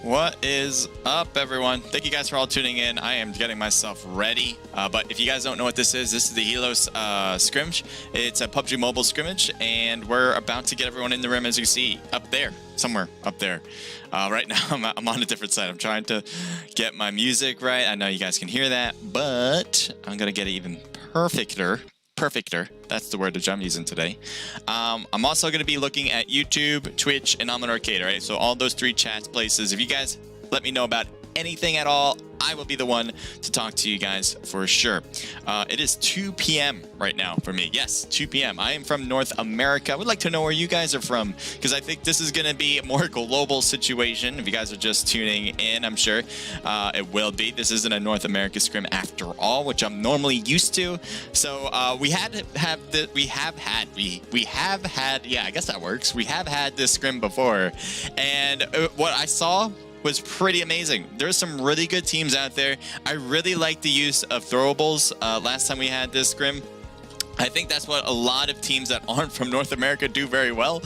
What is up, everyone? Thank you guys for all tuning in. I am getting myself ready. But if you guys don't know what this is the HYLLOS scrimmage. It's a PUBG Mobile scrimmage, and we're about to get everyone in the room, as you see, up there, somewhere up there. Right now, I'm on a different side. I'm trying to get my music right. I know you guys can hear that, but I'm going to get it even perfecter. That's the word that I'm using today. I'm also going to be looking at YouTube, Twitch, and Online Arcade, right? So all those three chat places. If you guys let me know about anything at all, I will be the one to talk to you guys for sure. It is 2 p.m. right now for me. Yes, 2 p.m. I am from North America. I would like to know where you guys are from, because I think this is going to be a more global situation. If you guys are just tuning in, I'm sure it will be. This isn't a North America scrim after all, which I'm normally used to. So we have had, yeah, I guess that works. We have had this scrim before, and what I saw was pretty amazing. There's some really good teams out there. I really like the use of throwables. Last time we had this scrim, I think that's what a lot of teams that aren't from North America do very well,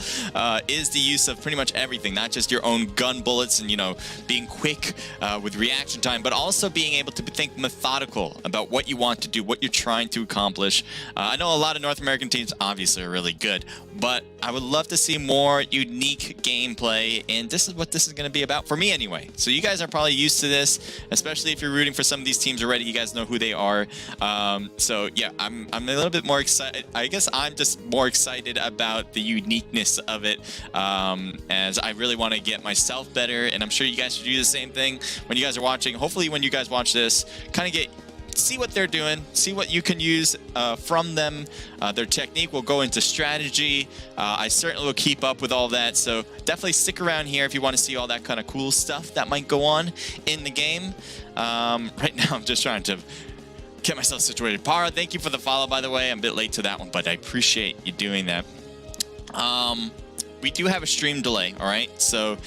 is the use of pretty much everything, not just your own gun bullets and, you know, being quick with reaction time, but also being able to think methodical about what you want to do, what you're trying to accomplish. I know a lot of North American teams obviously are really good, but I would love to see more unique gameplay, and this is what this is going to be about for me anyway. So you guys are probably used to this, especially if you're rooting for some of these teams already. You guys know who they are. So yeah, I'm a little bit more excited. I guess I'm just more excited about the uniqueness of it, as I really want to get myself better, and I'm sure you guys should do the same thing when you guys are watching. Hopefully when you guys watch this, kind of see what they're doing, see what you can use from them. Their technique will go into strategy. I certainly will keep up with all that, so definitely stick around here if you want to see all that kind of cool stuff that might go on in the game. Right now I'm just trying to get myself situated. Para, thank you for the follow, by the way. I'm a bit late to that one, but I appreciate you doing that. We do have a stream delay, all right? So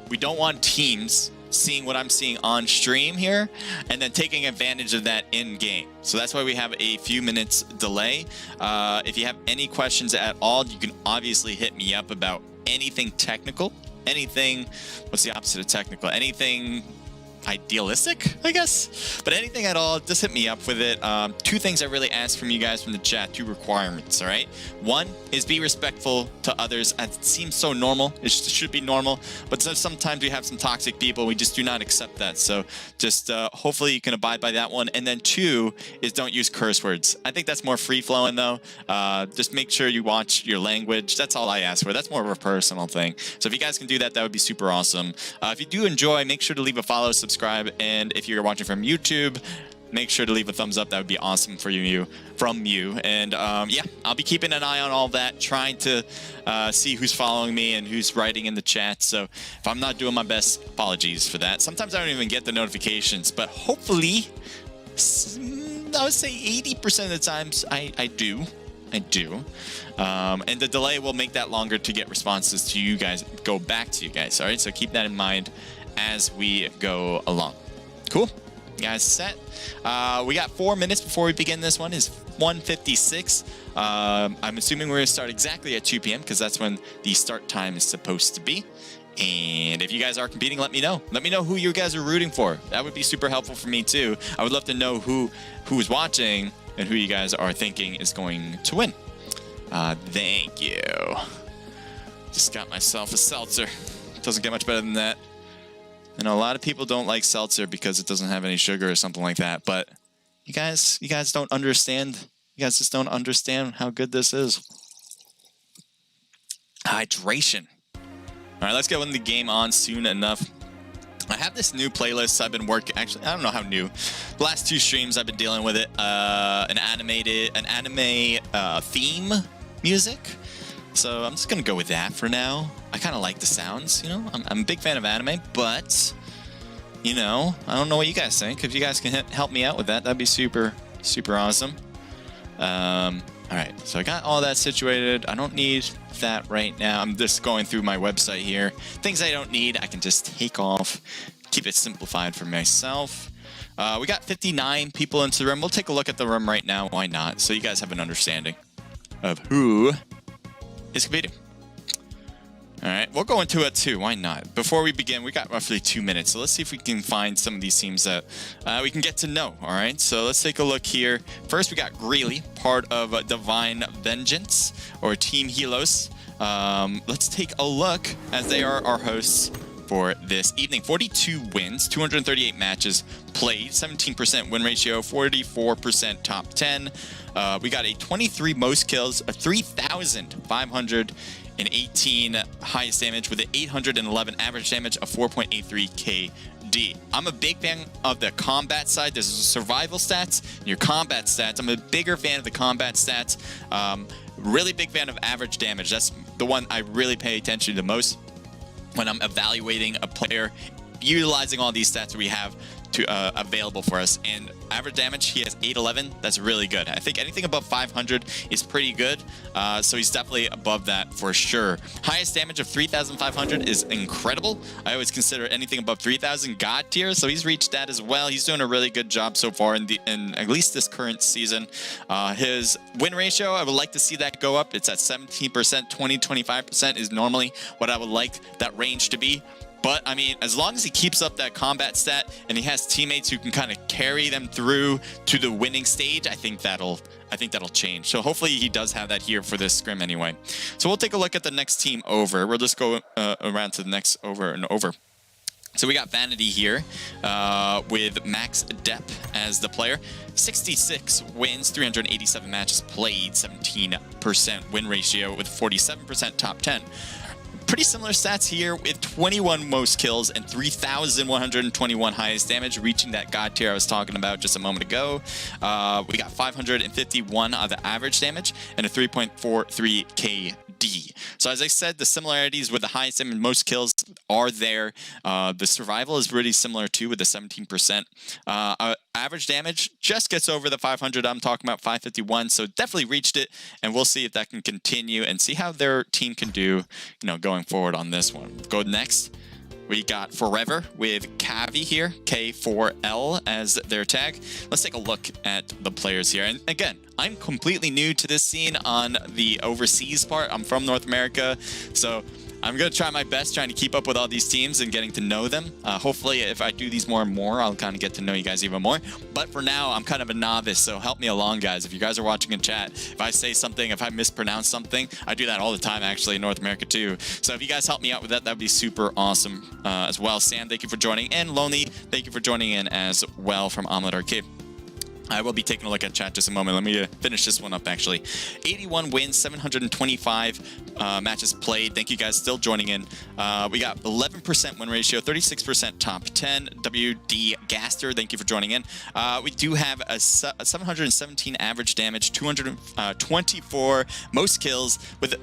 we don't want teams seeing what I'm seeing on stream here and then taking advantage of that in game. So that's why we have a few minutes delay. If you have any questions at all, you can obviously hit me up about anything technical, anything, what's the opposite of technical? Anything idealistic, I guess, but anything at all, just hit me up with it. Two things I really ask from you guys from the chat, two requirements, all right? One is be respectful to others. It seems so normal, it should be normal, but sometimes we have some toxic people, we just do not accept that. So just hopefully you can abide by that one. And then two is don't use curse words. I think that's more free-flowing though. Just make sure you watch your language. That's all I ask for. That's more of a personal thing. So if you guys can do that, that would be super awesome. If you do enjoy, make sure to leave a follow, subscribe, and if you're watching from YouTube, make sure to leave a thumbs up. That would be awesome for you, and yeah, I'll be keeping an eye on all that, trying to see who's following me and who's writing in the chat. So if I'm not doing my best, apologies for that. Sometimes I don't even get the notifications, but hopefully I would say 80% of the times I do. And the delay will make that longer to get responses to you guys, go back to you guys. All right, so keep that in mind as we go along. Cool, you guys set? We got 4 minutes before we begin. This one is 1:56. I'm assuming we're gonna start exactly at 2 p.m. because that's when the start time is supposed to be. And if you guys are competing, let me know. Let me know who you guys are rooting for. That would be super helpful for me too. I would love to know who is watching and who you guys are thinking is going to win. Thank you. Just got myself a seltzer. Doesn't get much better than that. I know a lot of people don't like seltzer because it doesn't have any sugar or something like that, but you guys don't understand. You guys just don't understand how good this is. Hydration. All right, let's get in the game on soon enough. I have this new playlist I've been working. Actually, I don't know how new. The last 2 streams I've been dealing with it. An anime theme music. So I'm just gonna go with that for now. I kind of like the sounds, you know. I'm a big fan of anime, but you know, I don't know what you guys think. If you guys can help me out with that, that'd be super awesome. All right, so I got all that situated. I don't need that right now. I'm just going through my website here. Things I don't need, I can just take off, keep it simplified for myself. We got 59 people into the room. We'll take a look at the room right now. Why not? So you guys have an understanding of who is competing. All right, we'll go into it too. Why not? Before we begin, we got roughly 2 minutes, so let's see if we can find some of these teams that we can get to know. All right, so let's take a look here. First, we got Greeley, part of Divine Vengeance or Team HYLLOS. Let's take a look as they are our hosts for this evening. 42 wins, 238 matches played, 17% win ratio, 44% top 10. We got a 23 most kills, a 3,518 highest damage with an 811 average damage, a 4.83 KD. I'm a big fan of the combat side. This is survival stats and your combat stats. I'm a bigger fan of the combat stats. Really big fan of average damage. That's the one I really pay attention to the most when I'm evaluating a player, utilizing all these stats that we have to available for us. And average damage, he has 811. That's really good. I think anything above 500 is pretty good. So he's definitely above that for sure. Highest damage of 3,500 is incredible. I always consider anything above 3,000 God tier, so he's reached that as well. He's doing a really good job so far in at least this current season. His win ratio, I would like to see that go up. It's at 17%. 20-25% is normally what I would like that range to be. But, I mean, as long as he keeps up that combat stat and he has teammates who can kind of carry them through to the winning stage, I think that'll change. So hopefully he does have that here for this scrim anyway. So we'll take a look at the next team over. We'll just go around to the next over and over. So we got Vanity here with Max Depp as the player. 66 wins, 387 matches played, 17% win ratio with 47% top 10. Pretty similar stats here with 21 most kills and 3,121 highest damage, reaching that God tier I was talking about just a moment ago. We got 551 of the average damage and a 3.43 KD. So as I said, the similarities with the highest and most kills are there. The survival is really similar too with the 17%. Average damage just gets over the 500 I'm talking about, 551, so definitely reached it, and we'll see if that can continue and see how their team can do, going forward on this one. Go next. We got Forever with Cavi here, K4L as their tag. Let's take a look at the players here. And again, I'm completely new to this scene on the overseas part. I'm from North America, so I'm going to try my best trying to keep up with all these teams and getting to know them. Hopefully, if I do these more and more, I'll kind of get to know you guys even more. But for now, I'm kind of a novice, so help me along, guys. If you guys are watching in chat, if I say something, if I mispronounce something, I do that all the time, actually, in North America, too. So if you guys help me out with that, that would be super awesome as well. Sam, thank you for joining. And Lonely, thank you for joining in as well from Omelet Arcade. I will be taking a look at chat just a moment. Let me finish this one up, actually. 81 wins, 725 matches played. Thank you guys still joining in. We got 11% win ratio, 36% top 10. WD Gaster, thank you for joining in. We do have a 717 average damage, 224 most kills. With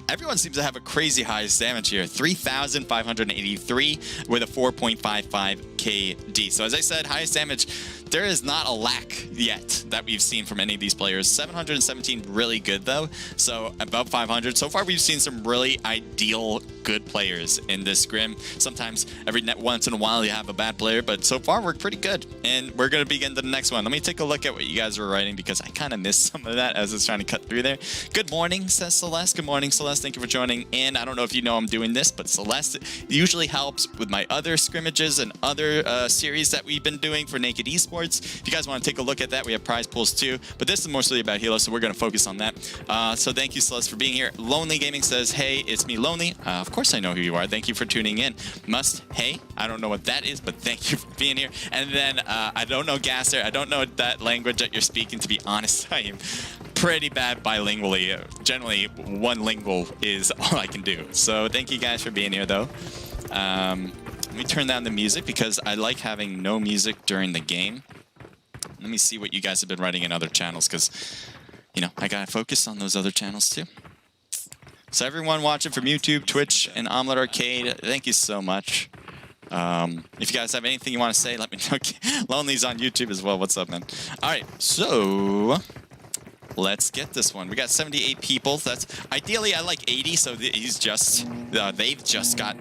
everyone seems to have a crazy highest damage here, 3,583 with a 4.55 KD. So as I said, highest damage. There is not a lack yet that we've seen from any of these players. 717 really good though, so above 500. So far we've seen some really ideal good players in this scrim. Sometimes every once in a while you have a bad player, but so far we're pretty good. And we're going to begin the next one. Let me take a look at what you guys were writing because I kind of missed some of that as I was trying to cut through there. Good morning, says Celeste. Good morning, Celeste. Thank you for joining in. I don't know if you know I'm doing this, but Celeste usually helps with my other scrimmages and other series that we've been doing for Naked Esports. If you guys want to take a look at that, we have prize pools too, but this is mostly about HYLLOS, so we're going to focus on that. So thank you, Celeste, for being here. Lonely Gaming says, hey, it's me, Lonely. Of course I know who you are. Thank you for tuning in. Hey, I don't know what that is, but thank you for being here. And then I don't know Gasser. I don't know that language that you're speaking, to be honest. I am pretty bad bilingually. Generally, one lingual is all I can do. So thank you guys for being here, though. Let me turn down the music because I like having no music during the game. Let me see what you guys have been writing in other channels because, I got to focus on those other channels too. So everyone watching from YouTube, Twitch, and Omelet Arcade, thank you so much. If you guys have anything you want to say, let me know. Lonely's on YouTube as well. What's up, man? All right, so let's get this one. We got 78 people. That's ideally I like 80, so they've just got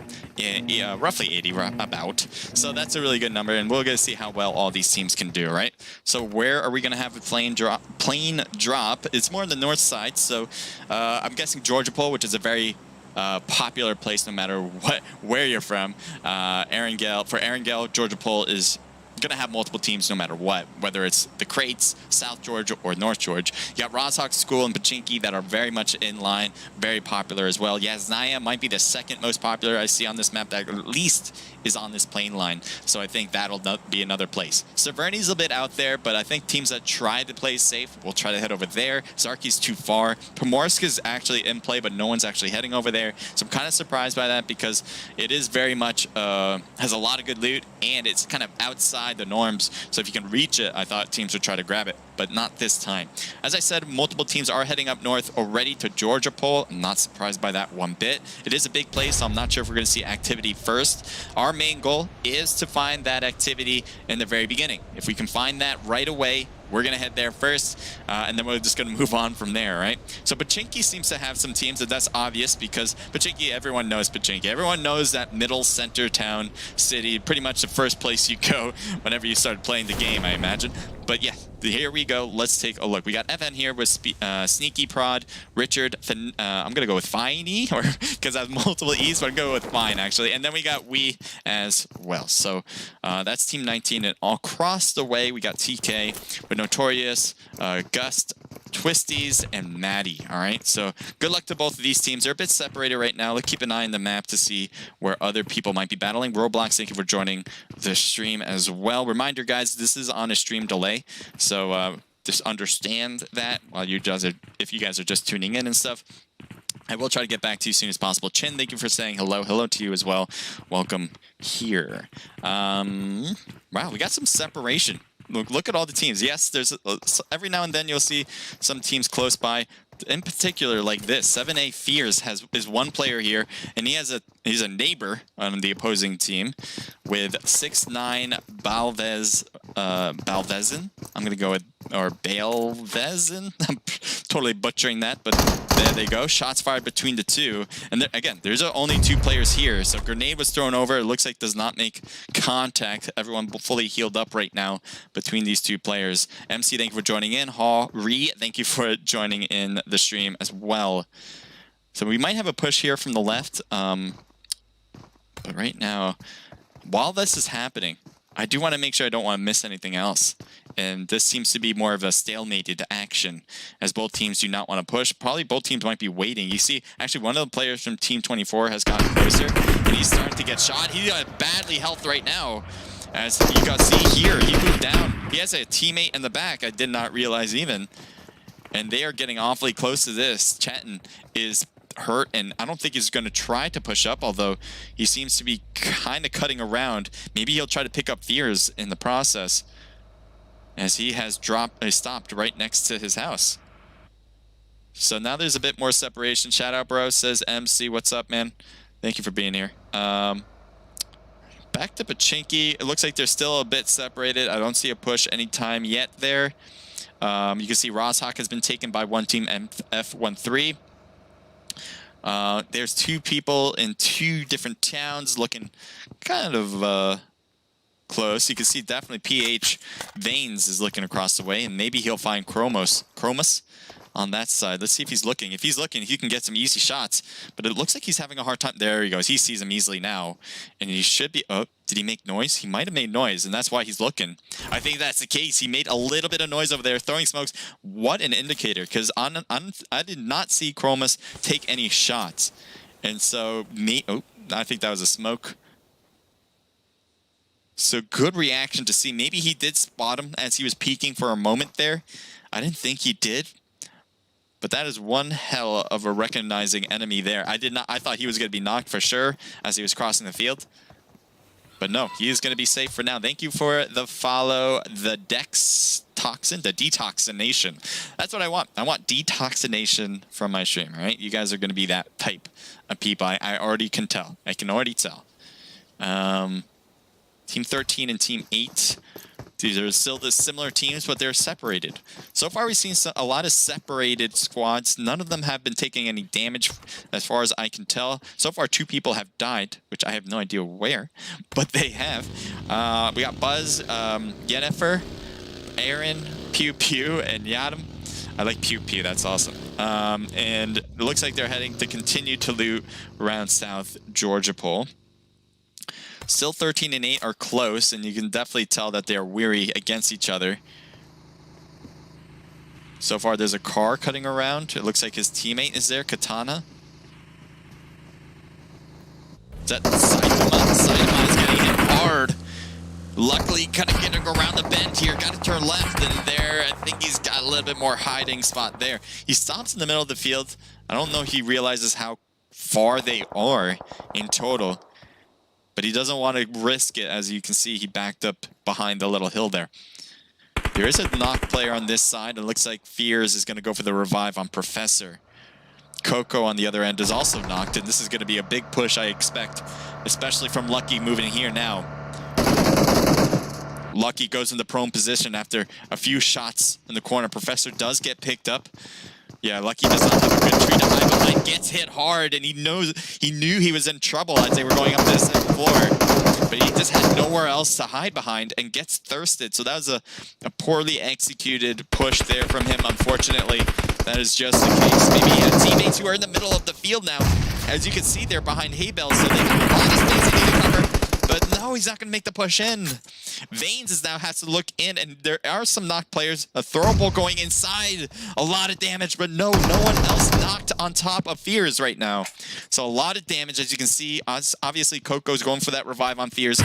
roughly 80 about. So that's a really good number, and we're gonna see how well all these teams can do, right? So where are we gonna have a plane drop? It's more on the north side, so I'm guessing Georgia Pole, which is a very popular place no matter where you're from. Erangel, Georgia Pole is going to have multiple teams no matter what, whether it's the Crates, South Georgia, or North Georgia. You got Rozhok School and Pachinki that are very much in line, very popular as well. Yasnaya might be the second most popular I see on this map that at least is on this plane line, so I think that'll be another place. Severny's a bit out there, but I think teams that try to play safe will try to head over there. Zarki's too far. Pomorsk is actually in play, but no one's actually heading over there, so I'm kind of surprised by that because it is very much, has a lot of good loot, and it's kind of outside the norms, so if you can reach it, I thought teams would try to grab it, but not this time. As I said, multiple teams are heading up north already to Georgia Pole. I'm not surprised by that one bit. It is a big place, so I'm not sure if we're going to see activity first. Our main goal is to find that activity in the very beginning. If we can find that right away, we're going to head there first, and then we're just going to move on from there, right? So Pachinki seems to have some teams, and that's obvious because Pachinki, everyone knows Pachinki. Everyone knows that middle center town city, pretty much the first place you go whenever you start playing the game, I imagine. But yeah, here we go. Let's take a look. We got FN here with Sneaky Prod, Richard, I'm going to go with Finey, or because I have multiple E's, but I'm going to go with Fine, actually. And then we got We as well. So that's Team 19. And all across the way, we got TK with Notorious, Gust, Twisties, and Maddie. All right, so good luck to both of these teams. They're a bit separated right now. Let's keep an eye on the map to see where other people might be battling. Roblox, thank you for joining the stream as well. Reminder, guys, this is on a stream delay, so just understand that while you guys are, if you guys are just tuning in and stuff. I will try to get back to you as soon as possible. Chin, thank you for saying hello. Hello to you as well. Welcome here. Wow, we got some separation. Look at all the teams. Yes, there's every now and then you'll see some teams close by. In particular, like this, 7A Fears is one player here, and he's a neighbor on the opposing team with 6'9" Balvezin. I'm gonna go with, or Balvezin. I'm totally butchering that, but there they go. Shots fired between the two, and again, there's only two players here. So grenade was thrown over. It looks like does not make contact. Everyone fully healed up right now between these two players. MC, thank you for joining in. Re, thank you for joining in the stream as well. So we might have a push here from the left, but right now, while this is happening, I do want to make sure I don't want to miss anything else. And this seems to be more of a stalemated action, as both teams do not want to push. Probably both teams might be waiting. You see, actually, one of the players from Team 24 has gotten closer, and he's starting to get shot. He's got badly health right now. As you can see here, he moved down. He has a teammate in the back. I did not realize even. And they are getting awfully close to this. Chetan is hurt, and I don't think he's going to try to push up, although he seems to be kind of cutting around. Maybe he'll try to pick up Fears in the process, as he has stopped right next to his house. So now there's a bit more separation. Shout out, bro, says MC. What's up, man? Thank you for being here. Back to Pachinki. It looks like they're still a bit separated. I don't see a push anytime yet there. You can see Rozhok has been taken by one team, F13. There's two people in two different towns looking kind of close. You can see definitely PH Veins is looking across the way, and maybe he'll find Chromos on that side. Let's see if he's looking. If he's looking, he can get some easy shots, but it looks like he's having a hard time. There he goes. He sees him easily now, and he should be... Oh, did he make noise? He might have made noise, and that's why he's looking. I think that's the case. He made a little bit of noise over there, throwing smokes. What an indicator, because I did not see Chromos take any shots. And so, oh, I think that was a smoke. So good reaction to see. Maybe he did spot him as he was peeking for a moment there. I didn't think he did. But that is one hell of a recognizing enemy there. I thought he was going to be knocked for sure as he was crossing the field. But no, he is going to be safe for now. Thank you for the follow, the detoxination. That's what I want. I want detoxination from my stream, right? You guys are going to be that type of people. I already can tell. I can already tell. Team 13 and Team 8. These are still the similar teams, but they're separated. So far, we've seen a lot of separated squads. None of them have been taking any damage, as far as I can tell. So far, 2 people have died, which I have no idea where, but they have. We got Buzz, Yennefer, Aaron, Pew Pew, and Yadam. I like Pew Pew. That's awesome. And it looks like they're heading to continue to loot around South Georgia Pole. Still 13 and 8 are close, and you can definitely tell that they are weary against each other. So far, there's a car cutting around. It looks like his teammate is there, Katana. Is that Saitama? Saitama is getting hit hard. Luckily, kind of getting around the bend here. Got to turn left, and there, I think he's got a little bit more hiding spot there. He stops in the middle of the field. I don't know if he realizes how far they are in total, but he doesn't want to risk it. As you can see, he backed up behind the little hill there. There is a knock player on this side. It looks like Fears is going to go for the revive on Professor. Coco on the other end is also knocked, and this is going to be a big push, I expect, especially from Lucky moving here now. Lucky goes in the prone position after a few shots in the corner. Professor does get picked up. Yeah, Lucky does not have a good tree to hide behind. Gets hit hard, and he knew he was in trouble as they were going up to the second floor. But he just had nowhere else to hide behind and gets thirsted. So that was a poorly executed push there from him, unfortunately. That is just the case. Maybe he had teammates who are in the middle of the field now. As you can see, they're behind hay bales, so they have a lot of space they need to cover. But no, he's not going to make the push in. Veins now has to look in, and there are some knocked players. A throwable going inside. A lot of damage, but no one else knocked on top of Fears right now. So a lot of damage, as you can see. Obviously, Coco's going for that revive on Fears.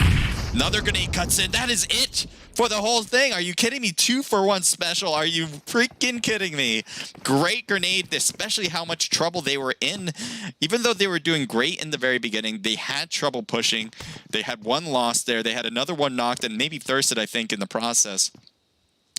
Another grenade cuts in. That is it for the whole thing. Are you kidding me? 2-for-1 special. Are you freaking kidding me? Great grenade, especially how much trouble they were in. Even though they were doing great in the very beginning, they had trouble pushing. They had one loss there. They had another one knocked and maybe thirsted, I think, in the process.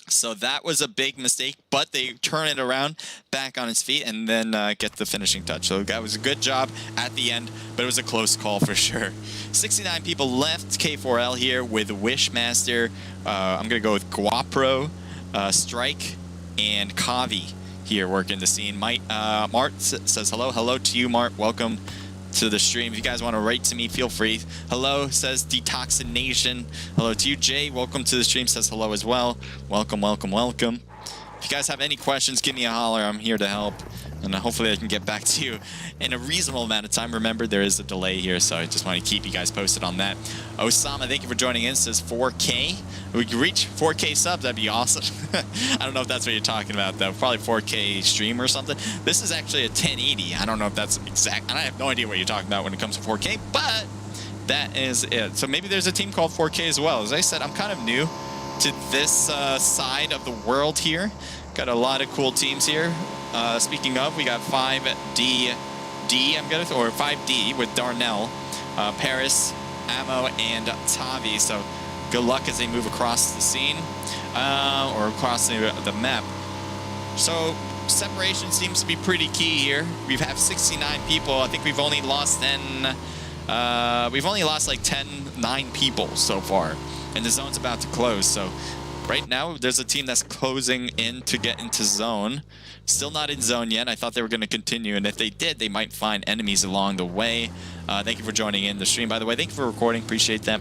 So that was a big mistake, but they turn it around, back on his feet, and then get the finishing touch. So that was a good job at the end, but it was a close call for sure. 69 people left. K4L here with Wishmaster. I'm going to go with Guapro, Strike, and Kavi here working the scene. Mart says hello. Hello to you, Mart. Welcome to the stream. If you guys want to write to me, feel free. Hello, says Detoxination. Hello to you, Jay. Welcome to the stream, says hello as well. Welcome, welcome, welcome. If you guys have any questions, give me a holler. I'm here to help. And hopefully I can get back to you in a reasonable amount of time. Remember, there is a delay here, so I just want to keep you guys posted on that. Osama, thank you for joining in. Says 4K. If we can reach 4K subs, that'd be awesome. I don't know if that's what you're talking about, though. Probably 4K stream or something. This is actually a 1080. I don't know if that's exact. I have no idea what you're talking about when it comes to 4K, but that is it. So maybe there's a team called 4K as well. As I said, I'm kind of new to this side of the world here. Got a lot of cool teams here. Speaking of, we got 5D, or 5D with Darnell, Paris, Ammo, and Tavi. So good luck as they move across the scene, or across the map. So separation seems to be pretty key here. We have 69 people. I think we've only lost like 9 people so far, and the zone's about to close. So right now, there's a team that's closing in to get into zone. Still not in zone yet. I thought they were going to continue, and if they did, they might find enemies along the way. Thank you for joining in the stream, by the way. Thank you for recording. Appreciate that.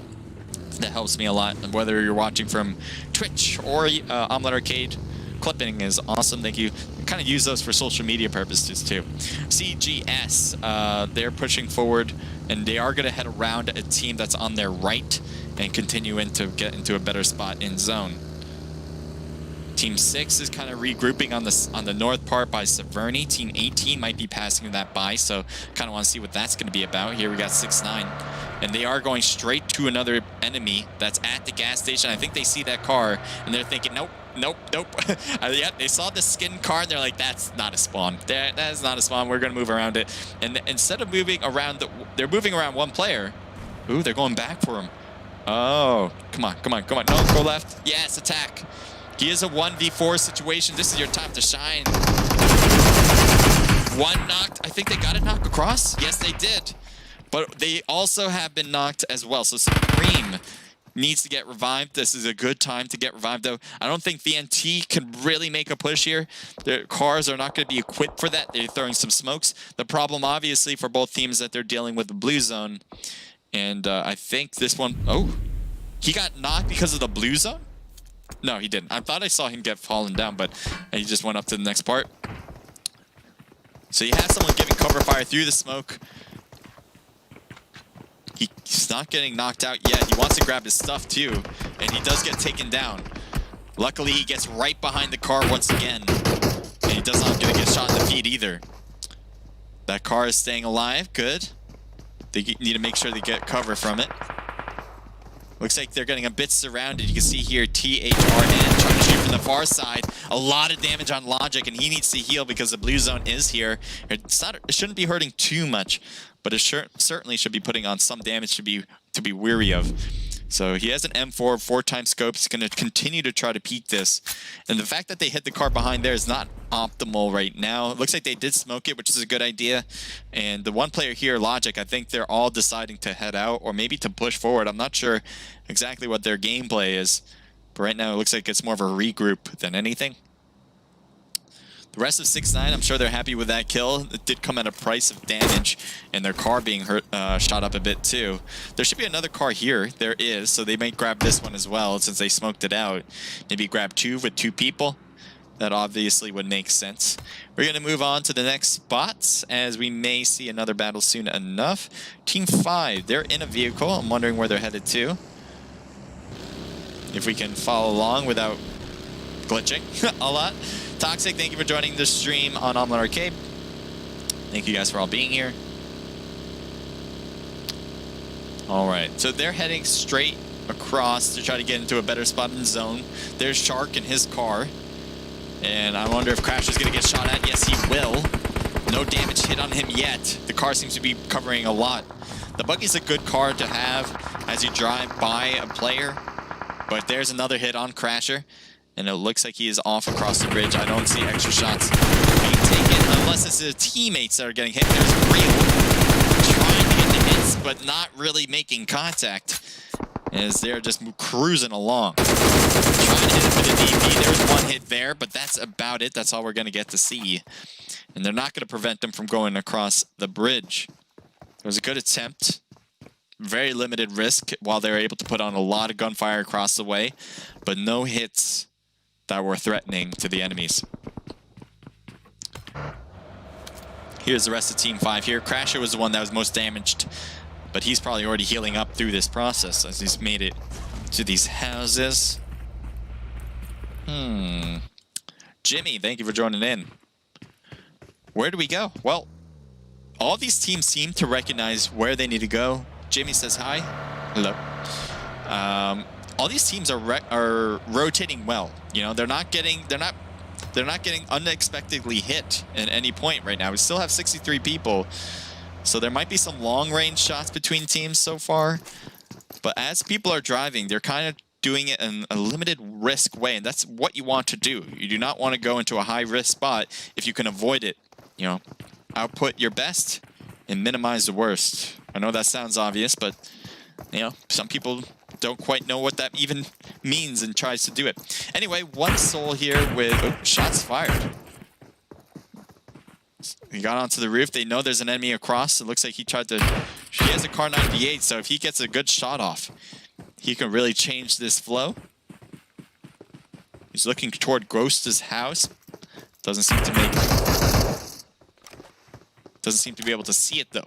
That helps me a lot. And whether you're watching from Twitch or Omelette Arcade, clipping is awesome. Thank you. Kind of use those for social media purposes, too. CGS, they're pushing forward, and they are going to head around a team that's on their right and continue to get into a better spot in zone. Team 6 is kind of regrouping on the north part by Severny. Team 18 might be passing that by, so kind of want to see what that's going to be about. Here we got 6-9, and they are going straight to another enemy that's at the gas station. I think they see that car, and they're thinking, nope, nope, nope. Yeah, they saw the skin car, and they're like, that's not a spawn. That is not a spawn. We're going to move around it. And instead of moving around, they're moving around one player. Ooh, they're going back for him. Oh, come on, come on, come on. No, go left. Yes, attack. He is a 1v4 situation. This is your time to shine. One knocked. I think they got a knock across. Yes, they did. But they also have been knocked as well. So Scream needs to get revived. This is a good time to get revived, though. I don't think VNT can really make a push here. Their cars are not going to be equipped for that. They're throwing some smokes. The problem, obviously, for both teams is that they're dealing with the blue zone. And I think this one... Oh, he got knocked because of the blue zone? No, he didn't. I thought I saw him get fallen down, but he just went up to the next part. So you have someone giving cover fire through the smoke. He's not getting knocked out yet. He wants to grab his stuff too, and he does get taken down. Luckily, he gets right behind the car once again, and he does not get shot in the feet either. That car is staying alive. Good. They need to make sure they get cover from it. Looks like they're getting a bit surrounded. You can see here THRN trying to shoot from the far side. A lot of damage on Logic, and he needs to heal because the blue zone is here. It shouldn't be hurting too much, but it certainly should be putting on some damage to be weary of. So he has an M4, 4x scope. He's going to continue to try to peek this. And the fact that they hit the car behind there is not optimal right now. It looks like they did smoke it, which is a good idea. And the one player here, Logic, I think they're all deciding to head out or maybe to push forward. I'm not sure exactly what their gameplay is. But right now it looks like it's more of a regroup than anything. The rest of 6-9, I'm sure they're happy with that kill. It did come at a price of damage and their car being shot up a bit too. There should be another car here. There is, so they might grab this one as well since they smoked it out. Maybe grab two with 2 people. That obviously would make sense. We're going to move on to the next spots as we may see another battle soon enough. Team 5, they're in a vehicle. I'm wondering where they're headed to. If we can follow along without glitching a lot. Toxic, thank you for joining the stream on Omelette Arcade. Thank you guys for all being here. Alright, so they're heading straight across to try to get into a better spot in the zone. There's Shark in his car. And I wonder if Crash is going to get shot at. Yes, he will. No damage hit on him yet. The car seems to be covering a lot. The Buggy's a good car to have as you drive by a player. But there's another hit on Crasher. And it looks like he is off across the bridge. I don't see extra shots being taken unless it's the teammates that are getting hit. There's Real trying to get the hits, but not really making contact as they're just cruising along. Trying to hit it with a DP. There's one hit there, but that's about it. That's all we're going to get to see. And they're not going to prevent them from going across the bridge. It was a good attempt. Very limited risk while they were able to put on a lot of gunfire across the way, but no hits that were threatening to the enemies. Here's the rest of Team 5 here. Crasher was the one that was most damaged, but he's probably already healing up through this process as he's made it to these houses. Jimmy, thank you for joining in. Where do we go? Well, all these teams seem to recognize where they need to go. Jimmy says hi. Hello. All these teams are rotating well. You know, they're not getting unexpectedly hit at any point right now. We still have 63 people, so there might be some long-range shots between teams so far. But as people are driving, they're kind of doing it in a limited risk way, and that's what you want to do. You do not want to go into a high-risk spot if you can avoid it. You know, output your best and minimize the worst. I know that sounds obvious, but you know, some people don't quite know what that even means and tries to do it. Anyway, one soul here with shots fired. He got onto the roof. They know there's an enemy across. It looks like he has a Kar 98, so if he gets a good shot off, he can really change this flow. He's looking toward Ghost's house. Doesn't seem to be able to see it though.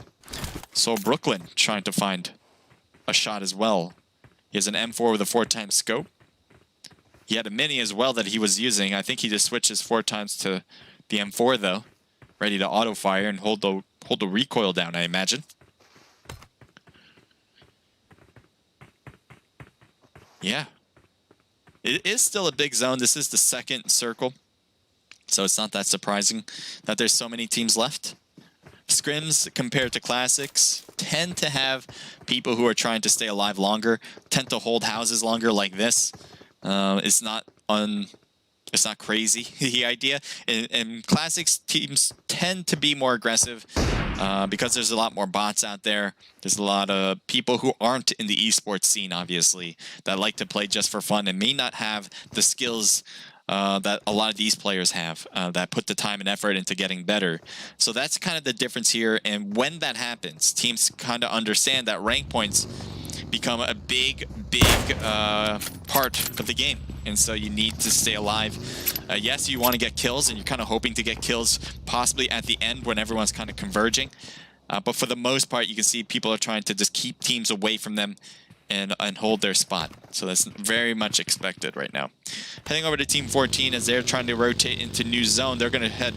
So Brooklyn trying to find a shot as well. He has an M4 with a 4x scope. He had a mini as well that he was using. I think he just switched his 4x to the M4 though. Ready to auto fire and hold the recoil down, I imagine. Yeah. It is still a big zone. This is the second circle. So it's not that surprising that there's so many teams left. Scrims, compared to Classics, tend to have people who are trying to stay alive longer, tend to hold houses longer like this. It's not crazy, the idea. And Classics teams tend to be more aggressive because there's a lot more bots out there. There's a lot of people who aren't in the esports scene, obviously, that like to play just for fun and may not have the skills that a lot of these players have that put the time and effort into getting better. So that's kind of the difference here. And when that happens, teams kind of understand that rank points become a big part of the game. And so you need to stay alive. Yes, you want to get kills, and you're kind of hoping to get kills possibly at the end when everyone's kind of converging. But for the most part, you can see people are trying to just keep teams away from them and hold their spot. So that's very much expected right now. Heading over to Team 14 as they're trying to rotate into new zone. They're going to head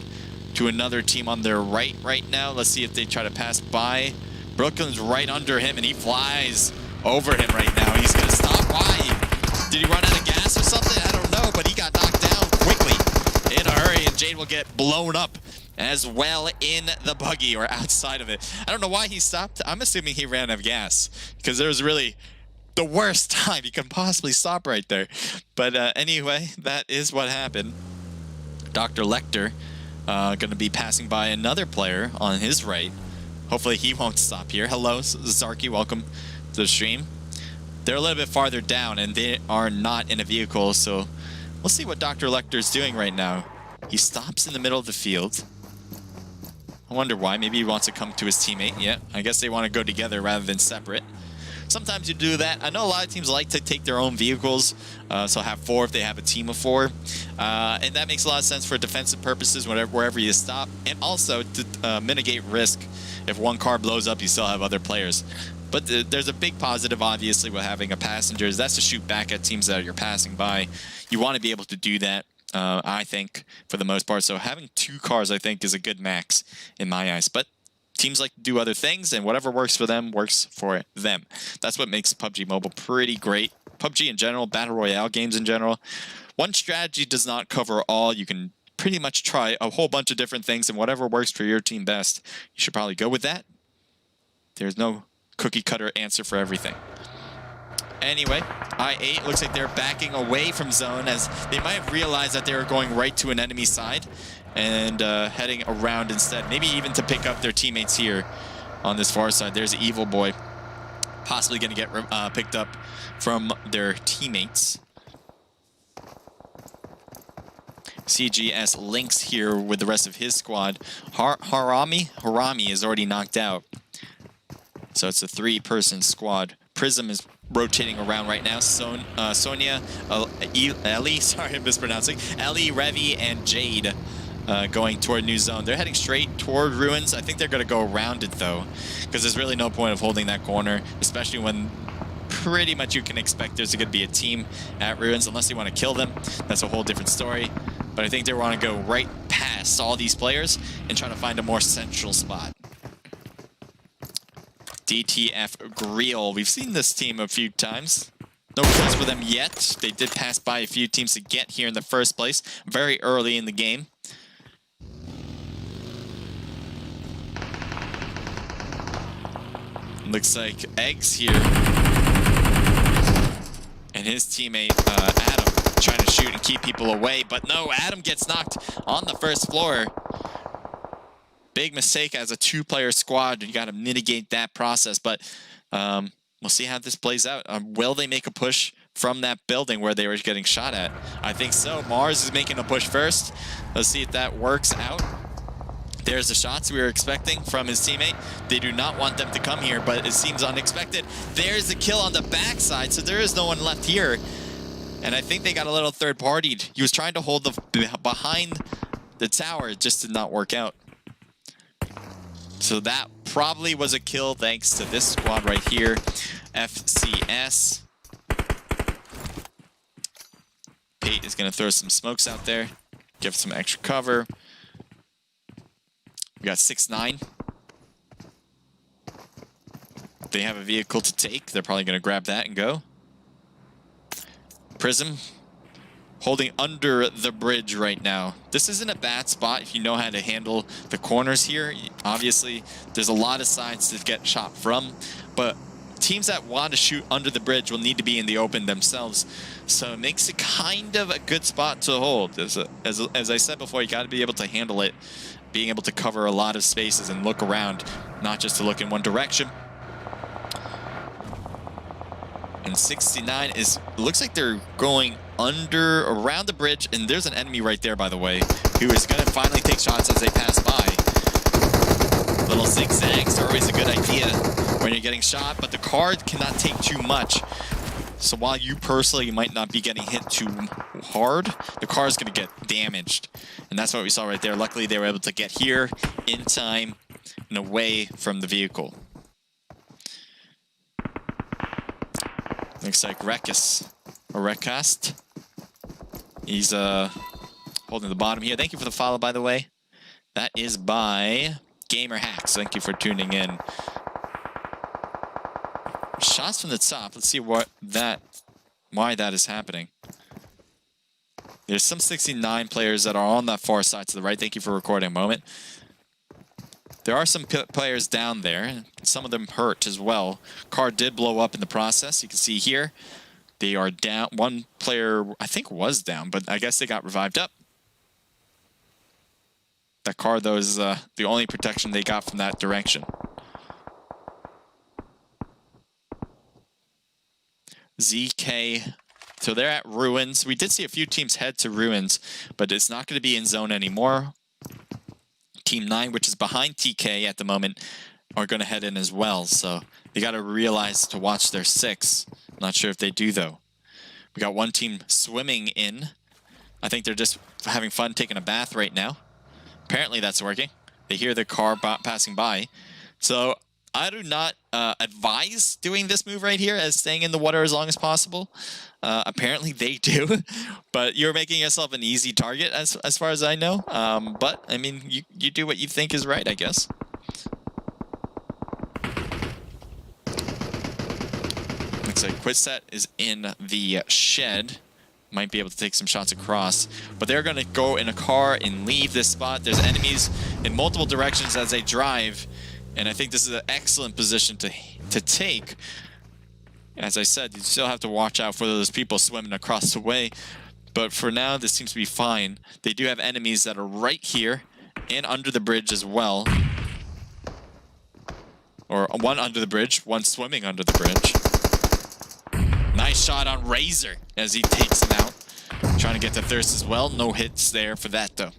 to another team on their right now. Let's see if they try to pass by. Brooklyn's right under him, and he flies over him right now. He's going to stop. Why? Did he run out of gas or something? I don't know, but he got knocked down quickly in a hurry, and Jade will get blown up as well in the buggy or outside of it. I don't know why he stopped. I'm assuming he ran out of gas because there was really the worst time you can possibly stop right there. But anyway, that is what happened. Dr. Lecter going to be passing by another player on his right. Hopefully he won't stop here. Hello, Zarky. Welcome to the stream. They're a little bit farther down, and they are not in a vehicle, so we'll see what Dr. Lecter's doing right now. He stops in the middle of the field. I wonder why. Maybe he wants to come to his teammate. Yeah, I guess they want to go together rather than separate. Sometimes you do that. I know a lot of teams like to take their own vehicles, so have 4 if they have a team of 4. And that makes a lot of sense for defensive purposes wherever you stop, and also to mitigate risk. If one car blows up, you still have other players. But there's a big positive, obviously, with having a passenger. That's to shoot back at teams that you're passing by. You want to be able to do that, I think, for the most part. So having 2 cars, I think, is a good max in my eyes. But teams like to do other things, and whatever works for them works for them. That's what makes PUBG Mobile pretty great. PUBG in general, Battle Royale games in general. One strategy does not cover all. You can pretty much try a whole bunch of different things, and whatever works for your team best, you should probably go with that. There's no cookie cutter answer for everything. Anyway, I-8 looks like they're backing away from zone as they might have realized that they were going right to an enemy side and heading around instead. Maybe even to pick up their teammates here on this far side. There's Evil Boy possibly going to get picked up from their teammates. CGS links here with the rest of his squad. Harami is already knocked out. So it's a 3-person squad. Prism is rotating around right now. Sonia, Ellie, sorry I'm mispronouncing. Ellie, Revi, and Jade going toward new zone. They're heading straight toward ruins. I think they're going to go around it though, because there's really no point of holding that corner, especially when pretty much you can expect there's going to be a team at ruins unless you want to kill them. That's a whole different story. But I think they want to go right past all these players and try to find a more central spot. DTF Grill. We've seen this team a few times. No kills for them yet. They did pass by a few teams to get here in the first place, very early in the game. Looks like Eggs here. And his teammate, Adam, trying to shoot and keep people away. But no, Adam gets knocked on the first floor. Big mistake as a 2-player squad. You got to mitigate that process. But we'll see how this plays out. Will they make a push from that building where they were getting shot at? I think so. Mars is making a push first. Let's see if that works out. There's the shots we were expecting from his teammate. They do not want them to come here, but it seems unexpected. There's the kill on the backside, so there is no one left here. And I think they got a little third-partied. He was trying to hold the behind the tower. It just did not work out. So that probably was a kill thanks to this squad right here. FCS. Pate is going to throw some smokes out there. Give some extra cover. We got 6-9. They have a vehicle to take. They're probably going to grab that and go. Prism holding under the bridge right now. This isn't a bad spot if you know how to handle the corners here. Obviously, there's a lot of sides to get shot from, but teams that want to shoot under the bridge will need to be in the open themselves. So it makes it kind of a good spot to hold. As I said before, you got to be able to handle it, being able to cover a lot of spaces and look around, not just to look in one direction. And 69 looks like they're going around the bridge, and there's an enemy right there, by the way, who is going to finally take shots as they pass by. Little zigzags are always a good idea when you're getting shot, but the car cannot take too much. So while you personally might not be getting hit too hard, the car is going to get damaged. And that's what we saw right there. Luckily, they were able to get here in time and away from the vehicle. Looks like Rekus, or Rekast. He's holding the bottom here. Thank you for the follow, by the way. That is by Gamer Hacks. Thank you for tuning in. Shots from the top. Let's see why that is happening. There's some 69 players that are on that far side to the right. Thank you for recording a moment. There are some players down there. Some of them hurt as well. Car did blow up in the process. You can see here. They are down. One player, I think, was down, but I guess they got revived up. That car, though, is the only protection they got from that direction. ZK. So they're at Ruins. We did see a few teams head to Ruins, but it's not going to be in zone anymore. Team 9, which is behind TK at the moment, are going to head in as well. So they got to realize to watch their 6. Not sure if they do, though. We got one team swimming in. I think they're just having fun taking a bath right now. Apparently that's working. They hear the car passing by. So I do not advise doing this move right here as staying in the water as long as possible. Apparently they do, but you're making yourself an easy target as far as I know. But, I mean, you do what you think is right, I guess. Looks like Quidset is in the shed. Might be able to take some shots across, but they're going to go in a car and leave this spot. There's enemies in multiple directions as they drive, and I think this is an excellent position to take. As I said, you still have to watch out for those people swimming across the way, but for now, this seems to be fine. They do have enemies that are right here and under the bridge as well. Or one under the bridge, one swimming under the bridge. Nice shot on Razor as he takes him out. Trying to get to Thirst as well. No hits there for that, though.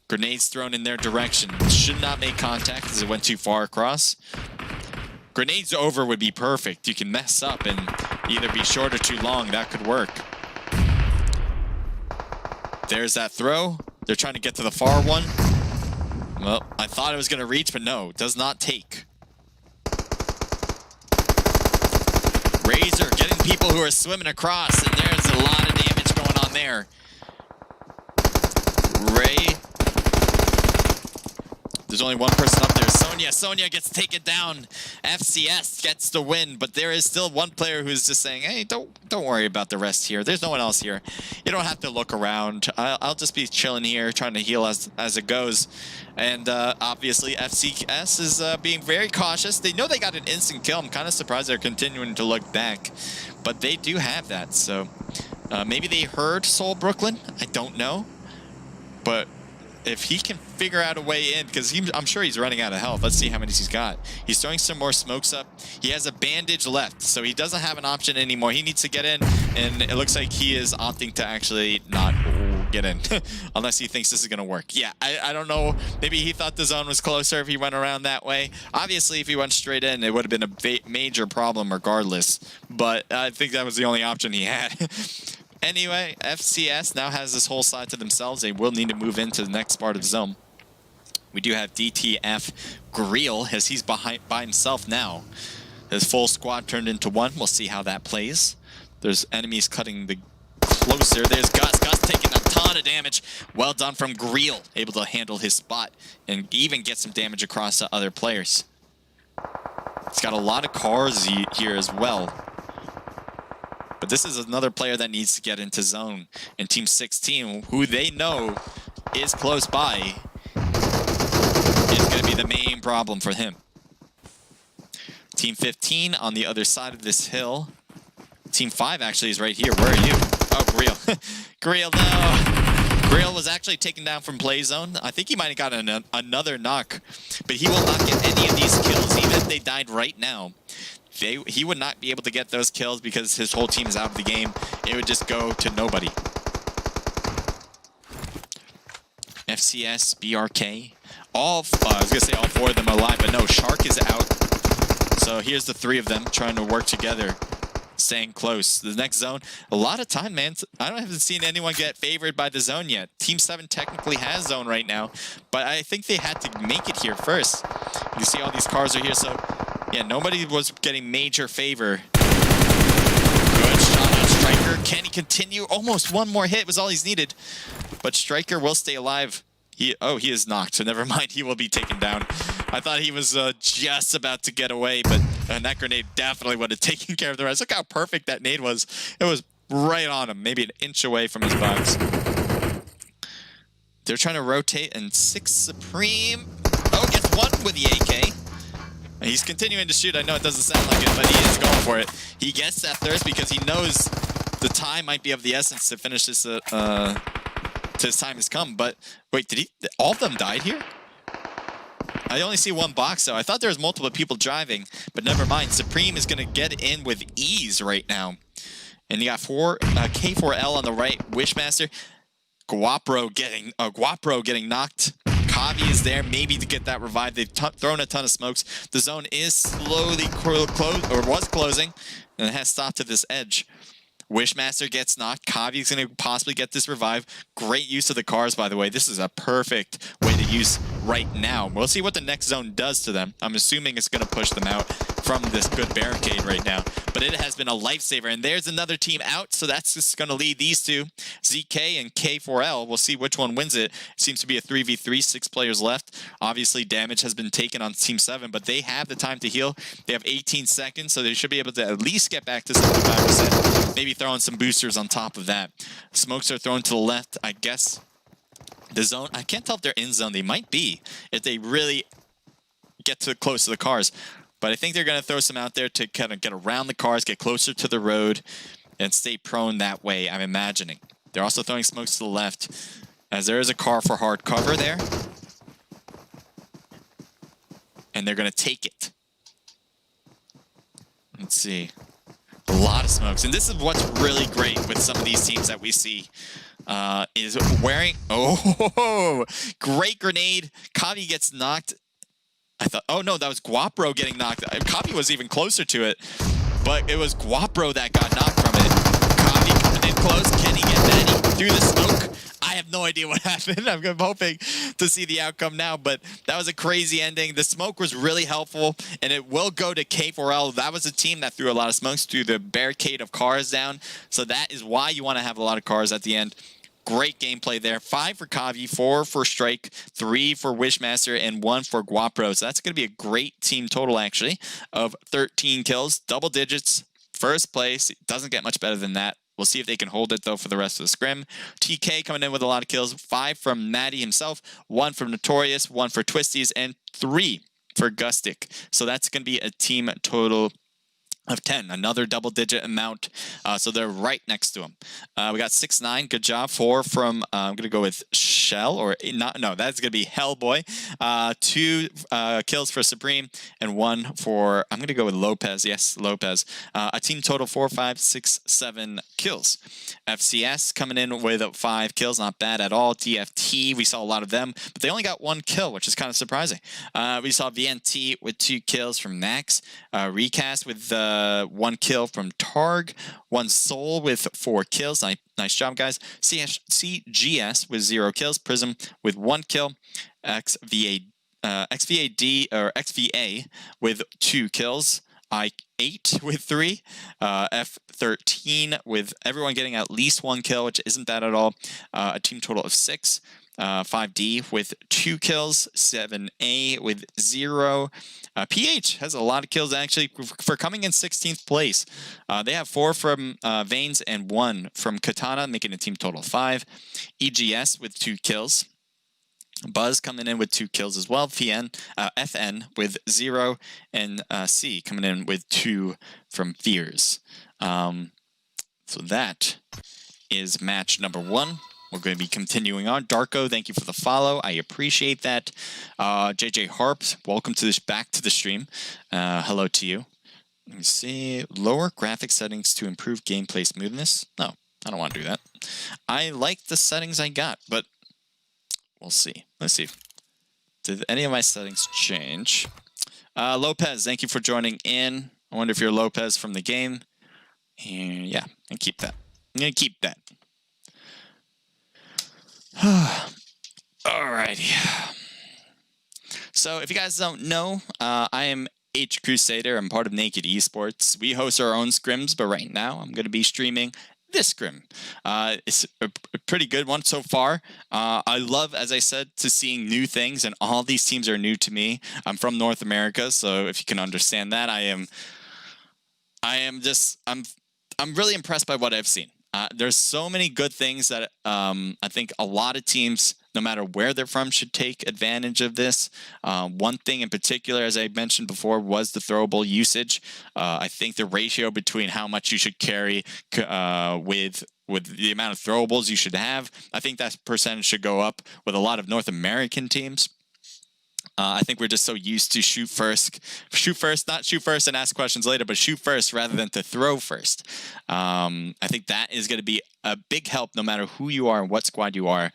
Grenades thrown in their direction. Should not make contact as it went too far across. Grenades over would be perfect. You can mess up and either be short or too long. That could work. There's that throw. They're trying to get to the far one. Well, I thought it was going to reach, but no, does not take. Razor getting people who are swimming across, and there's a lot of damage going on there. Ray. There's only one person up there. Sonya gets taken down. FCS gets the win, but there is still one player who's just saying, hey, don't worry about the rest here. There's no one else here. You don't have to look around. I'll just be chilling here, trying to heal as it goes. And obviously, FCS is being very cautious. They know they got an instant kill. I'm kind of surprised they're continuing to look back, but they do have that. So maybe they heard Seoul Brooklyn. I don't know, but if he can figure out a way in, because I'm sure he's running out of health. Let's see how many he's got. He's throwing some more smokes up. He has a bandage left, so he doesn't have an option anymore. He needs to get in, and it looks like he is opting to actually not get in, unless he thinks this is going to work. Yeah, I don't know. Maybe he thought the zone was closer if he went around that way. Obviously, if he went straight in, it would have been a major problem regardless, but I think that was the only option he had. Anyway, FCS now has this whole side to themselves. They will need to move into the next part of the zone. We do have DTF Greel as he's by himself now. His full squad turned into one. We'll see how that plays. There's enemies cutting the closer. There's Gus. Gus taking a ton of damage. Well done from Greel. Able to handle his spot and even get some damage across to other players. It's got a lot of cars here as well. But this is another player that needs to get into zone. And Team 16, who they know is close by, is going to be the main problem for him. Team 15 on the other side of this hill. Team 5 actually is right here. Where are you? Oh, Greel. Greel, no. Greel was actually taken down from play zone. I think he might have gotten another knock. But he will not get any of these kills, even if they died right now. He would not be able to get those kills because his whole team is out of the game. It would just go to nobody. FCS, BRK. I was going to say all 4 of them are alive, but no, Shark is out. So here's the three of them trying to work together, staying close. The next zone, a lot of time, man. I haven't seen anyone get favored by the zone yet. Team 7 technically has zone right now, but I think they had to make it here first. You see all these cars are here, so yeah, nobody was getting major favor. Good shot on Striker. Can he continue? Almost one more hit was all he's needed, but Striker will stay alive. He is knocked, so never mind. He will be taken down. I thought he was just about to get away, but that grenade definitely would have taken care of the rest. Look how perfect that nade was. It was right on him, maybe an inch away from his box. They're trying to rotate, and 6 Supreme. Oh, gets one with the AK. He's continuing to shoot. I know it doesn't sound like it, but he is going for it. He gets that thirst because he knows the time might be of the essence to finish this till his time has come. But wait, did he? All of them died here? I only see one box, though. I thought there was multiple people driving, but never mind. Supreme is going to get in with ease right now. And you got K4L on the right. Wishmaster. Guapro getting knocked. Kavi is there, maybe to get that revive. They've thrown a ton of smokes. The zone is slowly was closing, and it has stopped to this edge. Wishmaster gets knocked. Kavi's going to possibly get this revive. Great use of the cars, by the way. This is a perfect way to use right now. We'll see what the next zone does to them. I'm assuming it's going to push them out from this good barricade right now. But it has been a lifesaver. And there's another team out, so that's just going to lead these two. ZK and K4L. We'll see which one wins it. It seems to be a 3v3, 6 players left. Obviously, damage has been taken on Team 7, but they have the time to heal. They have 18 seconds, so they should be able to at least get back to 75%. Maybe throwing some boosters on top of that. Smokes are thrown to the left, I guess. The zone, I can't tell if they're in zone. They might be if they really get too close to the cars. But I think they're going to throw some out there to kind of get around the cars, get closer to the road, and stay prone that way, I'm imagining. They're also throwing smokes to the left, as there is a car for hard cover there. And they're going to take it. Let's see. A lot of smokes. And this is what's really great with some of these teams that we see. Is wearing... Oh, great grenade. Kavi gets knocked. I thought, oh no, that was Guapro getting knocked. Kavi was even closer to it, but it was Guapro that got knocked from it. Kavi coming in close. Can he get that through the smoke? I have no idea what happened. I'm hoping to see the outcome now, but that was a crazy ending. The smoke was really helpful, and it will go to K4L. That was a team that threw a lot of smokes through the barricade of cars down, so that is why you want to have a lot of cars at the end. Great gameplay there. 5 for Kavi, 4 for Strike, 3 for Wishmaster, and 1 for Guapro. So that's going to be a great team total, actually, of 13 kills, double digits, first place. It doesn't get much better than that. We'll see if they can hold it, though, for the rest of the scrim. TK coming in with a lot of kills. 5 from Maddie himself, 1 from Notorious, 1 for Twisties, and 3 for Gustic. So that's going to be a team total of 10, another double-digit amount, so they're right next to him. We got 6-9, good job. 4 from, I'm going to go with Shell, or not, no, that's going to be Hellboy. 2 kills for Supreme, and 1 for, I'm going to go with Lopez, yes, Lopez. A team total 4, 5, 6, 7 kills. FCS coming in with 5 kills, not bad at all. TFT, we saw a lot of them, but they only got 1 kill, which is kind of surprising. We saw VNT with 2 kills from Max. Recast with 1 kill from Targ, 1 Soul with 4 kills. Nice job, guys. CGS with 0 kills. Prism with 1 kill. XVAD or XVA with 2 kills. I8 with 3. F13 with everyone getting at least 1 kill, which isn't bad at all. A team total of 6. 5D with 2 kills, 7A with 0. PH has a lot of kills, actually, for coming in 16th place. They have 4 from Veins and 1 from Katana, making a team total of 5. EGS with 2 kills. Buzz coming in with 2 kills as well. FN with 0. And C coming in with 2 from Fears. So that is match number 1. We're going to be continuing on. Darko, thank you for the follow. I appreciate that. JJ Harps, welcome to back to the stream. Hello to you. Let me see. Lower graphic settings to improve gameplay smoothness. No, I don't want to do that. I like the settings I got, but we'll see. Let's see. Did any of my settings change? Lopez, thank you for joining in. I wonder if you're Lopez from the game. And yeah, and keep that. I'm gonna keep that. Alrighty. So if you guys don't know, I am H Crusader. I'm part of Naked Esports. We host our own scrims, but right now I'm going to be streaming this scrim. It's a pretty good one so far. I love, as I said, to seeing new things, and all these teams are new to me. I'm from North America, so if you can understand that, I'm really impressed by what I've seen. There's so many good things that I think a lot of teams, no matter where they're from, should take advantage of this. One thing in particular, as I mentioned before, was the throwable usage. I think the ratio between how much you should carry with the amount of throwables you should have, I think that percentage should go up with a lot of North American teams. I think we're just so used to shoot first, not shoot first and ask questions later, but shoot first rather than to throw first. I think that is going to be a big help no matter who you are and what squad you are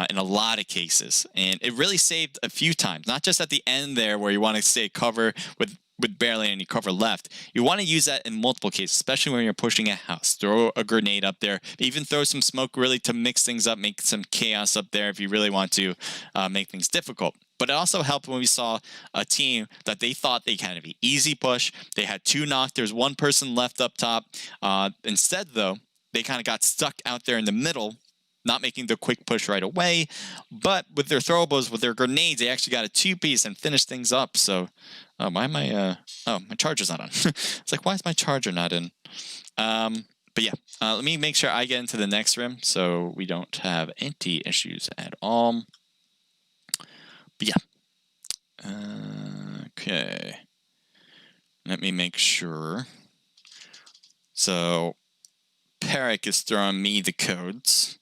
in a lot of cases. And it really saved a few times, not just at the end there where you want to stay cover with barely any cover left. You want to use that in multiple cases, especially when you're pushing a house. Throw a grenade up there, even throw some smoke really to mix things up, make some chaos up there if you really want to make things difficult. But it also helped when we saw a team that they thought they kind of be easy push. They had 2 knocked. There's 1 person left up top. Instead, though, they kind of got stuck out there in the middle, not making the quick push right away. But with their throwables, with their grenades, they actually got a 2-piece and finished things up. So, why am I? Oh, my charger's not on. It's like, why is my charger not in? But yeah, let me make sure I get into the next rim so we don't have any issues at all. But yeah. Okay. Let me make sure. So, Peric is throwing me the codes.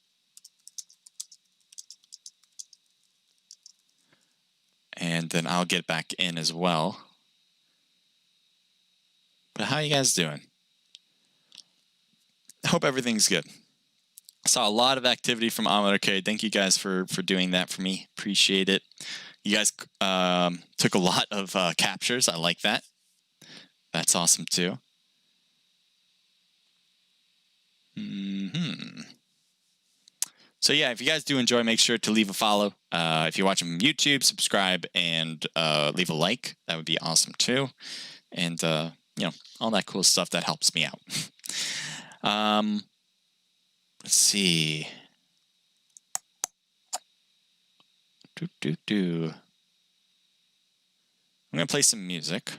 And then I'll get back in as well. But how are you guys doing? I hope everything's good. I saw a lot of activity from Ahmed Arcade. Thank you guys for doing that for me. Appreciate it. You guys took a lot of captures. I like that. That's awesome too. So yeah, if you guys do enjoy, make sure to leave a follow. If you're watching from YouTube, subscribe and leave a like. That would be awesome too. And you know, all that cool stuff that helps me out. Let's see. I'm gonna play some music.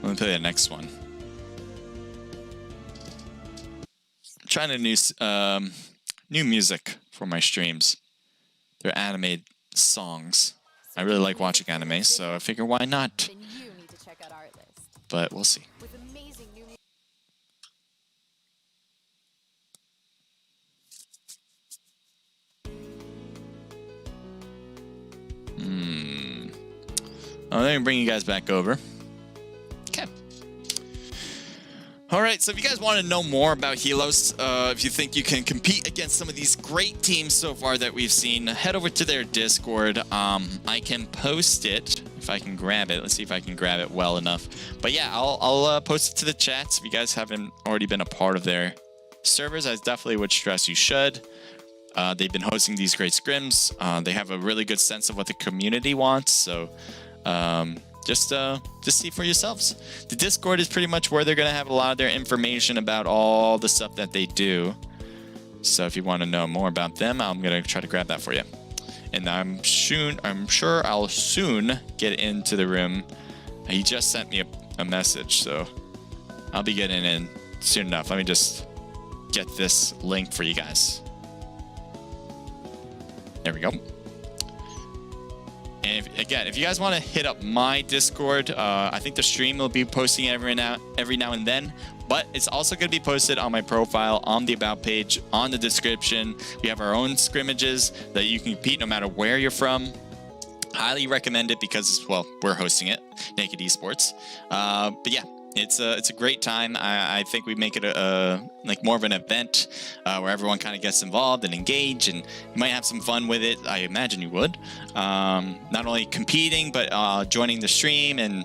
Let me play the next one. I'm trying to new music for my streams. They're animated songs. I really like watching anime, so I figure why not? But we'll see. Oh, let me bring you guys back over. Okay. Alright, so if you guys want to know more about HYLLOS, if you think you can compete against some of these great teams so far that we've seen, head over to their Discord. I can post it, if I can grab it. Let's see if I can grab it well enough. But yeah, I'll post it to the chats if you guys haven't already been a part of their servers. I definitely would stress you should. They've been hosting these great scrims. They have a really good sense of what the community wants, so just see for yourselves. The Discord is pretty much where they're going to have a lot of their information about all the stuff that they do. So if you want to know more about them, I'm going to try to grab that for you. And I'm sure I'll soon get into the room. He just sent me a message, so I'll be getting in soon enough. Let me just get this link for you guys. There we go. And if you guys want to hit up my Discord, I think the stream will be posting every now and then, but it's also going to be posted on my profile, on the About page, on the description. We have our own scrimmages that you can compete no matter where you're from. Highly recommend it because, well, we're hosting it, Naked Esports. But yeah, It's a great time. I think we make it like more of an event where everyone kind of gets involved and engaged, and you might have some fun with it. I imagine you would. Not only competing, but joining the stream and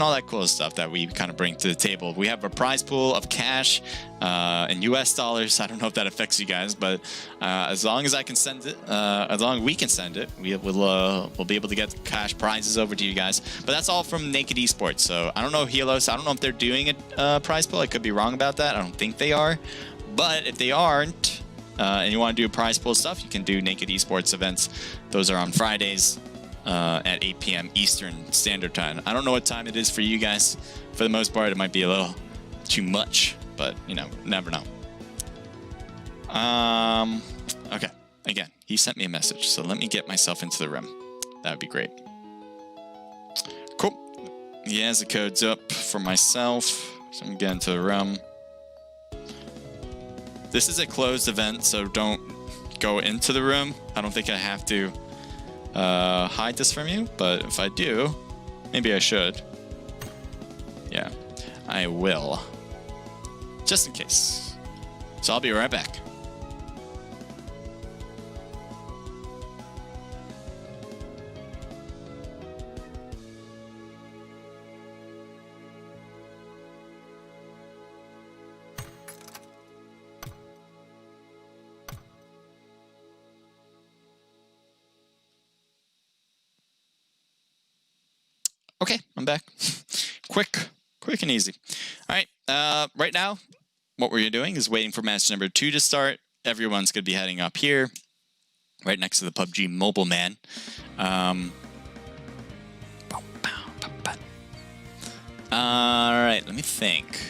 all that cool stuff that we kind of bring to the table. We have a prize pool of cash in US dollars. I don't know if that affects you guys, but as long as I can send it, as long as we can send it, we'll be able to get cash prizes over to you guys. But that's all from Naked Esports. So I don't know, HYLLOS, I don't know if they're doing a prize pool. I could be wrong about that. I don't think they are. But if they aren't, and you want to do prize pool stuff, you can do Naked Esports events. Those are on Fridays. At 8 p.m. Eastern Standard Time. I don't know what time it is for you guys. For the most part, it might be a little too much, but you know, never know. Okay. Again, he sent me a message, so let me get myself into the room. That would be great. Cool. He has the codes up for myself, so I'm gonna get into the room. This is a closed event, so don't go into the room. I don't think I have to hide this from you, but if I do, maybe I should. Yeah, I will. Just in case. So I'll be right back. Okay, I'm back. Quick and easy. All right, right now, what we're doing is waiting for match number 2 to start. Everyone's going to be heading up here, right next to the PUBG Mobile man. All right, let me think.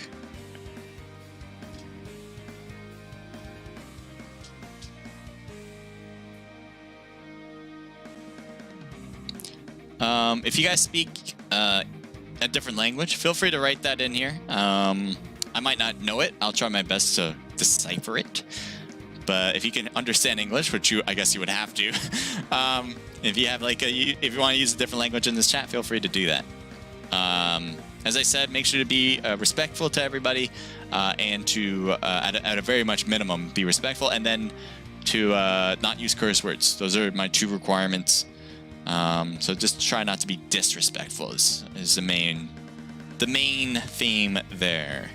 If you guys speak a different language, feel free to write that in here. I might not know it. I'll try my best to decipher it. But if you can understand English, which I guess you would have to, if you have if you want to use a different language in this chat, feel free to do that. As I said, make sure to be respectful to everybody, and to at a very much minimum be respectful, and then to not use curse words. Those are my 2 requirements. So just try not to be disrespectful is the main theme there.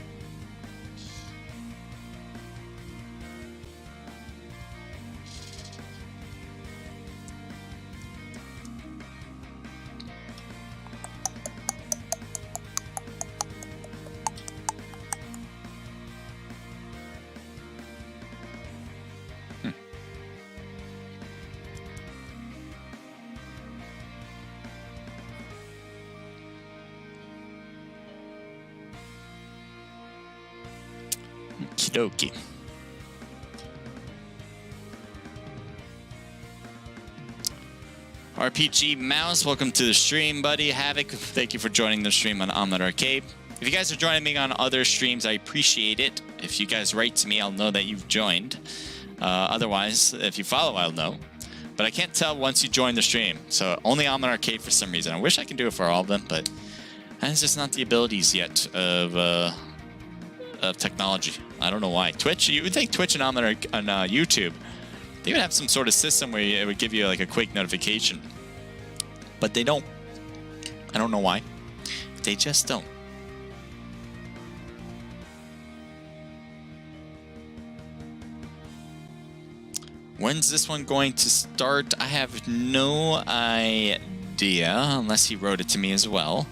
Okie dokie. RPG Mouse, welcome to the stream, buddy. Havoc, thank you for joining the stream on Omelette Arcade. If you guys are joining me on other streams, I appreciate it. If you guys write to me, I'll know that you've joined. Otherwise, if you follow, I'll know. But I can't tell once you join the stream. So only Omelette Arcade for some reason. I wish I could do it for all of them, but that's just not the abilities yet of technology. I don't know why. Twitch, you would think Twitch and Omelette on YouTube, they would have some sort of system where it would give you like a quick notification. But they don't. I don't know why. They just don't. When's this one going to start? I have no idea, unless he wrote it to me as well.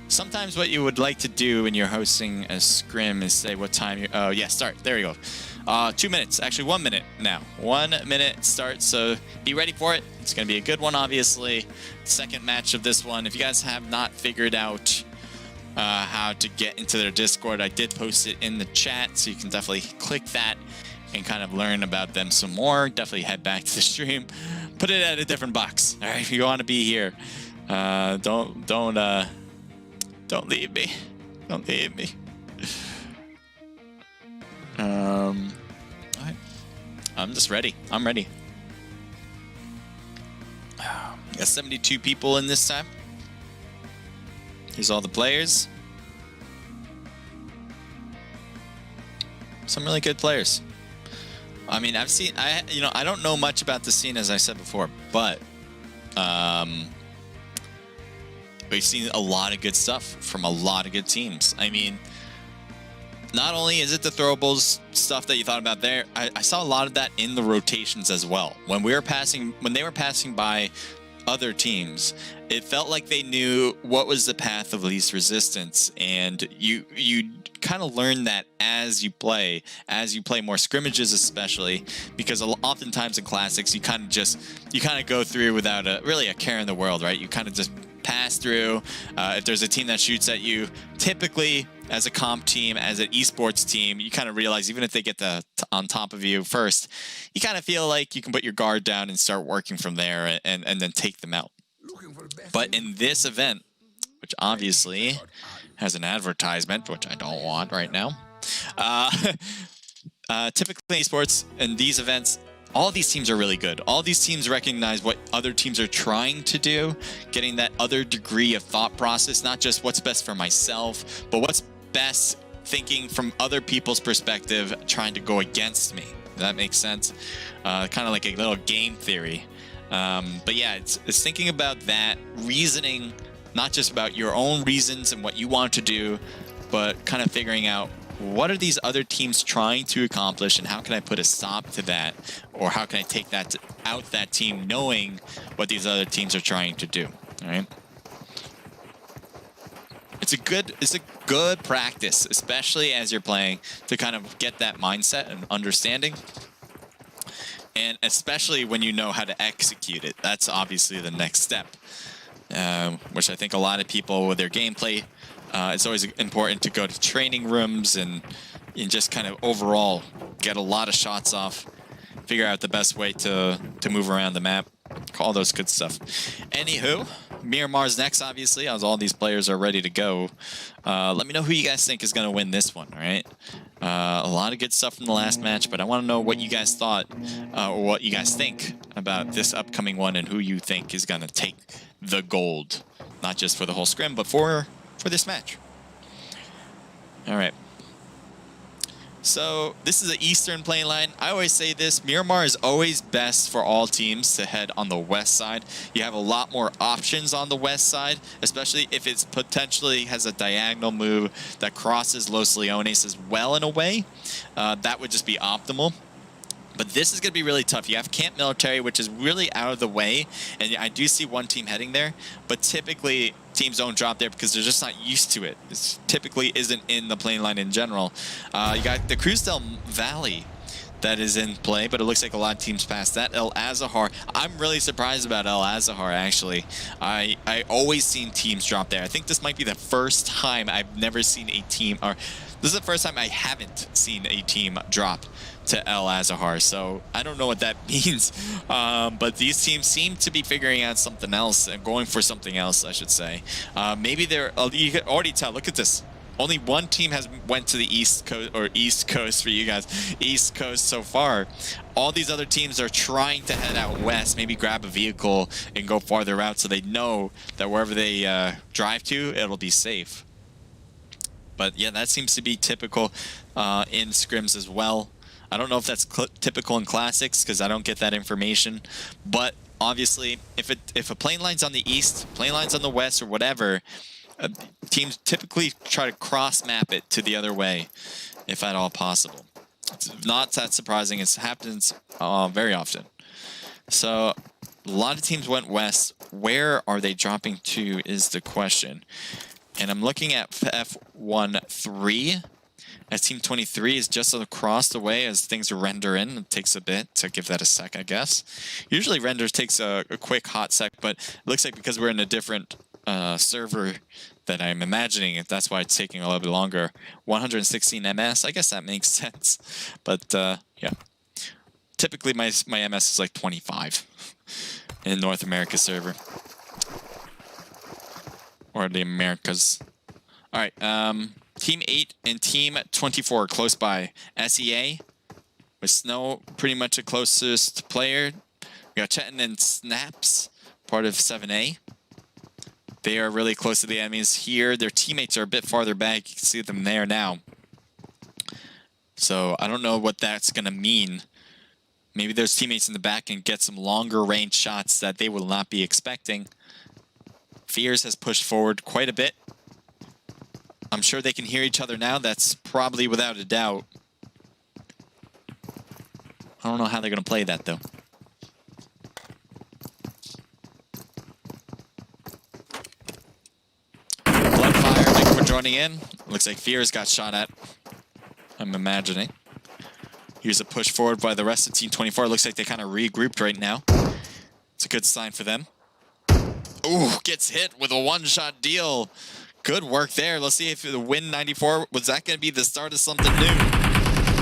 Sometimes what you would like to do when you're hosting a scrim is say what time you're... Oh, yeah, start. There you go. 2 minutes. Actually, 1 minute now. 1 minute start, so be ready for it. It's going to be a good one, obviously. Second match of this one. If you guys have not figured out how to get into their Discord, I did post it in the chat, so you can definitely click that and kind of learn about them some more. Definitely head back to the stream. Put it at a different box. All right, if you want to be here, don't leave me. Don't leave me. All right. I'm just ready. I'm ready. Got 72 people in this time. Here's all the players. some really good players. I mean, I don't know much about the scene, as I said before, but we've seen a lot of good stuff from a lot of good teams. I mean, not only is it the throwables stuff that you thought about there, I saw a lot of that in the rotations as well. When they were passing by other teams, it felt like they knew what was the path of least resistance, and you kind of learn that as you play more scrimmages, especially because oftentimes in classics you kind of go through without really a care in the world, right? You kind of just pass through. If there's a team that shoots at you, typically as a comp team, as an esports team, you kind of realize even if they get on top of you first, you kind of feel like you can put your guard down and start working from there and then take them out. But in this event, which obviously has an advertisement, which I don't want right now, typically esports and these events, all these teams are really good. All these teams recognize what other teams are trying to do, getting that other degree of thought process, not just what's best for myself, but what's best thinking from other people's perspective, trying to go against me. Does that make sense? Kind of like a little game theory. But yeah, it's thinking about that, reasoning, not just about your own reasons and what you want to do, but kind of figuring out what are these other teams trying to accomplish and how can I put a stop to that, or how can I take out that team knowing what these other teams are trying to do. All right. It's a good practice, especially as you're playing, to kind of get that mindset and understanding. And especially when you know how to execute it. That's obviously the next step, which I think a lot of people with their gameplay, it's always important to go to training rooms and just kind of overall get a lot of shots off, figure out the best way to move around the map, all those good stuff. Anywho, Miramar's next, obviously, as all these players are ready to go. Let me know who you guys think is going to win this one, all right? A lot of good stuff from the last match, but I want to know what you guys thought, or what you guys think about this upcoming one and who you think is going to take the gold, not just for the whole scrim, but for this match. All right. So this is the Eastern plane line. I always say this, Miramar is always best for all teams to head on the west side. You have a lot more options on the west side, especially if it's potentially has a diagonal move that crosses Los Leones as well in a way. That would just be optimal. But this is going to be really tough. You have Camp Military, which is really out of the way, and I do see one team heading there, but typically teams don't drop there because they're just not used to it. It typically isn't in the plane line in general. You got the Cruz del Valley that is in play, but it looks like a lot of teams passed that. El Azahar, I'm really surprised about El Azahar, actually. I always seen teams drop there. I think this might be the first time I've never seen a team, or this is the first time I haven't seen a team drop to El Azahar, so I don't know what that means, but these teams seem to be figuring out something else and going for something else, I should say. Maybe they're, you can already tell, look at this. Only one team has went to the East Coast, or East Coast for you guys, East Coast so far. All these other teams are trying to head out west, maybe grab a vehicle and go farther out so they know that wherever they drive to, it'll be safe. But yeah, that seems to be typical in scrims as well. I don't know if that's typical in classics because I don't get that information, but obviously if a plane line's on the east, plane line's on the west, or whatever, teams typically try to cross map it to the other way, if at all possible. It's not that surprising. It happens very often. So a lot of teams went west. Where are they dropping to is the question. And I'm looking at F13. As Team 23 is just across the way as things render in. It takes a bit to give that a sec, I guess. Usually renders takes a quick hot sec, but it looks like because we're in a different server that I'm imagining, that's why it's taking a little bit longer. 116 MS, I guess that makes sense. But yeah, typically my MS is like 25 in North America server. Or the Americas. All right, Team 8 and Team 24 are close by. SEA, with Snow pretty much the closest player. We got Chetan and Snaps, part of 7A. They are really close to the enemies here. Their teammates are a bit farther back. You can see them there now. So I don't know what that's going to mean. Maybe those teammates in the back can get some longer range shots that they will not be expecting. Fears has pushed forward quite a bit. I'm sure they can hear each other now. That's probably without a doubt. I don't know how they're going to play that, though. Bloodfire, thank you for joining in. Looks like Fears got shot at, I'm imagining. Here's a push forward by the rest of Team 24. Looks like they kind of regrouped right now. It's a good sign for them. Ooh, gets hit with a one-shot deal. Good work there. Let's see if the win 94, was that going to be the start of something new?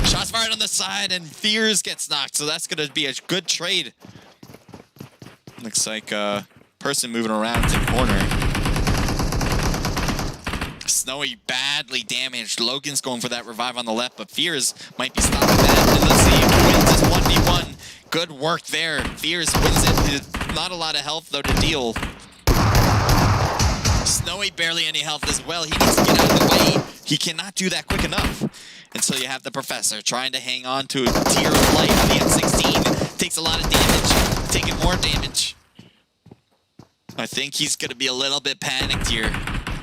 Shots fired on the side, and Fears gets knocked, so that's going to be a good trade. Looks like a person moving around to the corner. Snowy badly damaged. Logan's going for that revive on the left, but Fears might be stopping that. And let's see, wins this 1v1. Good work there. Fears wins it. Not a lot of health, though, to deal. Snowy barely any health as well. He needs to get out of the way. He cannot do that quick enough. And so you have the Professor trying to hang on to a tier of light on the M16. Takes a lot of damage. Taking more damage. I think he's going to be a little bit panicked here.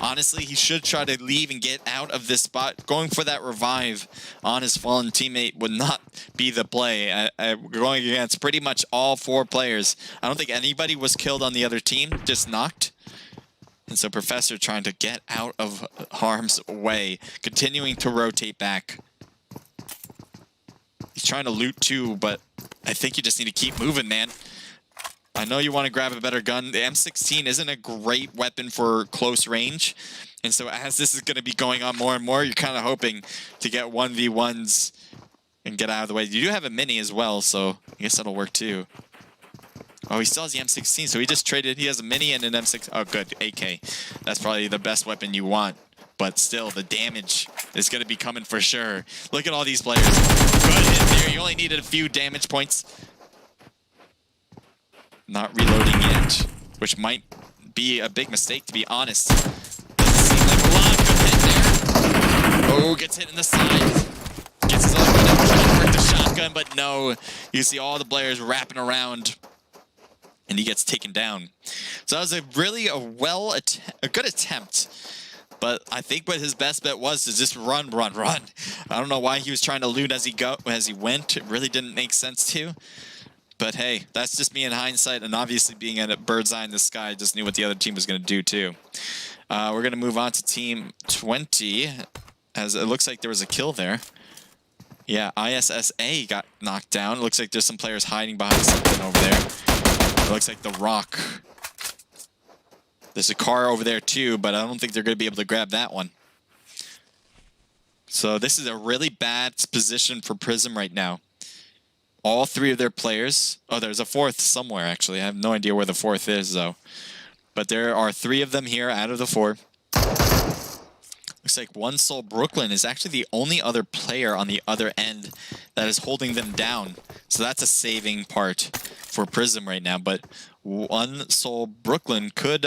Honestly, he should try to leave and get out of this spot. Going for that revive on his fallen teammate would not be the play. Going against pretty much all 4 players. I don't think anybody was killed on the other team, just knocked. And so Professor trying to get out of harm's way, continuing to rotate back. He's trying to loot too, but I think you just need to keep moving, man. I know you want to grab a better gun. The M16 isn't a great weapon for close range. And so as this is going to be going on more and more, you're kind of hoping to get 1v1s and get out of the way. You do have a mini as well, so I guess that'll work too. Oh, he still has the M16, so he just traded. He has a mini and an M6. Oh, good. AK. That's probably the best weapon you want. But still, the damage is going to be coming for sure. Look at all these players. Good hit there. You only needed a few damage points. Not reloading yet, which might be a big mistake, to be honest. Doesn't seem like a lot. Good hit there. Oh, gets hit in the side. Gets his other one out, trying to work the shotgun, but no. You see all the players wrapping around, and he gets taken down. So that was a good attempt. But I think what his best bet was to just run. I don't know why he was trying to loot as he went. It really didn't make sense to. But hey, that's just me in hindsight, and obviously being at a bird's eye in the sky, I just knew what the other team was going to do too. We're going to move on to Team 20, as it looks like there was a kill there. Yeah, ISSA got knocked down. It looks like there's some players hiding behind something over there. It looks like the rock. There's a car over there too, but I don't think they're going to be able to grab that one. So this is a really bad position for Prism right now. All 3 of their players... Oh, there's a 4th somewhere, actually. I have no idea where the 4th is, though. But there are 3 of them here out of the 4. Looks like One Soul Brooklyn is actually the only other player on the other end that is holding them down. So that's a saving part for Prism right now. But One Soul Brooklyn could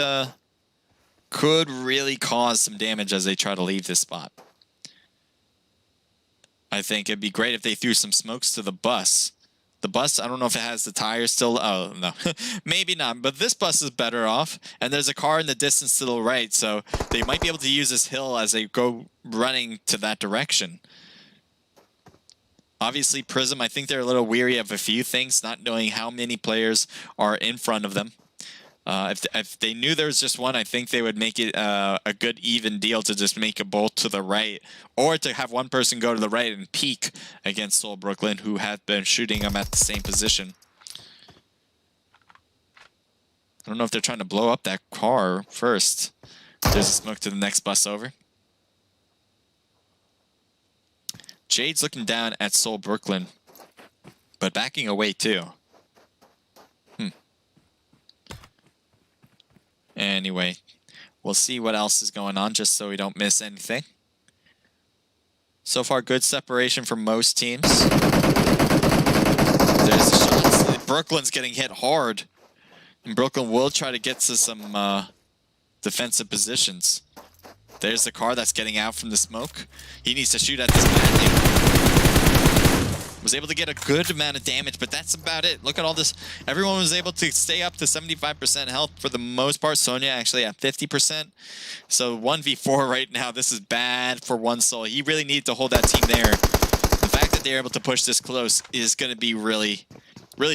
really cause some damage as they try to leave this spot. I think it'd be great if they threw some smokes to the bus. The bus, I don't know if it has the tires still. Oh, no. Maybe not. But this bus is better off. And there's a car in the distance to the right. So they might be able to use this hill as they go running to that direction. Obviously, Prism, I think they're a little weary of a few things, not knowing how many players are in front of them. If they knew there was just one, I think they would make it a good even deal to just make a bolt to the right, or to have one person go to the right and peek against Soul Brooklyn, who had been shooting them at the same position. I don't know if they're trying to blow up that car first. There's a smoke to the next bus over. Jade's looking down at Soul Brooklyn, but backing away too. Anyway, we'll see what else is going on just so we don't miss anything. So far, good separation for most teams. There's the shots. Brooklyn's getting hit hard. And Brooklyn will try to get to some defensive positions. There's the car that's getting out from the smoke. He needs to shoot at this man. Was able to get a good amount of damage, but that's about it. Look at all this. Everyone was able to stay up to 75% health for the most part. Sonya actually at 50%. So 1v4 right now. This is bad for One Soul. He really needed to hold that team there. The fact that they're able to push this close is going to be really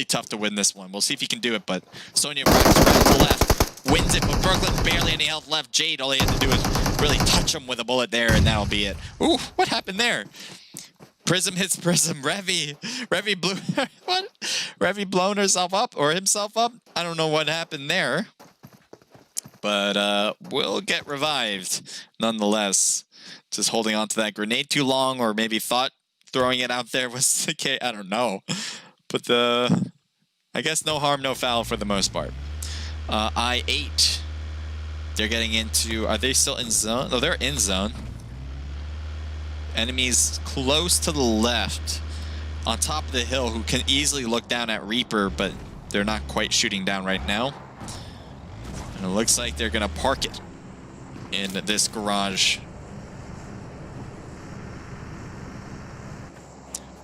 tough to win this one. We'll see if he can do it, but Sonya right to the left, wins it, but Brooklyn barely any health left. Jade, all he had to do is really touch him with a bullet there, and that'll be it. Ooh, what happened there? Prism hits Prism. Revy blew... what? Revy blown herself up, or himself up? I don't know what happened there. But we'll get revived nonetheless. Just holding on to that grenade too long, or maybe thought throwing it out there was the case. I don't know. But I guess no harm, no foul for the most part. I8. They're getting into... Are they still in zone? Oh, they're in zone. Enemies close to the left on top of the hill who can easily look down at Reaper, but they're not quite shooting down right now. And it looks like they're going to park it in this garage.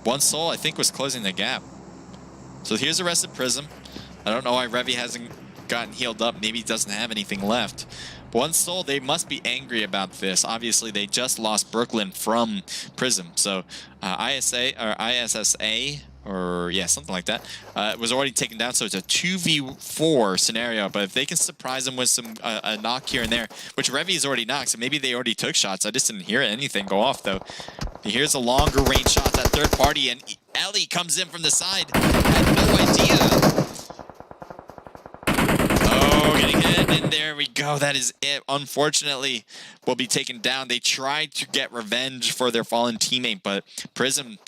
One Soul, I think, was closing the gap. So here's the rest of Prism. I don't know why Revy hasn't gotten healed up. Maybe he doesn't have anything left. One Soul, they must be angry about this. Obviously, they just lost Brooklyn from Prism. So ISA, or yeah, something like that, was already taken down. So it's a 2v4 scenario. But if they can surprise them with some a knock here and there, which Revy is already knocked, so maybe they already took shots. I just didn't hear anything go off, though. Here's a longer range shot, that third party, and Ellie comes in from the side. Had no idea. Oh, getting hit, and there we go. That is it. Unfortunately, will be taken down. They tried to get revenge for their fallen teammate, but Prism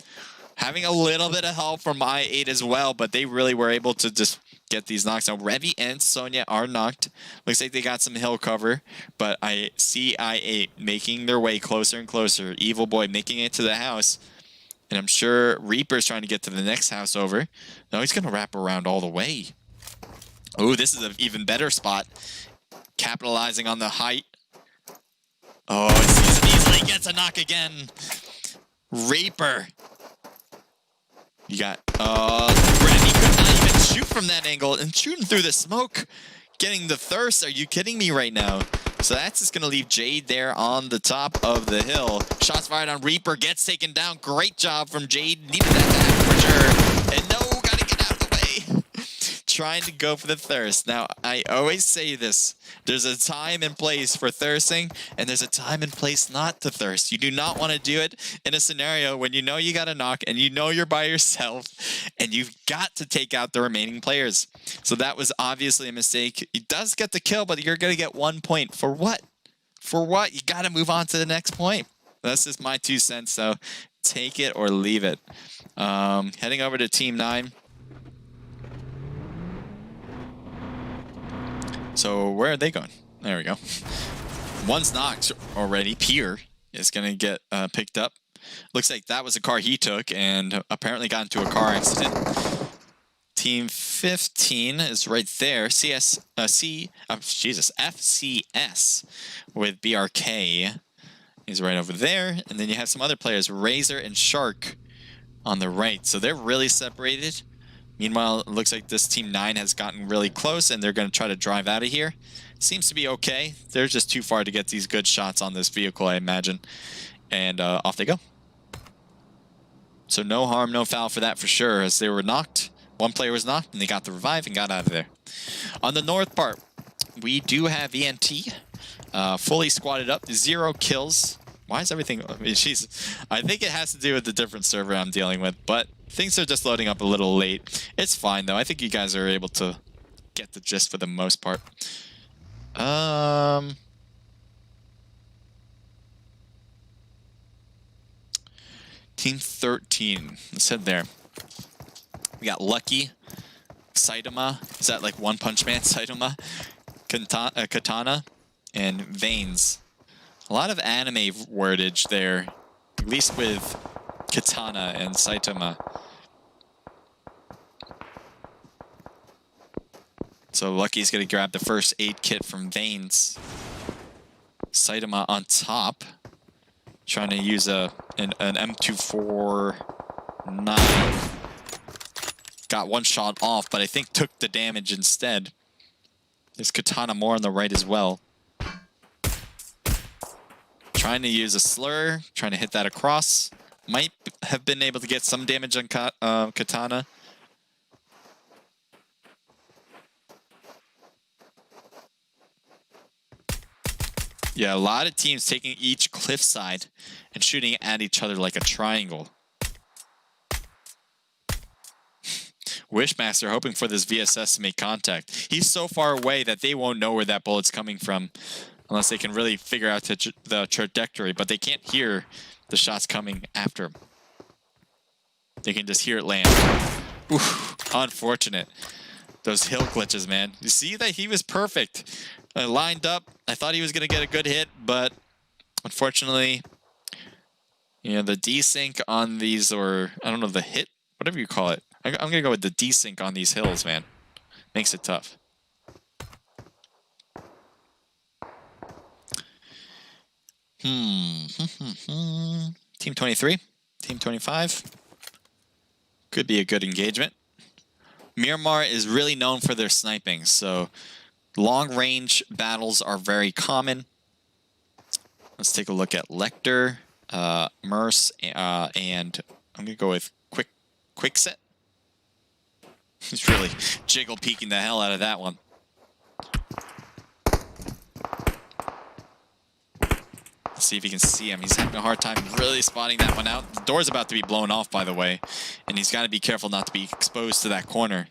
having a little bit of help from I8 as well, but they really were able to just get these knocks. Now, Revy and Sonya are knocked. Looks like they got some hill cover, but I see I8 making their way closer and closer. Evil Boy making it to the house, and I'm sure Reaper's trying to get to the next house over. No, he's going to wrap around all the way. Oh, this is an even better spot. Capitalizing on the height. Oh, it easily gets a knock again. Reaper. You got, Revy could not even shoot from that angle, and shooting through the smoke, getting the thirst. Are you kidding me right now? So that's just going to leave Jade there on the top of the hill. Shots fired on Reaper, gets taken down. Great job from Jade. Needed that to happen for sure. And no, got to get out of the way. Trying to go for the thirst. Now, I always say this. There's a time and place for thirsting, and there's a time and place not to thirst. You do not want to do it in a scenario when you know you got a knock and you know you're by yourself and you've got to take out the remaining players. So that was obviously a mistake. He does get the kill, but you're going to get 1 point. For what? For what? You got to move on to the next point. That's just my 2 cents, so take it or leave it. Heading over to Team 9. So where are they going? There we go. One's knocked already. Pier is going to get picked up. Looks like that was a car he took and apparently got into a car accident. Team 15 is right there. FCS with BRK. He's right over there. And then you have some other players, Razor and Shark, on the right. So they're really separated. Meanwhile, it looks like this Team 9 has gotten really close, and they're going to try to drive out of here. Seems to be okay. They're just too far to get these good shots on this vehicle, I imagine. And off they go. So no harm, no foul for that for sure, as they were knocked. One player was knocked, and they got the revive and got out of there. On the north part, we do have ENT fully squatted up, 0 kills. Why is everything... I mean, I think it has to do with the different server I'm dealing with, but things are just loading up a little late. It's fine, though. I think you guys are able to get the gist for the most part. Team 13. Let's head there. We got Lucky, Saitama. Is that like One Punch Man Saitama? Katana, and Veins. A lot of anime wordage there, at least with Katana and Saitama. So Lucky's going to grab the first aid kit from Veins. Saitama on top, trying to use an M24 9. Got one shot off, but I think took the damage instead. There's Katana more on the right as well. Trying to use a slur, trying to hit that across. Might have been able to get some damage on Katana. Yeah, a lot of teams taking each cliffside and shooting at each other like a triangle. Wishmaster hoping for this VSS to make contact. He's so far away that they won't know where that bullet's coming from unless they can really figure out the trajectory, but they can't hear the shots coming after him. They can just hear it land. Oof, unfortunate. Those hill glitches, man. You see that he was perfect. Lined up. I thought he was going to get a good hit, but unfortunately, you know, the desync on these, or I don't know, the hit, whatever you call it. I'm going to go with the desync on these hills, man. Makes it tough. Team 23, Team 25. Could be a good engagement. Miramar is really known for their sniping, so long-range battles are very common. Let's take a look at Lecter, Merce, and I'm going to go with Quickset. He's really jiggle peeking the hell out of that one. Let's see if he can see him. He's having a hard time really spotting that one out. The door's about to be blown off, by the way, and he's got to be careful not to be exposed to that corner.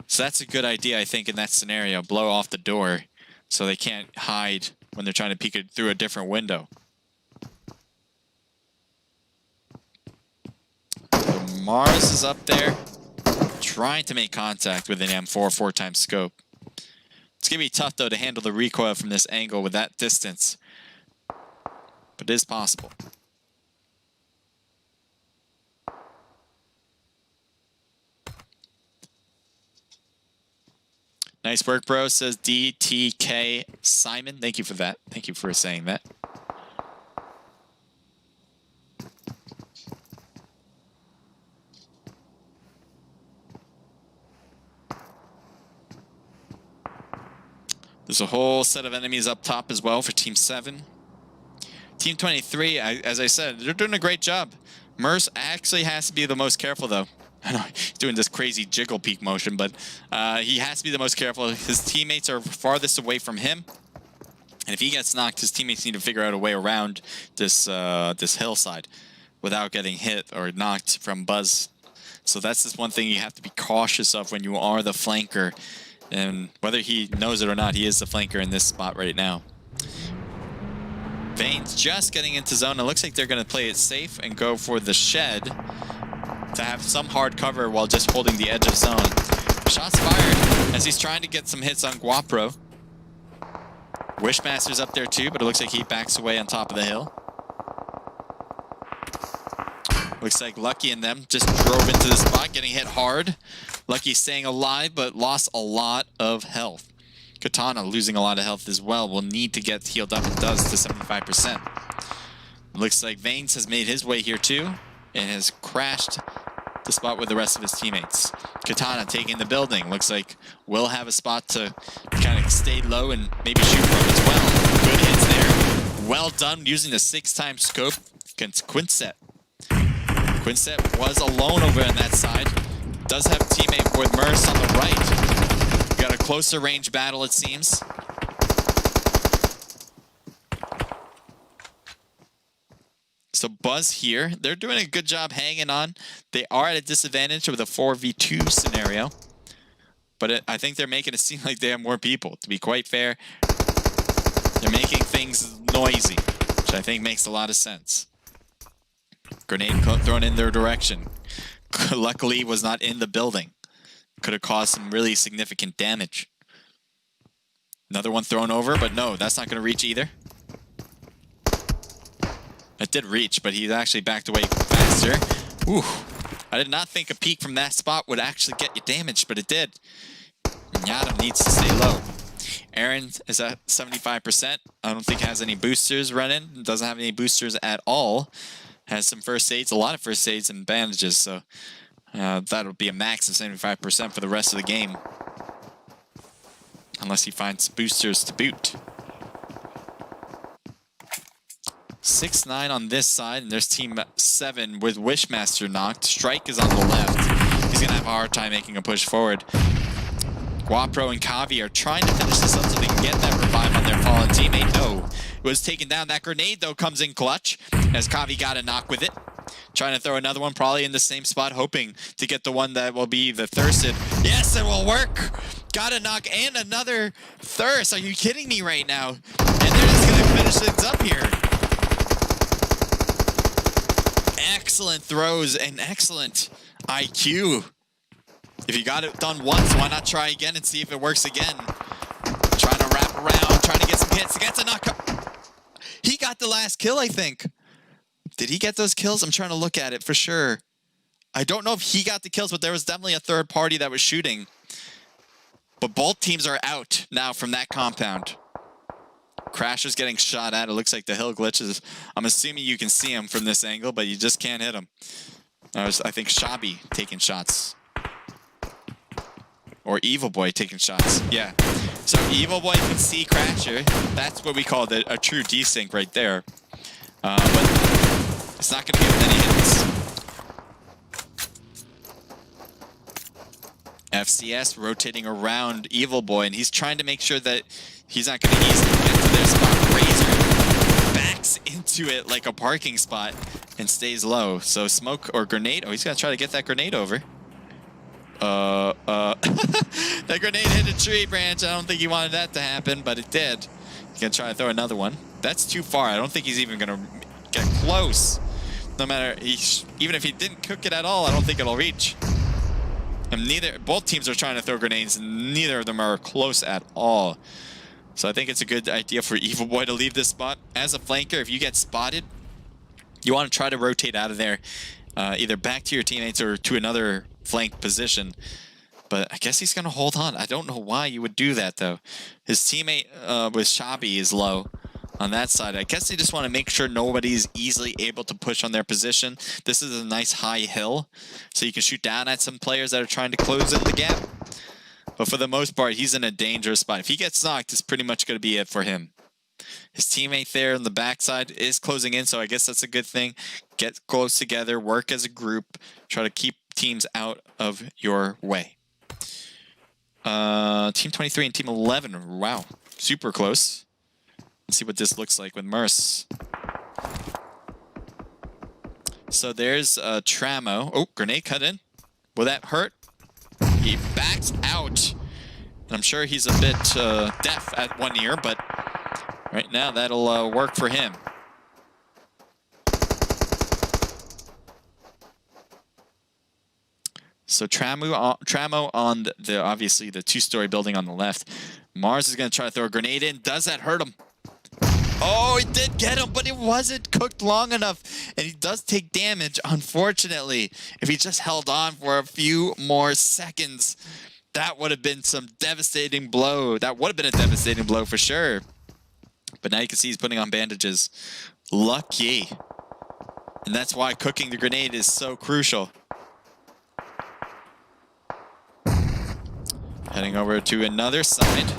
So that's a good idea, I think, in that scenario. Blow off the door so they can't hide when they're trying to peek it through a different window. So Mars is up there, trying to make contact with an M4 4x scope. It's going to be tough, though, to handle the recoil from this angle with that distance. But it is possible. Nice work, bro, says DTK Simon. Thank you for that. Thank you for saying that. There's a whole set of enemies up top as well for Team 7. Team 23, as I said, they're doing a great job. Merce actually has to be the most careful, though. I know he's doing this crazy jiggle peek motion, but he has to be the most careful. His teammates are farthest away from him. And if he gets knocked, his teammates need to figure out a way around this this hillside without getting hit or knocked from Buzz. So that's just one thing you have to be cautious of when you are the flanker. And whether he knows it or not, he is the flanker in this spot right now. Vane's just getting into zone. It looks like they're going to play it safe and go for the shed to have some hard cover while just holding the edge of zone. Shots fired as he's trying to get some hits on Guapro. Wishmaster's up there too, but it looks like he backs away on top of the hill. Looks like Lucky and them just drove into the spot, getting hit hard. Lucky staying alive, but lost a lot of health. Katana losing a lot of health as well. Will need to get healed up and does to 75%. Looks like Vanes has made his way here too and has crashed the spot with the rest of his teammates. Katana taking the building. Looks like will have a spot to kind of stay low and maybe shoot from as well. Good hits there. Well done using the 6x scope against Quinset. Quinset was alone over on that side. Does have a teammate with Merce on the right. Got a closer range battle, it seems. So Buzz here, they're doing a good job hanging on. They are at a disadvantage with a 4v2 scenario. But I think they're making it seem like they have more people. To be quite fair, they're making things noisy, which I think makes a lot of sense. Grenade thrown in their direction. Luckily, was not in the building. Could have caused some really significant damage. Another one thrown over, but no, that's not going to reach either. It did reach, but he actually backed away faster. Ooh, I did not think a peek from that spot would actually get you damaged, but it did. Yadam needs to stay low. Aaron is at 75%. I don't think has any boosters running. Doesn't have any boosters at all. has some first aids, a lot of first aids and bandages, so that'll be a max of 75% for the rest of the game. Unless he finds boosters to boot. 6-9 on this side, and there's Team 7 with Wishmaster knocked. Strike is on the left. He's going to have a hard time making a push forward. Guapro and Kavi are trying to finish this up so they can get that revive on their fallen teammate. No, it was taken down. That grenade, though, comes in clutch as Kavi got a knock with it. Trying to throw another one, probably in the same spot, hoping to get the one that will be the thirsted. Yes, it will work! Got a knock and another thirst. Are you kidding me right now? And they're just going to finish things up here. Excellent throws and excellent IQ. If you got it done once, why not try again and see if it works again? Trying to wrap around, trying to get some hits. Gets a knock. He got the last kill, I think. Did he get those kills? I'm trying to look at it for sure. I don't know if he got the kills, but there was definitely a third party that was shooting. But both teams are out now from that compound. Crasher's getting shot at. It looks like the hill glitches. I'm assuming you can see him from this angle, but you just can't hit him. I think Shabby taking shots. Or Evil Boy taking shots. Yeah. So Evil Boy can see Crasher. That's what we call a true desync right there. But it's not going to get many hits. FCS rotating around Evil Boy, and he's trying to make sure that he's not going to easily get to their spot. Razor backs into it like a parking spot and stays low. So smoke or grenade. Oh, he's going to try to get that grenade over. That grenade hit a tree branch. I don't think he wanted that to happen, but it did. He's going to try to throw another one. That's too far. I don't think he's even going to get close. No matter, even if he didn't cook it at all, I don't think it'll reach. And both teams are trying to throw grenades, and neither of them are close at all. So I think it's a good idea for Evil Boy to leave this spot. As a flanker, if you get spotted, you want to try to rotate out of there, either back to your teammates or to another flank position. But I guess he's going to hold on. I don't know why you would do that, though. His teammate with Shabby is low on that side. I guess they just want to make sure nobody's easily able to push on their position. This is a nice high hill, so you can shoot down at some players that are trying to close in the gap. But for the most part, he's in a dangerous spot. If he gets knocked, it's pretty much going to be it for him. His teammate there on the backside is closing in, so I guess that's a good thing. Get close together, work as a group, try to keep teams out of your way. Team 23 and Team 11. Wow, super close. Let's see what this looks like with Merce. So there's Tramo. Oh, grenade cut in. Will that hurt? He backs out. And I'm sure he's a bit deaf at one ear, but right now that'll work for him. So Tramo on the obviously the two-story building on the left. Mars is going to try to throw a grenade in. Does that hurt him? Oh, it did get him, but it wasn't cooked long enough. And he does take damage, unfortunately. If he just held on for a few more seconds, that would have been some devastating blow. That would have been a devastating blow for sure. But now you can see he's putting on bandages. Lucky. And that's why cooking the grenade is so crucial. Heading over to another side.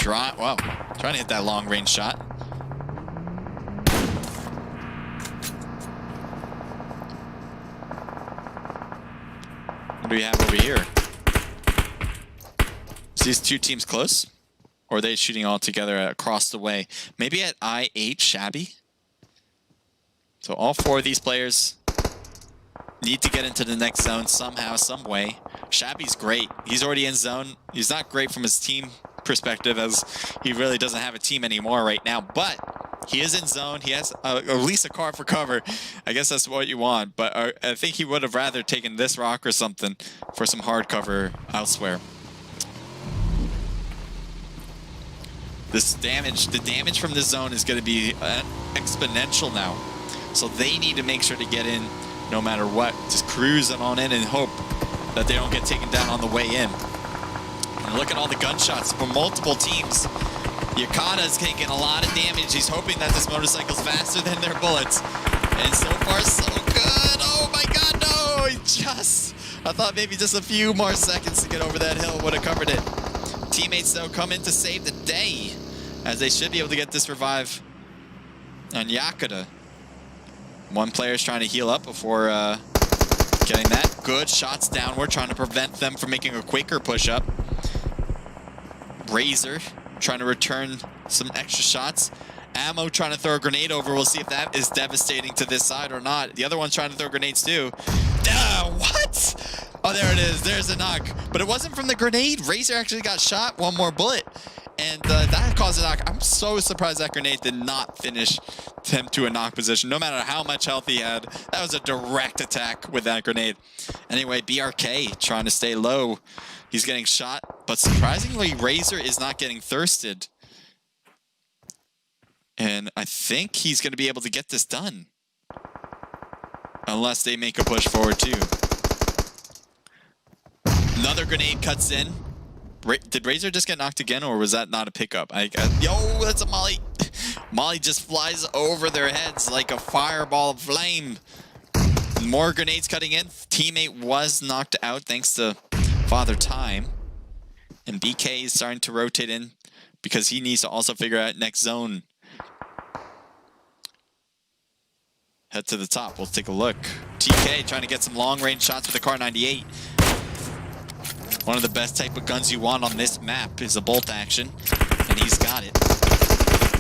Wow, trying to hit that long-range shot. What do we have over here? Is these two teams close? Or are they shooting all together across the way? Maybe at I-8 Shabby? So all four of these players need to get into the next zone somehow, some way. Shabby's great. He's already in zone. He's not great from his team perspective as he really doesn't have a team anymore right now, but he is in zone. He has at least a car for cover. I guess that's what you want, but I think he would have rather taken this rock or something for some hard cover elsewhere. This damage, the damage from this zone is going to be exponential now. So they need to make sure to get in no matter what. Just cruise on in and hope that they don't get taken down on the way in. And look at all the gunshots from multiple teams. Yakata's taking a lot of damage. He's hoping that this motorcycle's faster than their bullets. And so far, so good. Oh my god, no! I thought maybe just a few more seconds to get over that hill would have covered it. Teammates, though, come in to save the day, as they should be able to get this revive on Yakuta. One player's trying to heal up before getting that. Good shots downward, trying to prevent them from making a quicker push-up. Razor trying to return some extra shots. Ammo trying to throw a grenade over. We'll see if that is devastating to this side or not. The other one's trying to throw grenades too. What? Oh, there it is. There's a knock. But it wasn't from the grenade. Razor actually got shot. One more bullet. And that caused a knock. I'm so surprised that grenade did not finish him to a knock position. No matter how much health he had, that was a direct attack with that grenade. Anyway, BRK trying to stay low. He's getting shot. But surprisingly, Razor is not getting thirsted. And I think he's going to be able to get this done. Unless they make a push forward too. Another grenade cuts in. Did Razor just get knocked again, or was that not a pickup? Yo, that's a molly. Molly just flies over their heads like a fireball of flame. More grenades cutting in. Teammate was knocked out thanks to Father Time. And BK is starting to rotate in because he needs to also figure out next zone. Head to the top. We'll take a look. TK trying to get some long-range shots with the Kar 98. One of the best type of guns you want on this map is a bolt action, and he's got it.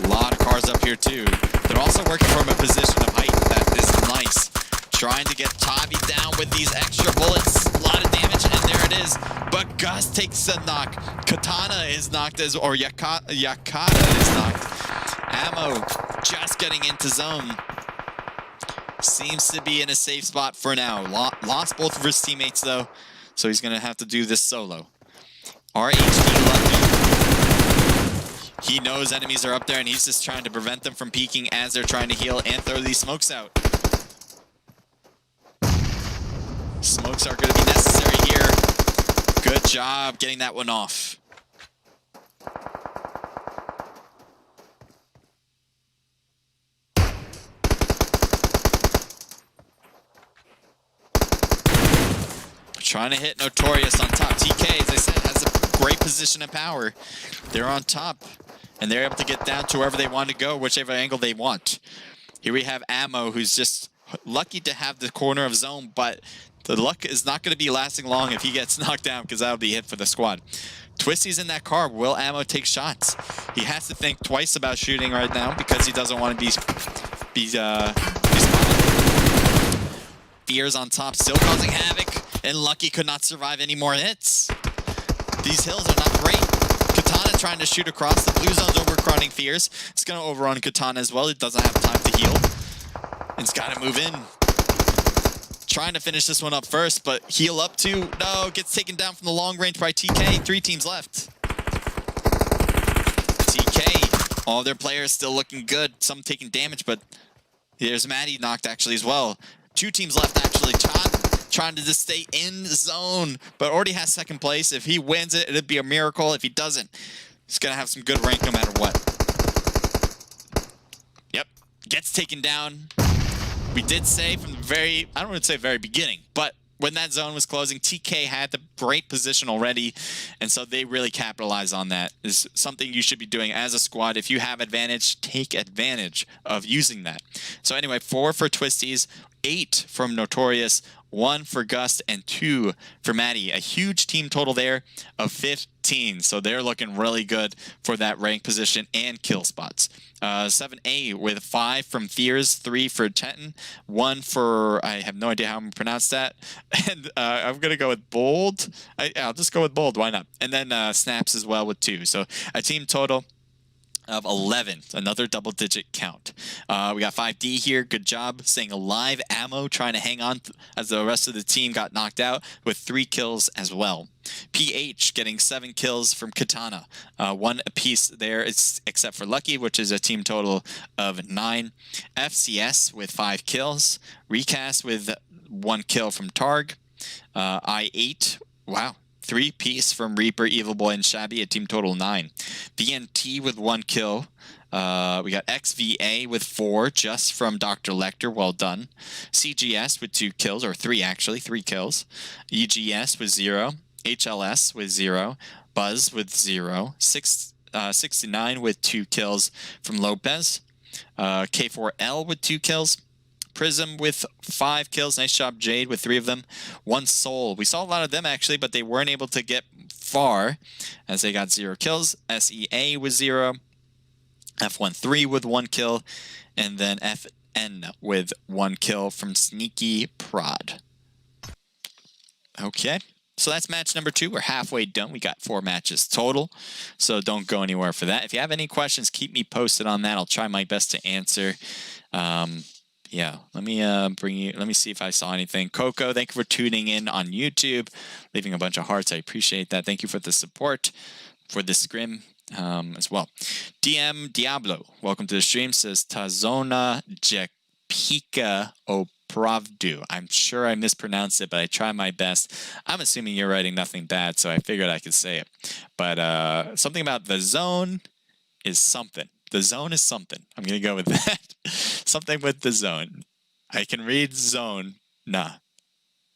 A lot of cars up here too. They're also working from a position of height that is nice. Trying to get Tavi down with these extra bullets. A lot of damage, and there it is. But Gus takes a knock. Katana is knocked or Yakata is knocked. Ammo just getting into zone. Seems to be in a safe spot for now. Lost both of his teammates though. So he's going to have to do this solo. RHD lucky. He knows enemies are up there, and he's just trying to prevent them from peeking as they're trying to heal and throw these smokes out. Smokes are going to be necessary here. Good job getting that one off. Trying to hit Notorious on top. TK, as I said, has a great position of power. They're on top, and they're able to get down to wherever they want to go, whichever angle they want. Here we have Ammo, who's just lucky to have the corner of zone, but the luck is not going to be lasting long if he gets knocked down, because that'll be hit for the squad. Twisty's in that car. Will Ammo take shots? He has to think twice about shooting right now because he doesn't want to be spotted. Fear's on top, still causing havoc. And Lucky could not survive any more hits. These hills are not great. Katana trying to shoot across. The blue zone's overcrowding Fears. It's going to overrun Katana as well. It doesn't have time to heal. It's got to move in. Trying to finish this one up first, but heal up too. No, gets taken down from the long range by TK. 3 teams left. TK, all their players still looking good. Some taking damage, but there's Maddie knocked actually as well. 2 teams left actually. Trying to just stay in zone, but already has second place. If he wins it, it'd be a miracle. If he doesn't, he's going to have some good rank no matter what. Yep, gets taken down. We did say from the very, I don't want to say very beginning, but when that zone was closing, TK had the great position already, and so they really capitalized on that. It's something you should be doing as a squad. If you have advantage, take advantage of using that. So anyway, 4 for Twisties, 8 from Notorious, 1 for Gust, and 2 for Maddie. A huge team total there of 15. So they're looking really good for that rank position and kill spots. 7A with 5 from Fears, 3 for Chetan, 1 for, I have no idea how I'm going to pronounce that. And I'm going to go with Bold. I'll just go with Bold. Why not? And then Snaps as well with 2. So a team total of 11, another double-digit count. We got 5D here. Good job staying alive. Ammo trying to hang on as the rest of the team got knocked out with 3 kills as well. PH getting 7 kills from Katana. 1 apiece there, except for Lucky, which is a team total of 9. FCS with 5 kills. Recast with 1 kill from Targ. I8, wow. 3-piece from Reaper, Evil Boy, and Shabby, a team total 9. VNT with 1 kill. We got XVA with 4 just from Dr. Lecter. Well done. CGS with 2 kills, or 3 actually, 3 kills. EGS with 0. HLS with 0. Buzz with 0. 69 with 2 kills from Lopez. K4L with 2 kills. Prism with 5 kills. Nice job, Jade, with 3 of them. 1 Soul. We saw a lot of them, actually, but they weren't able to get far as they got 0 kills. SEA with 0. F13 with 1 kill. And then FN with 1 kill from Sneaky Prod. Okay. So that's match number 2. We're halfway done. We got 4 matches total, so don't go anywhere for that. If you have any questions, keep me posted on that. I'll try my best to answer. Yeah, let me let me see if I saw anything. Coco, thank you for tuning in on YouTube, leaving a bunch of hearts. I appreciate that. Thank you for the support for the scrim as well. DM Diablo, welcome to the stream. Says Tazona Jekpika Opravdu. I'm sure I mispronounced it, but I try my best. I'm assuming you're writing nothing bad, so I figured I could say it. But something about the zone is something. The zone is something. I'm going to go with that. Something with the zone. I can read zone. Nah,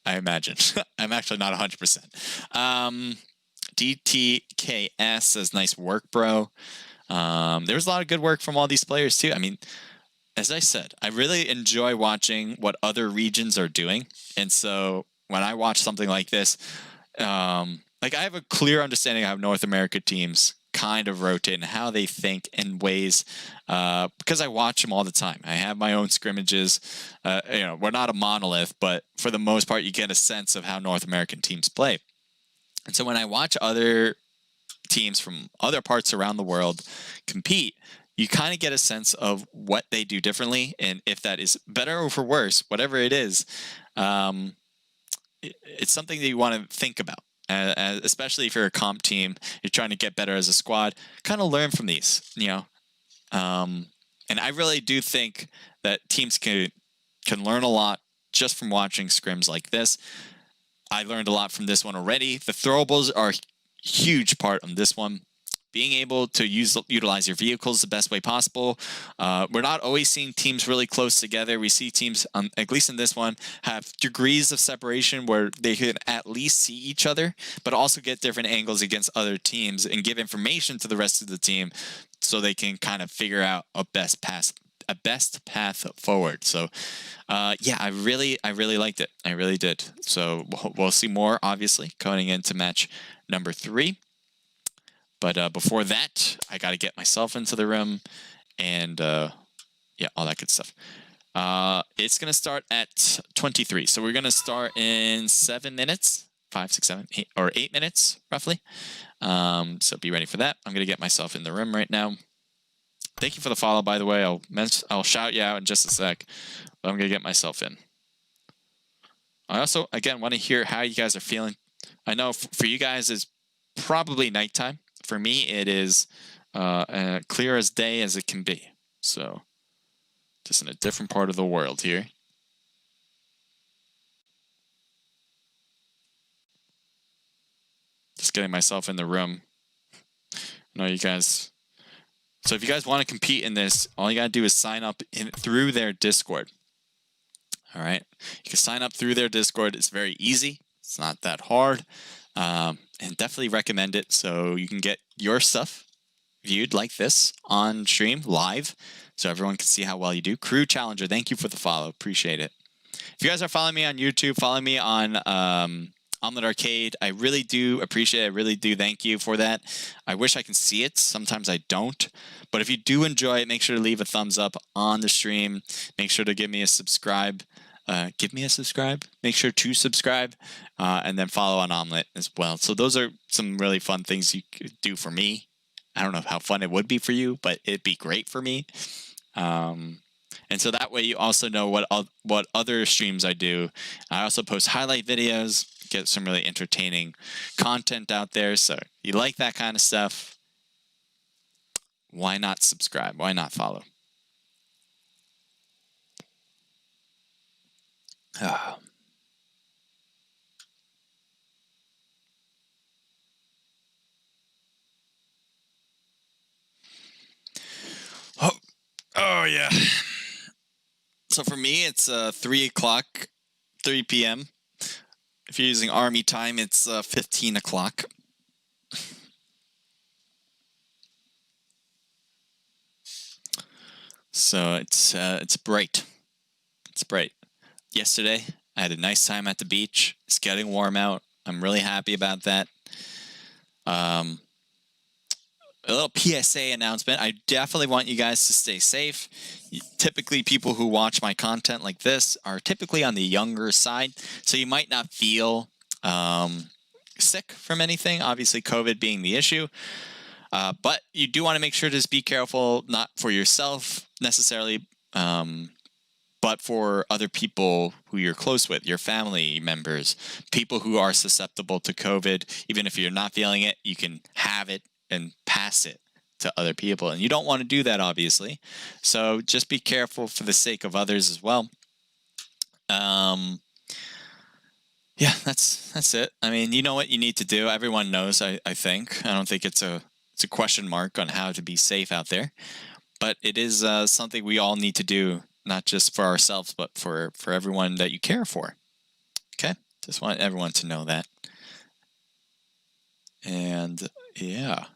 I imagine. I'm actually not 100%. DTKS says, nice work, bro. There's a lot of good work from all these players, too. I mean, as I said, I really enjoy watching what other regions are doing. And so when I watch something like this, like I have a clear understanding of how North America teams kind of rotate and how they think in ways, because I watch them all the time. I have my own scrimmages. You know, we're not a monolith, but for the most part, you get a sense of how North American teams play. And so when I watch other teams from other parts around the world compete, you kind of get a sense of what they do differently, and if that is better or for worse, whatever it is, it's something that you want to think about. Especially if you're a comp team, you're trying to get better as a squad, kind of learn from these, you know. And I really do think that teams can learn a lot just from watching scrims like this. I learned a lot from this one already. The throwables are a huge part on this one. Being able to utilize your vehicles the best way possible. We're not always seeing teams really close together. We see teams, at least in this one, have degrees of separation where they can at least see each other, but also get different angles against other teams and give information to the rest of the team so they can kind of figure out a best path forward. So, yeah, I really liked it. I really did. So we'll see more, obviously, going into match number 3. But before that, I got to get myself into the room and, yeah, all that good stuff. It's going to start at 23. So we're going to start in 7 minutes, 5, 6, 7, 8, or 8 minutes, roughly. So be ready for that. I'm going to get myself in the room right now. Thank you for the follow, by the way. I'll shout you out in just a sec, but I'm going to get myself in. I also, again, want to hear how you guys are feeling. I know for you guys, it's probably nighttime. For me, it is clear as day as it can be. So, just in a different part of the world here. Just getting myself in the room. I know you guys. So if you guys want to compete in this, all you got to do is sign up through their Discord. All right. You can sign up through their Discord. It's very easy. It's not that hard. And definitely recommend it so you can get your stuff viewed like this on stream live so everyone can see how well you do. Crew Challenger, thank you for the follow. Appreciate it. If you guys are following me on YouTube, follow me on Omelet Arcade. I really do appreciate it. I really do thank you for that. I wish I can see it. Sometimes I don't. But if you do enjoy it, make sure to leave a thumbs up on the stream. Make sure to give me a subscribe. Make sure to subscribe, and then follow on Omelet as well. So those are some really fun things you could do for me. I don't know how fun it would be for you, but it'd be great for me. And so that way you also know what other streams I do. I also post highlight videos, get some really entertaining content out there. So you like that kind of stuff, why not subscribe? Why not follow? yeah. So for me, it's 3 o'clock, 3 p.m. If you're using Army time, it's 15 o'clock. So it's bright. It's bright. Yesterday, I had a nice time at the beach. It's getting warm out. I'm really happy about that. A little PSA announcement. I definitely want you guys to stay safe. Typically, people who watch my content like this are typically on the younger side, so you might not feel sick from anything, obviously COVID being the issue. But you do want to make sure to just be careful, not for yourself necessarily, but for other people who you're close with, your family members, people who are susceptible to COVID. Even if you're not feeling it, you can have it and pass it to other people. And you don't want to do that, obviously. So just be careful for the sake of others as well. Yeah, that's it. I mean, you know what you need to do. Everyone knows, I think. I don't think it's a question mark on how to be safe out there. But it is something we all need to do, not just for ourselves, but for everyone that you care for. Okay? Just want everyone to know that. And yeah.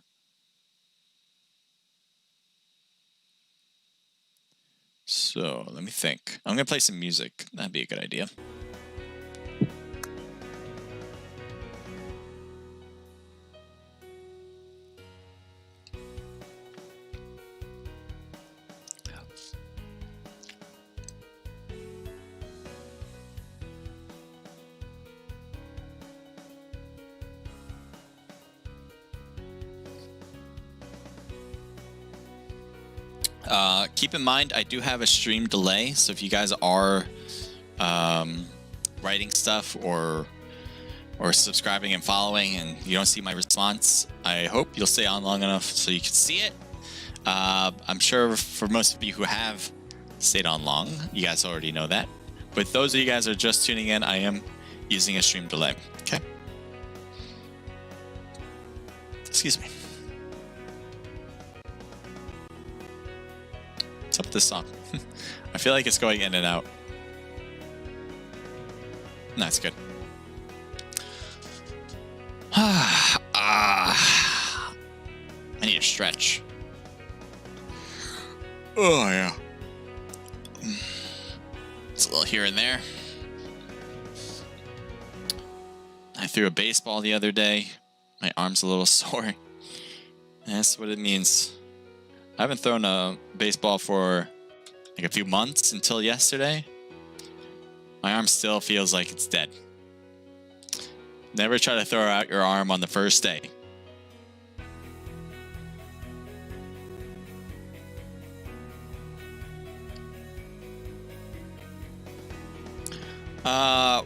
So let me think. I'm going to play some music. That'd be a good idea. Keep in mind, I do have a stream delay, so if you guys are writing stuff or subscribing and following and you don't see my response, I hope you'll stay on long enough so you can see it. I'm sure for most of you who have stayed on long, you guys already know that. But those of you guys who are just tuning in, I am using a stream delay. Okay? Excuse me. What's up with this song? I feel like it's going in and out. That's good. I need a stretch. Oh, yeah. It's a little here and there. I threw a baseball the other day. My arm's a little sore. That's what it means. I haven't thrown a baseball for like a few months until yesterday. My arm still feels like it's dead. Never try to throw out your arm on the first day.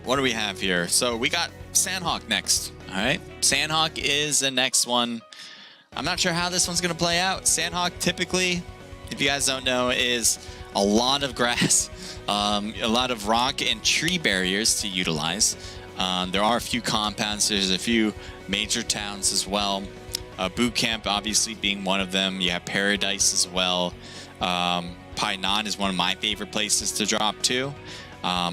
What do we have here? So we got Sandhawk next. All right, Sandhawk is the next one. I'm not sure how this one's going to play out. Sandhawk typically, if you guys don't know, is a lot of grass, a lot of rock and tree barriers to utilize. There are a few compounds. There's a few major towns as well. Boot Camp obviously being one of them. You have Paradise as well. Painan is one of my favorite places to drop to.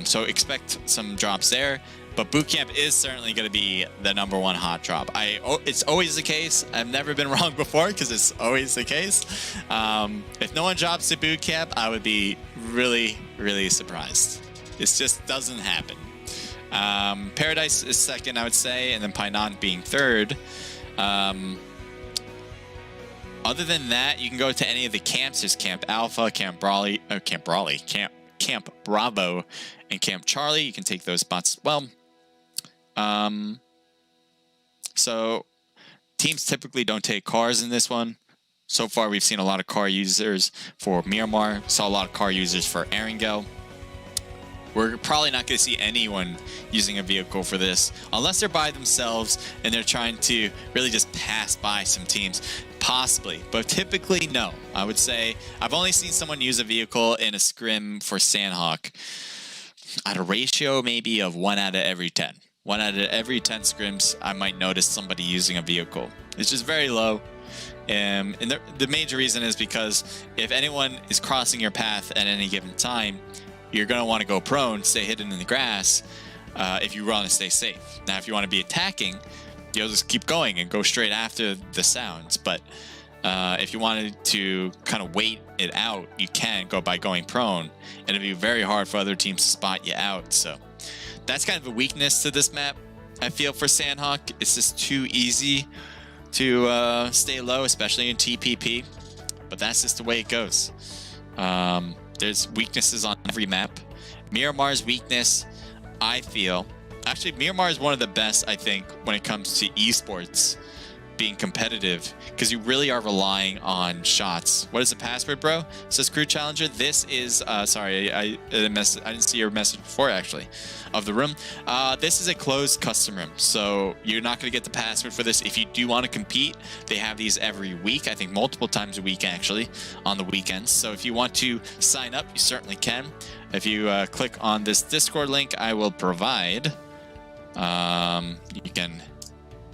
So expect some drops there. But Boot Camp is certainly going to be the #1 hot drop. It's always the case. I've never been wrong before because it's always the case. If no one drops to Boot Camp, I would be really, really surprised. It just doesn't happen. Paradise is second, I would say, and then Painan being third. Other than that, you can go to any of the camps. There's Camp Alpha, Camp Bravo, and Camp Charlie. You can take those spots as well. So teams typically don't take cars in this one. So far, we've seen a lot of car users for Miramar. Saw a lot of car users for Erangel. We're probably not going to see anyone using a vehicle for this unless they're by themselves and they're trying to really just pass by some teams. Possibly, but typically no. I would say I've only seen someone use a vehicle in a scrim for Sandhawk at a ratio maybe of 1 out of every 10. 1 out of every 10 scrims, I might notice somebody using a vehicle. It's just very low. And the major reason is because if anyone is crossing your path at any given time, you're going to want to go prone, stay hidden in the grass, if you want to stay safe. Now, if you want to be attacking, you'll just keep going and go straight after the sounds. But if you wanted to kind of wait it out, you can go by going prone, and it'll be very hard for other teams to spot you out. So that's kind of a weakness to this map, I feel, for Sandhawk. It's just too easy to stay low, especially in TPP. But that's just the way it goes. There's weaknesses on every map. Miramar's weakness, I feel, actually Miramar is one of the best, I think, when it comes to esports being competitive, because you really are relying on shots. What is the password, bro? Says Crew Challenger. This is sorry, I didn't see your message before, actually, of the room. This is a closed custom room, so you're not going to get the password for this. If you do want to compete, they have these every week, I think multiple times a week, actually, on the weekends. So if you want to sign up, you certainly can. If you click on this Discord link, I will provide, you can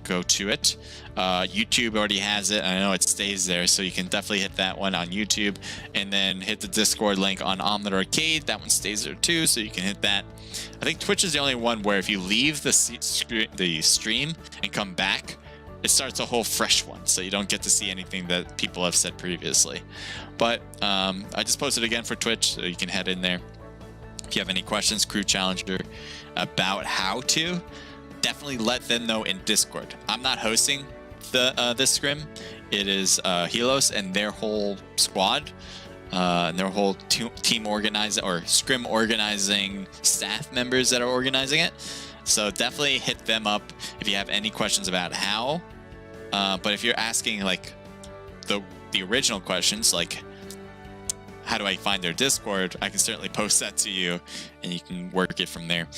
go to it. YouTube already has it. I know it stays there, so you can definitely hit that one on YouTube, and then hit the Discord link on Omelette Arcade. That one stays there too, so you can hit that. I think Twitch is the only one where if you leave the stream and come back, it starts a whole fresh one, so you don't get to see anything that people have said previously. But I just posted again for Twitch, so you can head in there. If you have any questions, Crew Challenger, about how to, definitely let them know in Discord. I'm not hosting this scrim. It is HYLLOS and their whole squad, and their whole team organizing, or scrim organizing staff members that are organizing it. So definitely hit them up if you have any questions about how. But if you're asking like the original questions, like how do I find their Discord, I can certainly post that to you, and you can work it from there.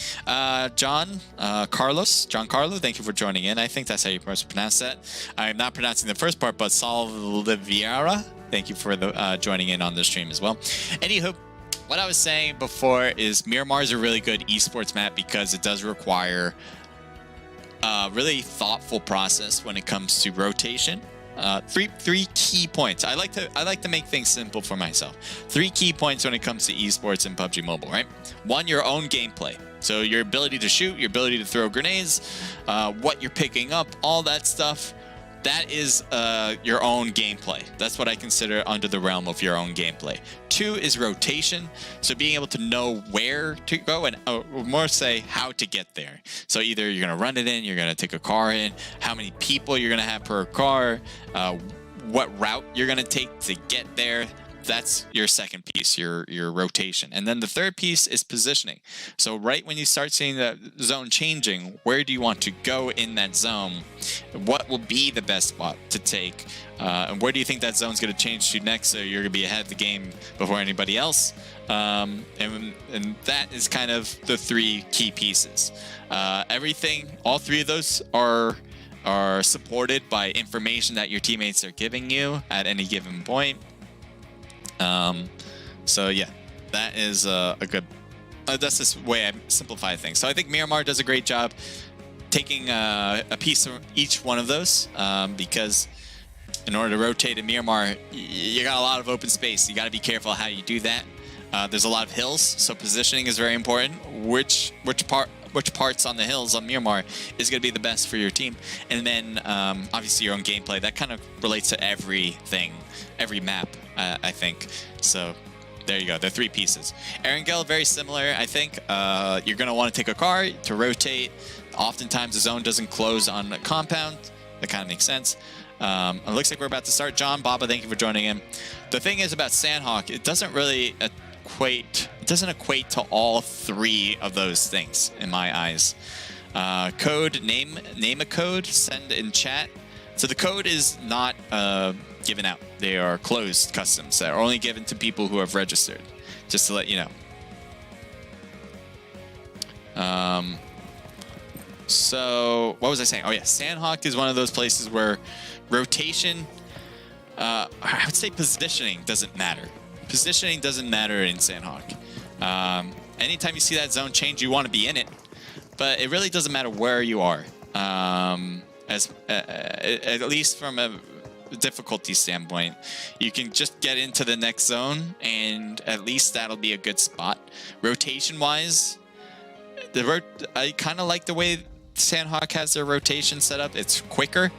John Carlo, thank you for joining in. I think that's how you pronounce that. I'm not pronouncing the first part, but Salviara, thank you for joining in on the stream as well. Anywho, what I was saying before is Miramar is a really good esports map because it does require a really thoughtful process when it comes to rotation. Three key points. I like to make things simple for myself. 3 key points when it comes to esports and PUBG Mobile, right? 1, your own gameplay. So your ability to shoot, your ability to throw grenades, what you're picking up, all that stuff. That is your own gameplay. That's what I consider under the realm of your own gameplay. 2 is rotation. So being able to know where to go, and more say how to get there. So either you're going to run it in, you're going to take a car in, how many people you're going to have per car, what route you're going to take to get there. That's your second piece, your rotation. And then the third piece is positioning. So right when you start seeing that zone changing, where do you want to go in that zone? What will be the best spot to take? And where do you think that zone's going to change to next, so you're going to be ahead of the game before anybody else? And that is kind of the 3 key pieces. Everything, all 3 of those are supported by information that your teammates are giving you at any given point. So yeah, that is a good, that's this way I simplify things. So I think Miramar does a great job taking a piece of each one of those, because in order to rotate in Miramar, you got a lot of open space. You got to be careful how you do that. There's a lot of hills, so positioning is very important. Which parts on the hills on Miramar is going to be the best for your team, and then obviously your own gameplay. That kind of relates to everything, every map, I think. So there you go. They're 3 pieces. Erangel, very similar. I think you're going to want to take a car to rotate. Oftentimes the zone doesn't close on a compound. That kind of makes sense. It looks like we're about to start. John Baba, thank you for joining in. The thing is about Sandhawk, it doesn't really equate to all 3 of those things in my eyes. Code, name a code, send in chat. So the code is not given out. They are closed customs that are only given to people who have registered, just to let you know. So what was I saying? Oh yeah, Sandhawk is one of those places where rotation, I would say positioning doesn't matter. Positioning doesn't matter in Sandhawk. Anytime you see that zone change, you want to be in it, but it really doesn't matter where you are. At least from difficulty standpoint. You can just get into the next zone, and at least that'll be a good spot. Rotation-wise, I kind of like the way Sandhawk has their rotation set up. It's quicker,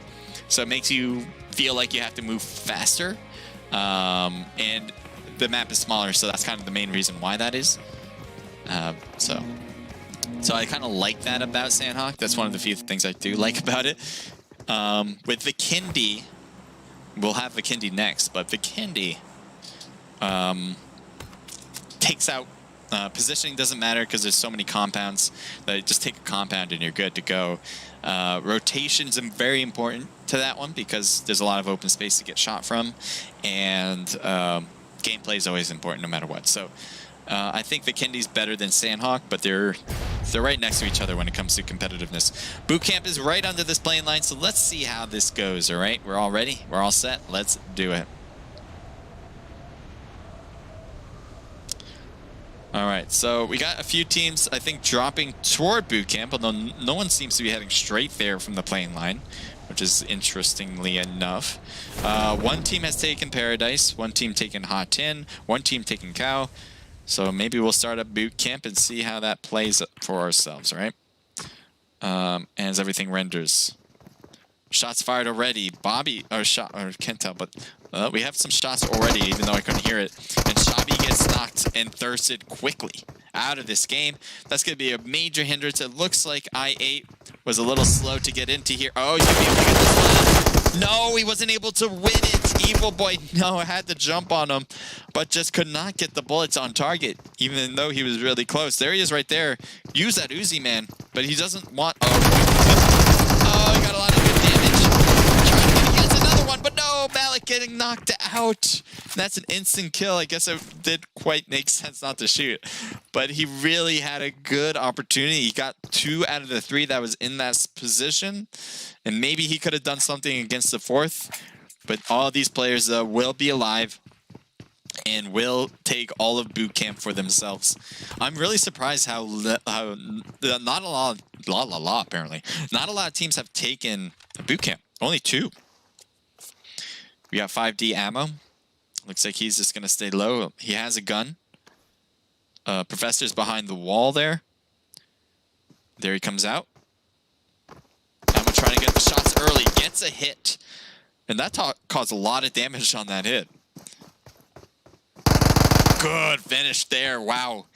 so it makes you feel like you have to move faster. And the map is smaller, so that's kind of the main reason why that is. So I kind of like that about Sandhawk. That's one of the few things I do like about it. With Vikendi, we'll have Vikendi next, but Vikendi takes out positioning doesn't matter because there's so many compounds that you just take a compound and you're good to go. Rotation's very important to that one because there's a lot of open space to get shot from, and gameplay is always important no matter what. So I think Vikendi's better than Sandhawk, but they're right next to each other when it comes to competitiveness. Bootcamp is right under this playing line, so let's see how this goes, all right? We're all ready? We're all set? Let's do it. All right, so we got a few teams, I think, dropping toward Bootcamp, although no one seems to be heading straight there from the playing line, which is interestingly enough. One team has taken Paradise, one team taken Hot Tin, one team taken Cow. So maybe we'll start up Bootcamp and see how that plays for ourselves, right? As everything renders. Shots fired already. Bobby, or can't tell, but we have some shots already, even though I couldn't hear it. And Shabby gets knocked and thirsted quickly out of this game. That's going to be a major hindrance. It looks like I8 was a little slow to get into here. Oh, he's going to be able to get this one. No, he wasn't able to win it. Evil Boy, no, had to jump on him, but just could not get the bullets on target, even though he was really close. There he is right there. Use that Uzi, man. But he doesn't want... Oh, he got a lot of good damage. Trying to get another one, but no, Malik getting knocked out. That's an instant kill. I guess it did quite make sense not to shoot. But he really had a good opportunity. He got 2 out of the 3 that was in that position. And maybe he could have done something against the 4th. But all of these players will be alive and will take all of Bootcamp for themselves. I'm really surprised how not a lot, apparently. Not a lot of teams have taken Bootcamp. Only 2. We got 5D ammo. Looks like he's just going to stay low. He has a gun. Professor's behind the wall there. There he comes out. I'm trying to get the shots early. Gets a hit. And that caused a lot of damage on that hit. Good finish there. Wow.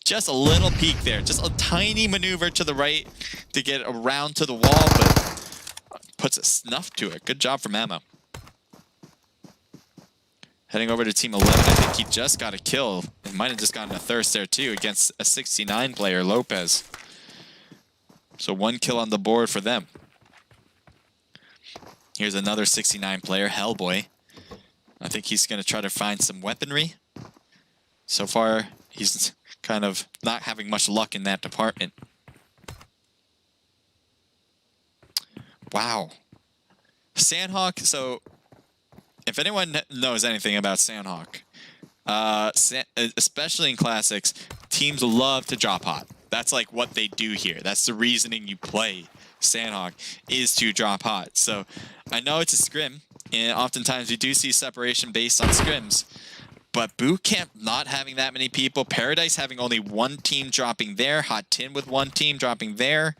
Just a little peek there. Just a tiny maneuver to the right to get around to the wall, but puts a snuff to it. Good job from Ammo. Heading over to Team 11. I think he just got a kill. It might have just gotten a thirst there too against a 69 player, Lopez. So 1 kill on the board for them. Here's another 69 player, Hellboy. I think he's going to try to find some weaponry. So far, he's kind of not having much luck in that department. Wow. Sandhawk, so if anyone knows anything about Sandhawk, especially in Classics, teams love to drop hot. That's like what they do here. That's the reasoning you play Sandhawk, is to drop hot. So I know it's a scrim, and oftentimes we do see separation based on scrims. But Bootcamp not having that many people, Paradise having only 1 team dropping there, Hot Tin with 1 team dropping there,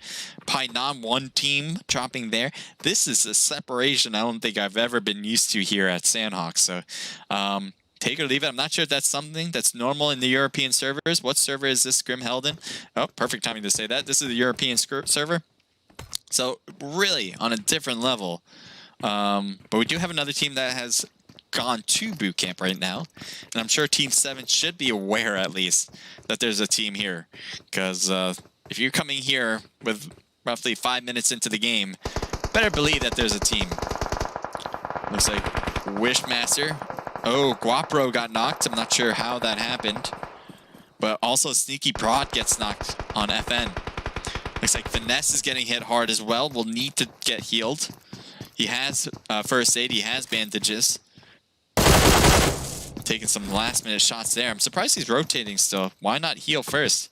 Painan 1 team dropping there. This is a separation I don't think I've ever been used to here at Sandhawk. So take it or leave it. I'm not sure if that's something that's normal in the European servers. What server is this scrim held in? Oh, perfect timing to say that. This is the European server. So really on a different level. But we do have another team that has gone to Bootcamp right now, and I'm sure Team 7 should be aware at least that there's a team here, because if you're coming here with roughly 5 minutes into the game, better believe that there's a team. Looks like Wishmaster. Oh, Guapro got knocked. I'm not sure how that happened, but also Sneaky Prod gets knocked on FN. Looks like Finesse is getting hit hard as well. Will need to get healed. He has first aid. He has bandages. Taking some last-minute shots there. I'm surprised he's rotating still. Why not heal first?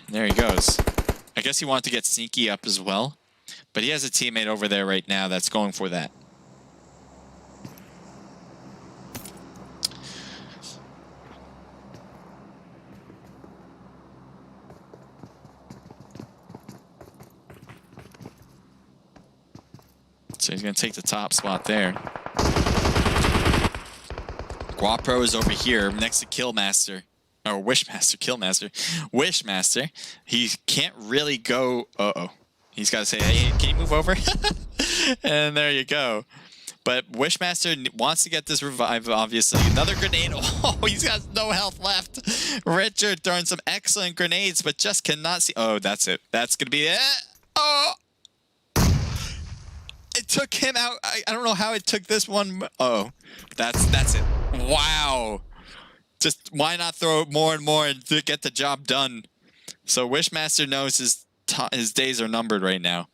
There he goes. I guess he wanted to get Sneaky up as well. But he has a teammate over there right now that's going for that. So he's going to take the top spot there. Guapro is over here next to Killmaster. Or Wishmaster, Killmaster. Wishmaster. He can't really go... Uh-oh. He's got to say, hey, can you move over? And there you go. But Wishmaster wants to get this revive, obviously. Another grenade. Oh, he's got no health left. Richard throwing some excellent grenades, but just cannot see... Oh, that's it. That's going to be it. Oh! It took him out. I don't know how it took this one. Oh, that's it. Wow. Just why not throw more and more and to get the job done? So Wishmaster knows his days are numbered right now.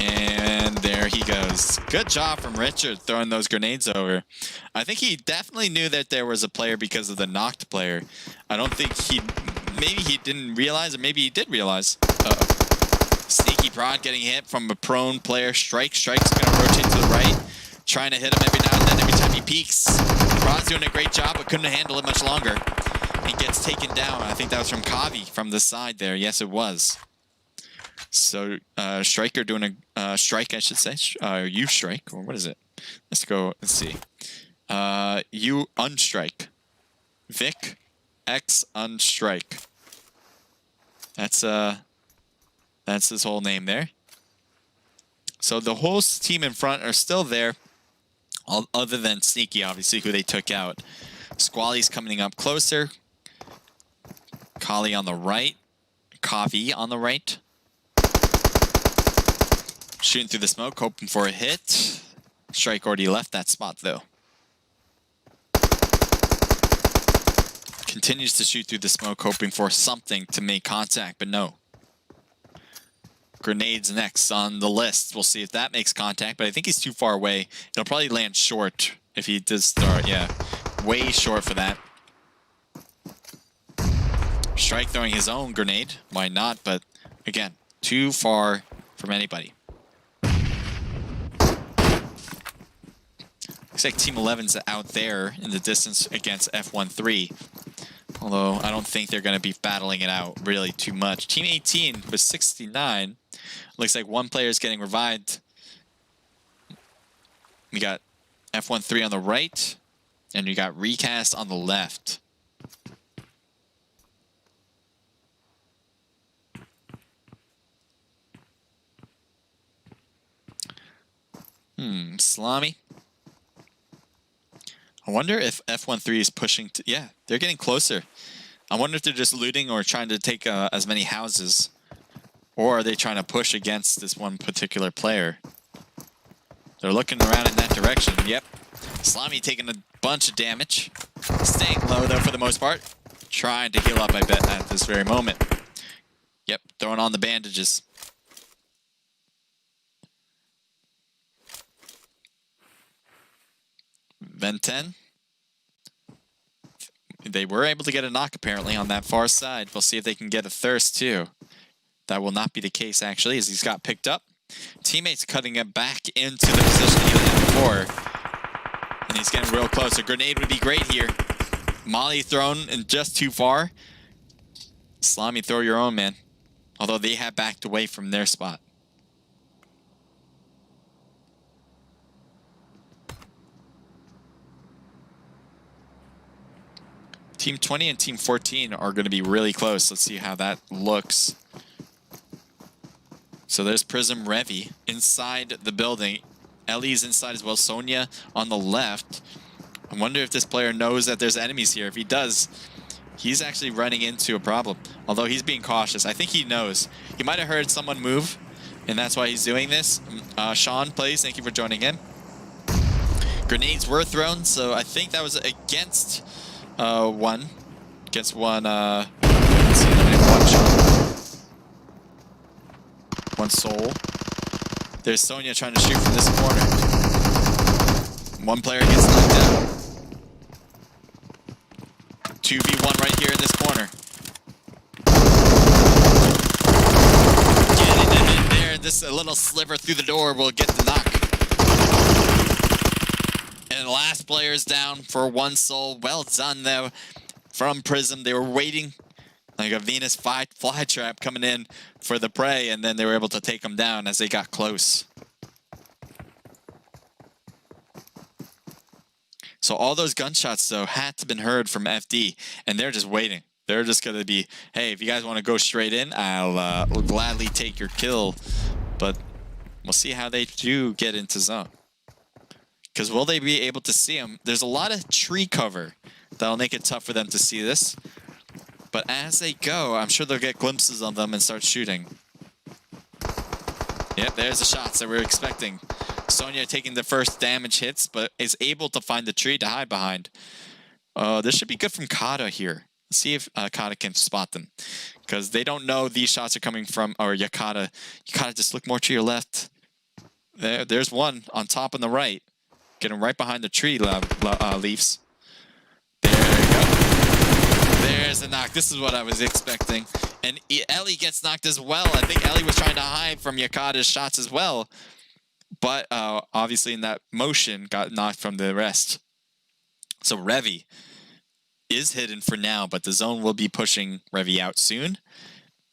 And there he goes. Good job from Richard throwing those grenades over. I think he definitely knew that there was a player because of the knocked player. I don't think maybe he didn't realize, or maybe he did realize. Uh-oh. Sneaky Prod getting hit from a prone player. Strike's going to rotate to the right. Trying to hit him every now and then, every time he peeks. Prod's doing a great job, but couldn't handle it much longer. He gets taken down. I think that was from Kavi from the side there. Yes, it was. So, Striker doing a strike, I should say. You strike, or what is it? Let's see. You unstrike. Vic X unstrike. That's his whole name there. So the whole team in front are still there, other than Sneaky, obviously, who they took out. Squally's coming up closer. Kali on the right. Kavi on the right. Shooting through the smoke, hoping for a hit. Strike already left that spot, though. Continues to shoot through the smoke, hoping for something to make contact, but no. Grenades next on the list. We'll see if that makes contact, but I think he's too far away. It'll probably land short if he does start. Yeah, way short for that. Strike throwing his own grenade. Why not? But again, too far from anybody. Looks like Team 11's out there in the distance against F13. Although I don't think they're going to be battling it out really too much. Team 18 with 69. Looks like one player is getting revived. We got F13 on the right, and we got Recast on the left. Salami. I wonder if F13 is pushing to... Yeah, they're getting closer. I wonder if they're just looting or trying to take as many houses. Or are they trying to push against this one particular player? They're looking around in that direction. Yep. Salami taking a bunch of damage. Staying low, though, for the most part. Trying to heal up, I bet, at this very moment. Yep, throwing on the bandages. Venten. They were able to get a knock, apparently, on that far side. We'll see if they can get a thirst, too. That will not be the case, actually, as he's got picked up. Teammates cutting him back into the position he was in before. And he's getting real close. A grenade would be great here. Molly thrown and just too far. Salami, throw your own, man. Although they have backed away from their spot. Team 20 and Team 14 are going to be really close. Let's see how that looks. So there's Prism Revi inside the building. Ellie's inside as well. Sonia on the left. I wonder if this player knows that there's enemies here. If he does, he's actually running into a problem. Although he's being cautious. I think he knows. He might have heard someone move, and that's why he's doing this. Sean plays. Thank you for joining in. Grenades were thrown, so I think that was against one. Against one, let's see, one soul. There's Sonya trying to shoot from this corner. One player gets knocked down. 2v1 right here in this corner. Getting them in there. This a little sliver through the door will get the knock. And the last player is down for one soul. Well done, though, from Prism. They were waiting like a Venus flytrap coming in for the prey, and then they were able to take them down as they got close. So all those gunshots, though, had to have been heard from FD, and they're just waiting. They're just going to be, hey, if you guys want to go straight in, I'll gladly take your kill. But we'll see how they do get into zone. Because will they be able to see them? There's a lot of tree cover that'll make it tough for them to see this. But as they go, I'm sure they'll get glimpses of them and start shooting. Yep, there's the shots that we're expecting. Sonya taking the first damage hits, but is able to find the tree to hide behind. This should be good from Kata here. Let's see if Kata can spot them. Because they don't know these shots are coming from, or Yakata. Yakata, just look more to your left. There's one on top on the right. Getting right behind the tree leaves. There you go. There's the knock. This is what I was expecting. And Ellie gets knocked as well. I think Ellie was trying to hide from Yakata's shots as well. But obviously in that motion got knocked from the rest. So Revi is hidden for now, but the zone will be pushing Revi out soon.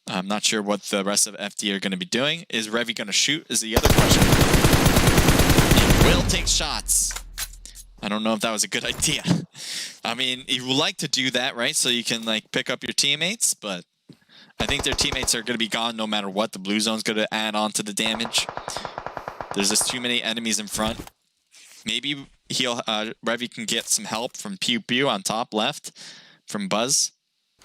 I'm not sure what the rest of FD are going to be doing. Is Revi going to shoot is the other question. He will take shots. I don't know if that was a good idea. I mean, you would like to do that, right? So you can like pick up your teammates, but I think their teammates are going to be gone no matter what. The blue zone's going to add on to the damage. There's just too many enemies in front. Maybe Revi can get some help from Pew Pew on top left from Buzz.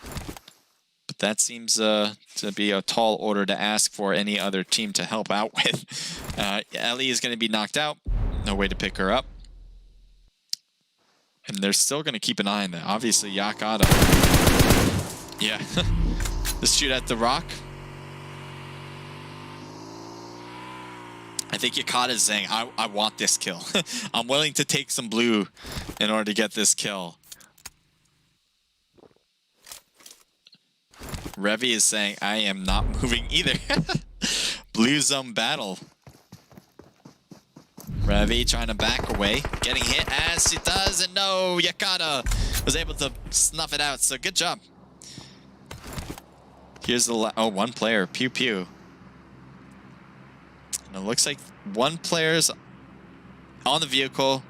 But that seems to be a tall order to ask for any other team to help out with. Ellie is going to be knocked out. No way to pick her up. And they're still going to keep an eye on that. Obviously, Yakata. Yeah. Let's shoot at the rock. I think Yakata is saying, I want this kill. I'm willing to take some blue in order to get this kill. Revi is saying, I am not moving either. Blue zone battle. Revi trying to back away. Getting hit as she does. And no, Yakata was able to snuff it out. So good job. Here's the one player. Pew Pew. And it looks like one player's on the vehicle.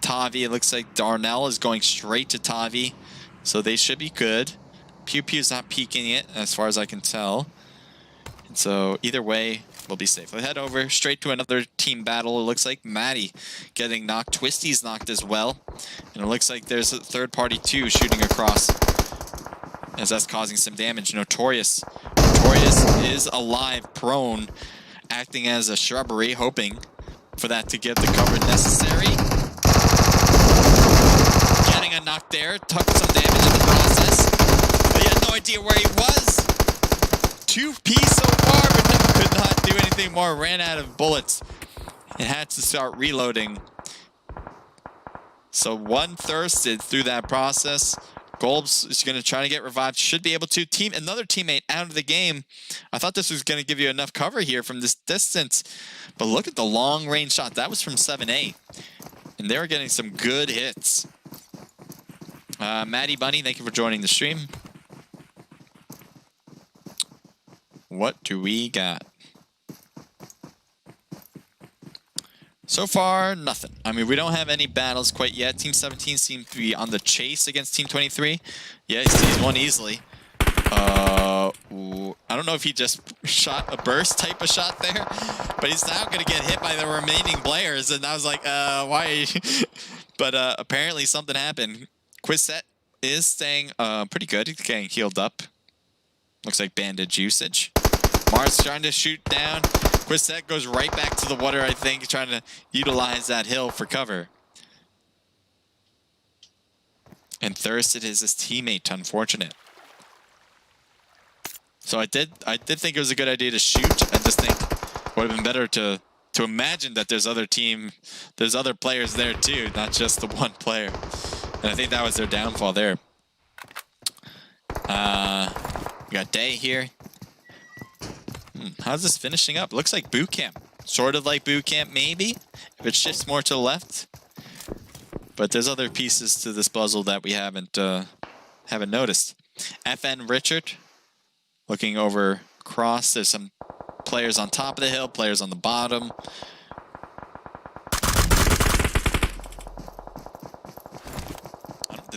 Tavi, it looks like Darnell is going straight to Tavi. So they should be good. Pew Pew's not peeking it, as far as I can tell. And so either way, we'll be safe. We'll head over straight to another team battle. It looks like Maddie getting knocked. Twisty's knocked as well. And it looks like there's a third party too shooting across, as that's causing some damage. Notorious is alive, prone, acting as a shrubbery, hoping for that to get the cover necessary. Getting a knock there, took some damage in the process. But he had no idea where he was. 2P so far, but could not do anything more. Ran out of bullets and had to start reloading. So one thirsted through that process. Golbs is going to try to get revived. Should be able to. Another teammate out of the game. I thought this was going to give you enough cover here from this distance. But look at the long range shot. That was from 7A. And they were getting some good hits. Maddie Bunny, thank you for joining the stream. What do we got? So far, nothing. I mean, we don't have any battles quite yet. Team 17 seems to be on the chase against Team 23. Yeah, he's won easily. I don't know if he just shot a burst type of shot there, but he's now going to get hit by the remaining players. And I was like, why are you? But apparently something happened. Quizet is staying pretty good. He's getting healed up. Looks like bandage usage. Mars trying to shoot down. Quizet goes right back to the water, I think, trying to utilize that hill for cover. And Thirsted is his teammate, unfortunate. So I did think it was a good idea to shoot. I just think it would have been better to imagine that there's other players there too, not just the one player. And I think that was their downfall there. We got Day here. How's this finishing up? Looks like boot camp. Sort of like boot camp, maybe, if it shifts more to the left. But there's other pieces to this puzzle that we haven't noticed. FN Richard looking over across. There's some players on top of the hill, players on the bottom.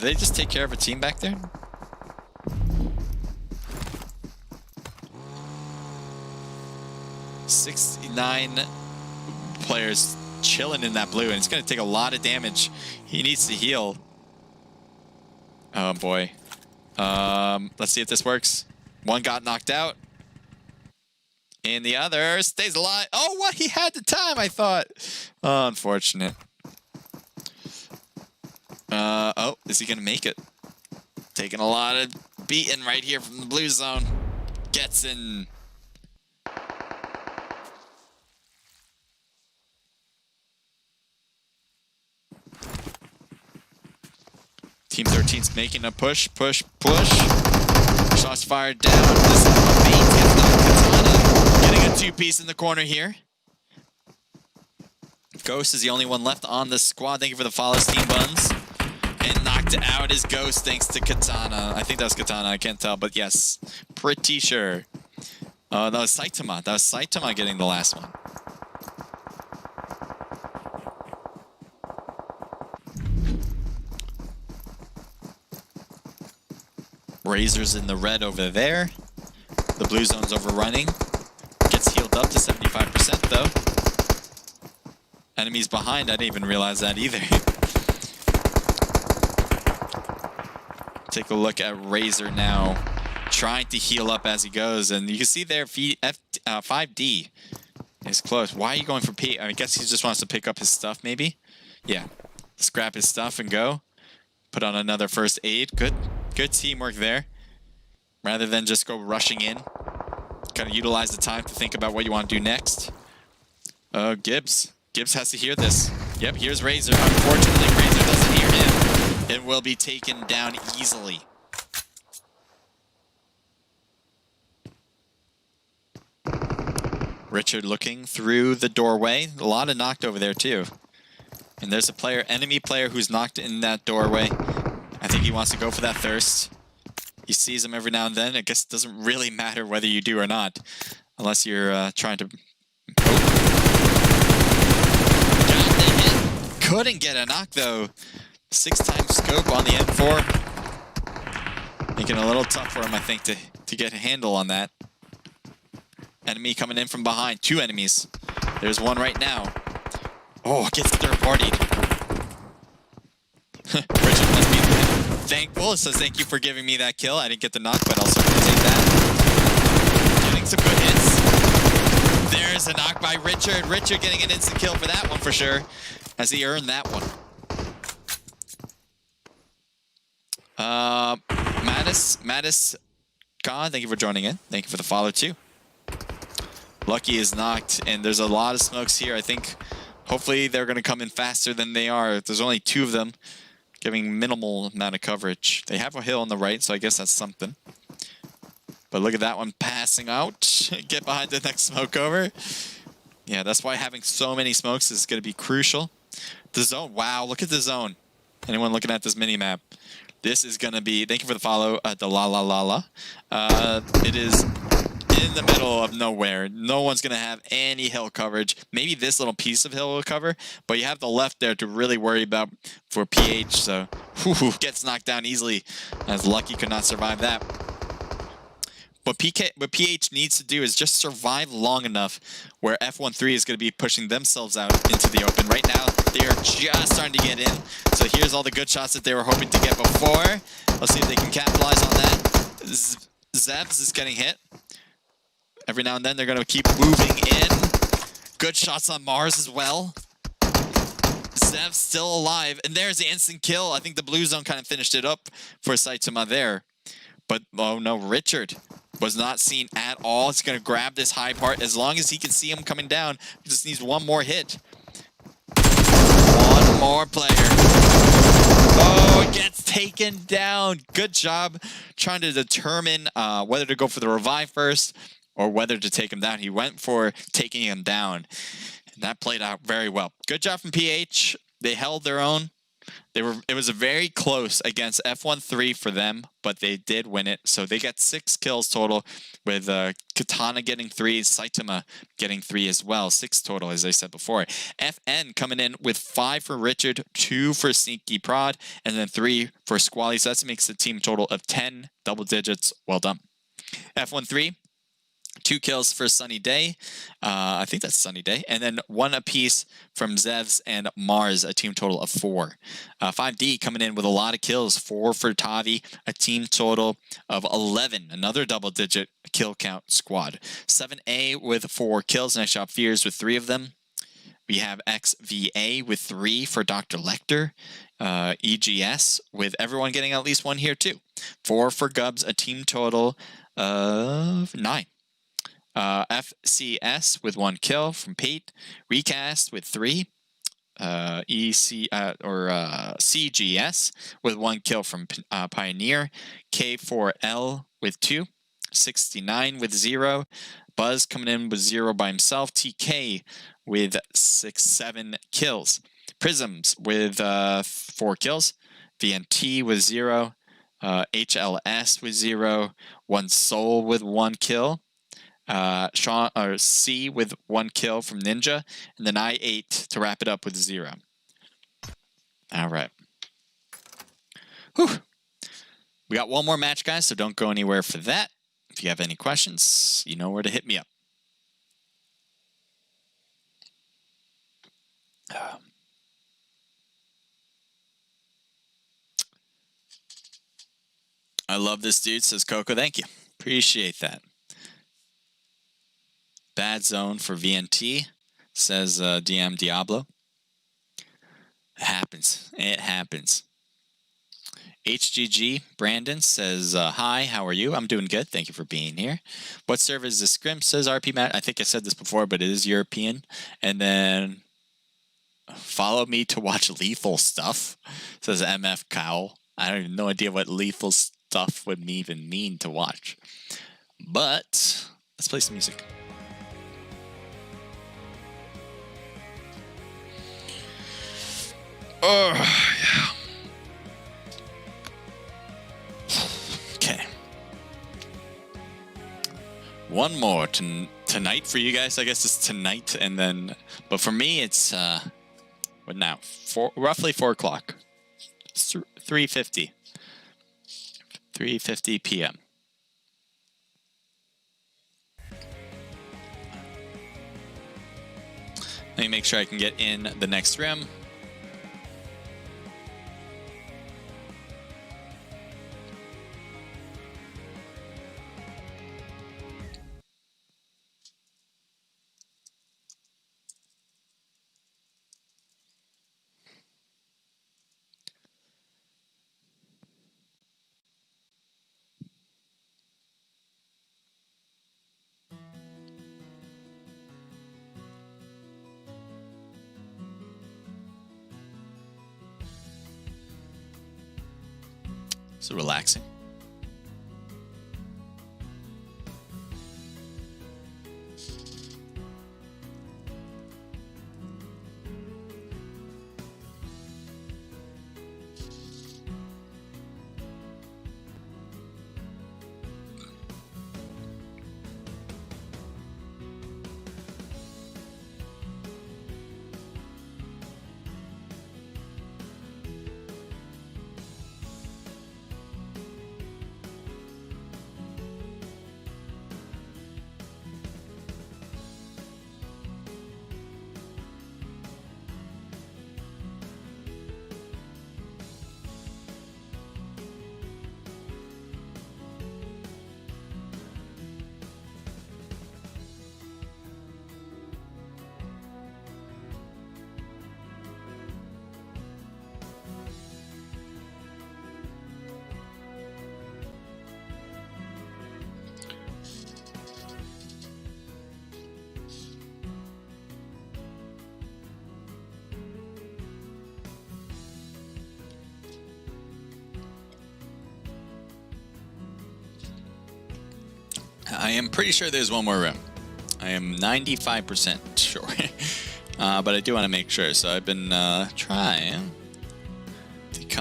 Did they just take care of a team back there? $69 players chilling in that blue, and it's going to take a lot of damage. He needs to heal. Oh boy. Let's see if this works. One got knocked out, and the other stays alive. Oh, what? He had the time, I thought. Oh, unfortunate. Oh, is he going to make it? Taking a lot of beating right here from the blue zone. Gets in. Team 13's making a push. Shots fired down. This Bates gets knocked. Katana getting a two-piece in the corner here. Ghost is the only one left on the squad. Thank you for the follows, Team Buns. And knocked out is Ghost thanks to Katana. I think that was Katana. I can't tell, but yes, pretty sure. That was Saitama. That was Saitama getting the last one. Razor's in the red over there. The blue zone's overrunning. Gets healed up to 75% though. Enemies behind, I didn't even realize that either. Take a look at Razor now, trying to heal up as he goes, and you can see there 5D is close. Why are you going for P? I guess he just wants to pick up his stuff maybe. Yeah, scrap his stuff and go. Put on another first aid. Good teamwork there. Rather than just go rushing in. Gotta utilize the time to think about what you want to do next. Gibbs. Gibbs has to hear this. Yep, here's Razor. Unfortunately, Razor doesn't hear him. It will be taken down easily. Richard looking through the doorway. A lot of knocked over there too. And there's a player, enemy player, who's knocked in that doorway. I think he wants to go for that thirst. He sees him every now and then. I guess it doesn't really matter whether you do or not. Unless you're trying to... Got the hit. Couldn't get a knock though. 6x scope on the M4. Making it a little tough for him, I think, to get a handle on that. Enemy coming in from behind. Two enemies. There's one right now. Oh, gets third-partied. Richard must be thankful. It says, thank you for giving me that kill. I didn't get the knock, but I'll certainly take that. Getting some good hits. There's a knock by Richard. Richard getting an instant kill for that one for sure, as he earned that one. Mattis, God, thank you for joining in. Thank you for the follow too. Lucky is knocked, and there's a lot of smokes here. I think hopefully they're going to come in faster than they are. There's only two of them, giving minimal amount of coverage. They have a hill on the right, so I guess that's something. But look at that one passing out. Get behind the next smoke over. Yeah, that's why having so many smokes is going to be crucial. The zone, wow, look at the zone. Anyone looking at this mini-map? This is going to be, thank you for the follow, the la. It is in the middle of nowhere. No one's going to have any hill coverage. Maybe this little piece of hill will cover, but you have the left there to really worry about for PH. So, gets knocked down easily, as Lucky could not survive that. What PH needs to do is just survive long enough where F13 is going to be pushing themselves out into the open. Right now, they are just starting to get in. So here's all the good shots that they were hoping to get before. Let's see if they can capitalize on that. Zebs is getting hit. Every now and then, they're going to keep moving in. Good shots on Mars as well. Zeb's still alive. And there's the instant kill. I think the blue zone kind of finished it up for Saitama there. But, oh no, Richard was not seen at all. He's going to grab this high part. As long as he can see him coming down, he just needs one more hit. One more player. Oh, it gets taken down. Good job trying to determine whether to go for the revive first or whether to take him down. He went for taking him down. And that played out very well. Good job from PH. They held their own. It was very close against F13 for them, but they did win it. So they got 6 kills total, with Katana getting 3, Saitama getting 3 as well. 6 total, as I said before. FN coming in with 5 for Richard, 2 for Sneaky Prod, and then 3 for Squally. So that makes the team total of 10 double digits. Well done. F13. 2 kills for Sunny Day. I think that's Sunny Day. And then 1 apiece from Zevs and Mars, a team total of 4. 5D coming in with a lot of kills. 4 for Tavi, a team total of 11. Another double-digit kill count squad. 7A with 4 kills. Nice shot Fears with 3 of them. We have XVA with 3 for Dr. Lecter. EGS with everyone getting at least 1 here too. 4 for Gubs, a team total of 9. FCS with 1 kill from Pete. Recast with 3. CGS with 1 kill from Pioneer. K4L with 2. 69 with 0. Buzz coming in with 0 by himself. TK with 7 kills. Prisms with 4 kills. VNT with 0. HLS with 0. 1 Soul with 1 kill. Sean or C with 1 kill from Ninja, and then I8 to wrap it up with 0. All right. Whew. We got 1 more match, guys, so don't go anywhere for that. If you have any questions, you know where to hit me up. I love this dude, says Coco. Thank you. Appreciate that. Bad zone for VNT, says DM Diablo. It happens. It happens. HGG Brandon says, hi, how are you? I'm doing good. Thank you for being here. What server is this Scrim? Says RP Matt. I think I said this before, but it is European. And then follow me to watch lethal stuff, says MF Cowl. I don't even no idea what lethal stuff would even mean to watch. But let's play some music. Oh, yeah. Okay. 1 more tonight for you guys. I guess it's tonight, and then, but for me, it's what now? Roughly 4 o'clock. 3:50. 3:50 p.m. Let me make sure I can get in the next rim. So relaxing. I am pretty sure there's 1 more room. I am 95% sure. But I do want to make sure, so I've been trying.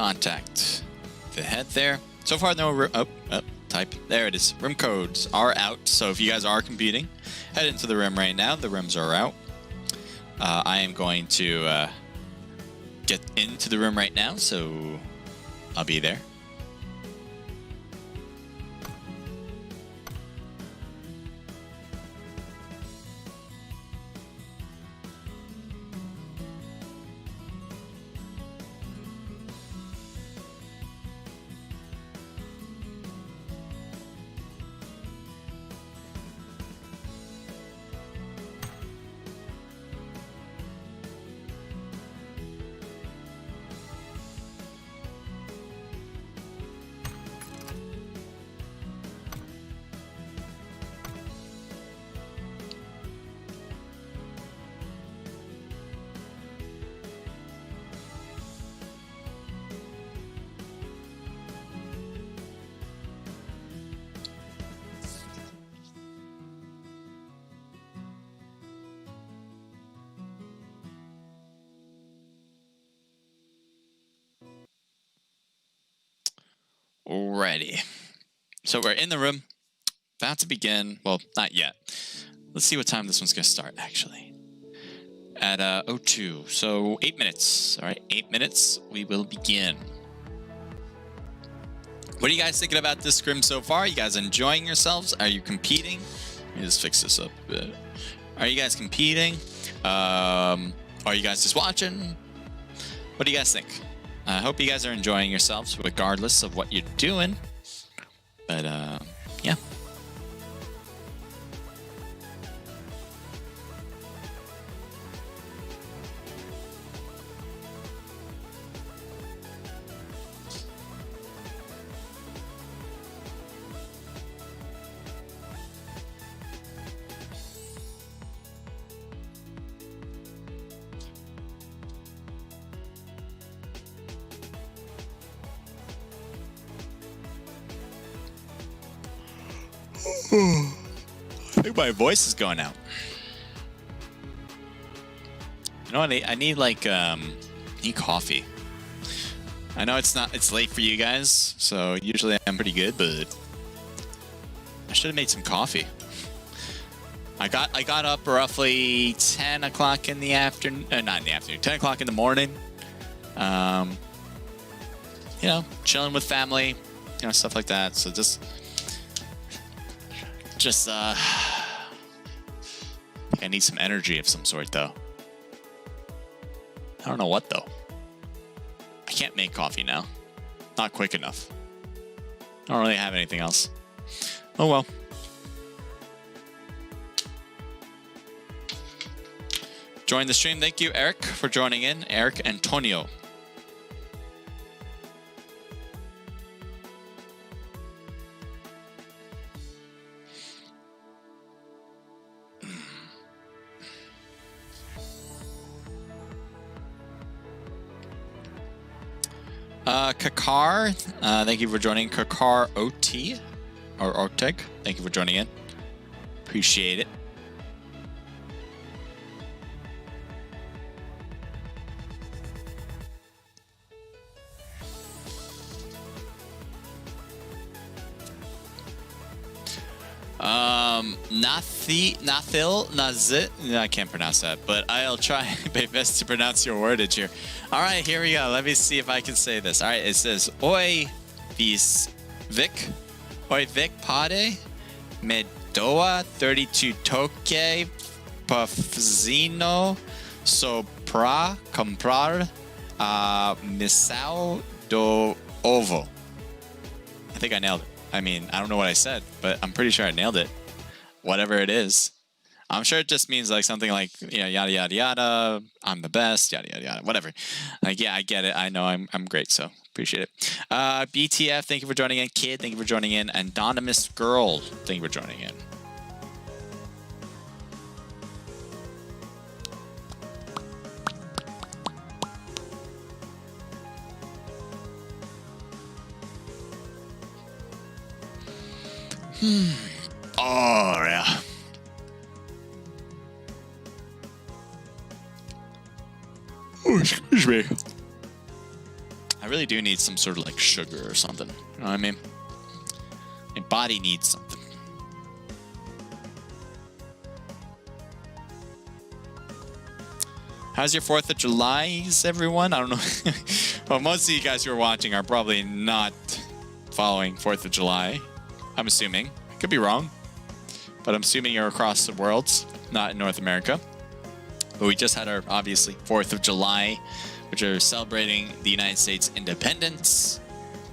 contact. The head there. So far, no type. There it is. Rim codes are out. So if you guys are competing, head into the rim right now. The rims are out. I am going to get into the rim right now, so I'll be there. Alrighty. So we're in the room. About to begin. Well, not yet. Let's see what time this one's going to start, actually. At 02. So 8 minutes. Alright, 8 minutes. We will begin. What are you guys thinking about this scrim so far? Are you guys enjoying yourselves? Are you competing? Let me just fix this up a bit. Are you guys competing? Are you guys just watching? What do you guys think? I hope you guys are enjoying yourselves regardless of what you're doing. But, yeah. I think my voice is going out. You know what? I need like need coffee. I know it's late for you guys, so usually I'm pretty good, but I should have made some coffee. I got up roughly 10 o'clock in the afternoon, not in the afternoon, 10 o'clock in the morning. You know, chilling with family, you know, stuff like that. So just I need some energy of some sort, though. I don't know what, though. I can't make coffee now. Not quick enough. I don't really have anything else. Oh, well. Join the stream. Thank you, Eric, for joining in. Eric Antonio. Kakar, thank you for joining. Kakar OT, or Orteg, thank you for joining in. Appreciate it. Nazit, I can't pronounce that, but I'll try my best to pronounce your wordage here. All right, here we go. Let me see if I can say this. All right, it says, Oi Vic Pade, Medoa 32 Toque, Pafzino, Sopra, Comprar, Misao do Ovo. I think I nailed it. I mean, I don't know what I said, but I'm pretty sure I nailed it. Whatever it is. I'm sure it just means like something like, you know, yada, yada, yada. I'm the best, yada, yada, yada, whatever. Like, yeah, I get it. I know I'm great, so appreciate it. BTF, thank you for joining in. Kid, thank you for joining in. Anonymous Girl, thank you for joining in. Oh, yeah. Oh, excuse me. I really do need some sort of like sugar or something. You know what I mean? My body needs something. How's your 4th of July, everyone? I don't know. Well, most of you guys who are watching are probably not following 4th of July. I'm assuming. I could be wrong. But I'm assuming you're across the world, not in North America. But we just had our, obviously, 4th of July, which are celebrating the United States independence.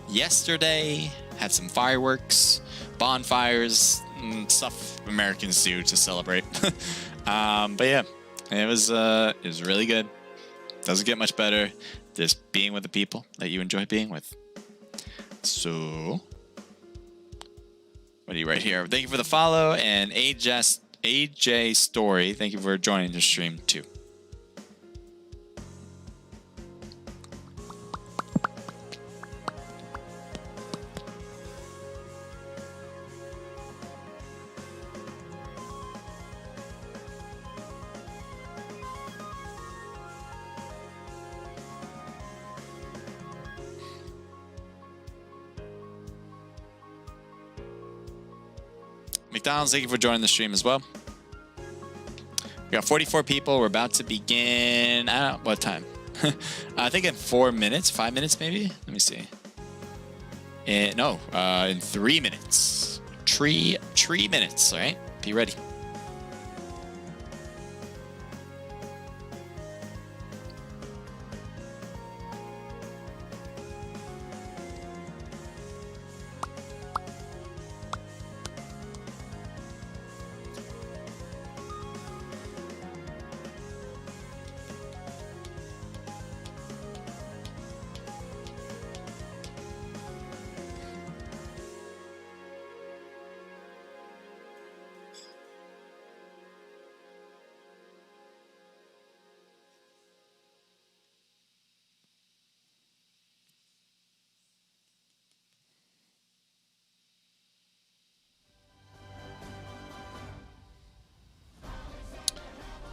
Yesterday, had some fireworks, bonfires, stuff Americans do to celebrate. But yeah. It was really good. Doesn't get much better. Just being with the people that you enjoy being with. So, what are you right here? Thank you for the follow, and AJ Story. Thank you for joining the stream too. McDonald's, thank you for joining the stream as well. We got 44 people. We're about to begin. I don't know what time. I think in 4 minutes, 5 minutes maybe. Let me see. No, in 3 minutes. 3 minutes. All right, be ready.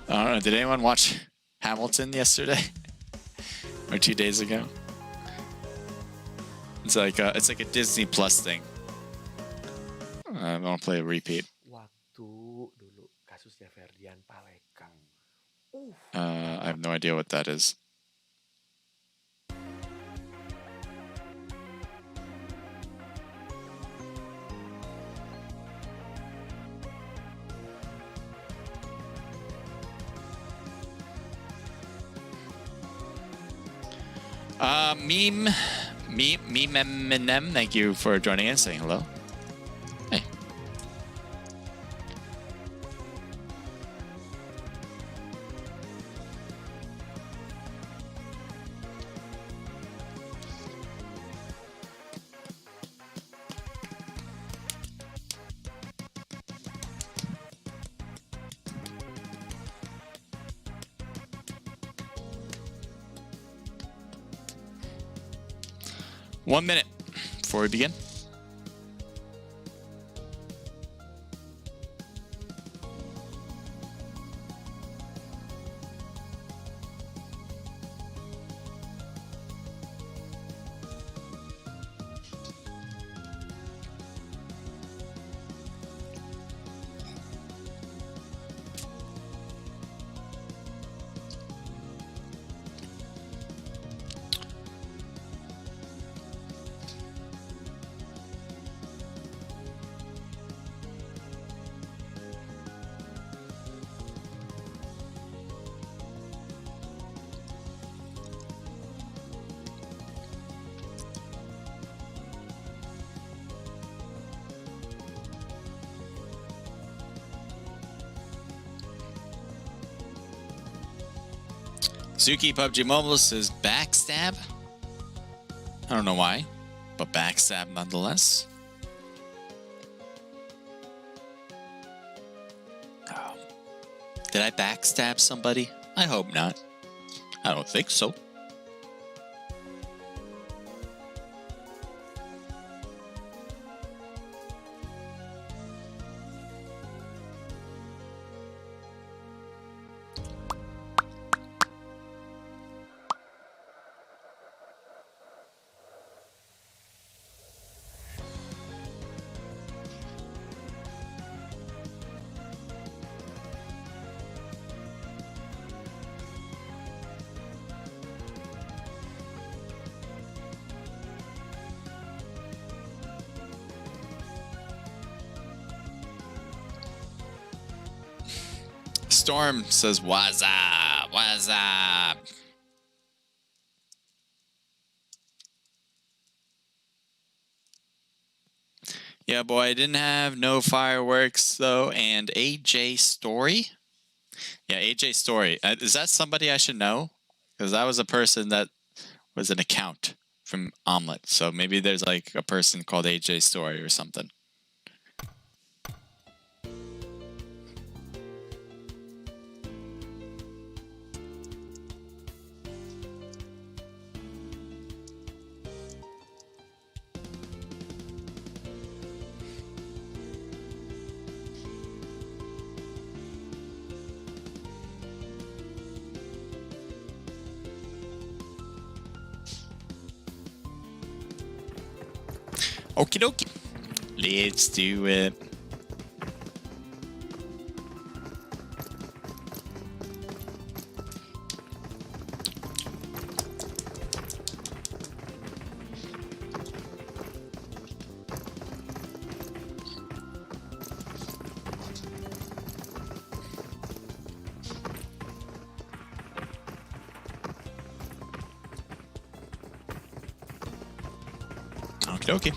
I don't know. Did anyone watch Hamilton yesterday or 2 days ago? It's like a Disney Plus thing. I'm gonna play a repeat. I have no idea what that is. Meme, thank you for joining in, saying hello. Hey. One minute before we begin. Suki PUBGMobile says backstab. I don't know why, but backstab nonetheless. Did I backstab somebody? I hope not. I don't think so. Storm says, "What's up? What's up?" Yeah, boy, I didn't have no fireworks though, and AJ Story. Yeah, AJ Story. Is that somebody I should know? Because that was a person that was an account from Omelet. So maybe there's like a person called AJ Story or something. Okie dokie. Let's do it. Okie dokie.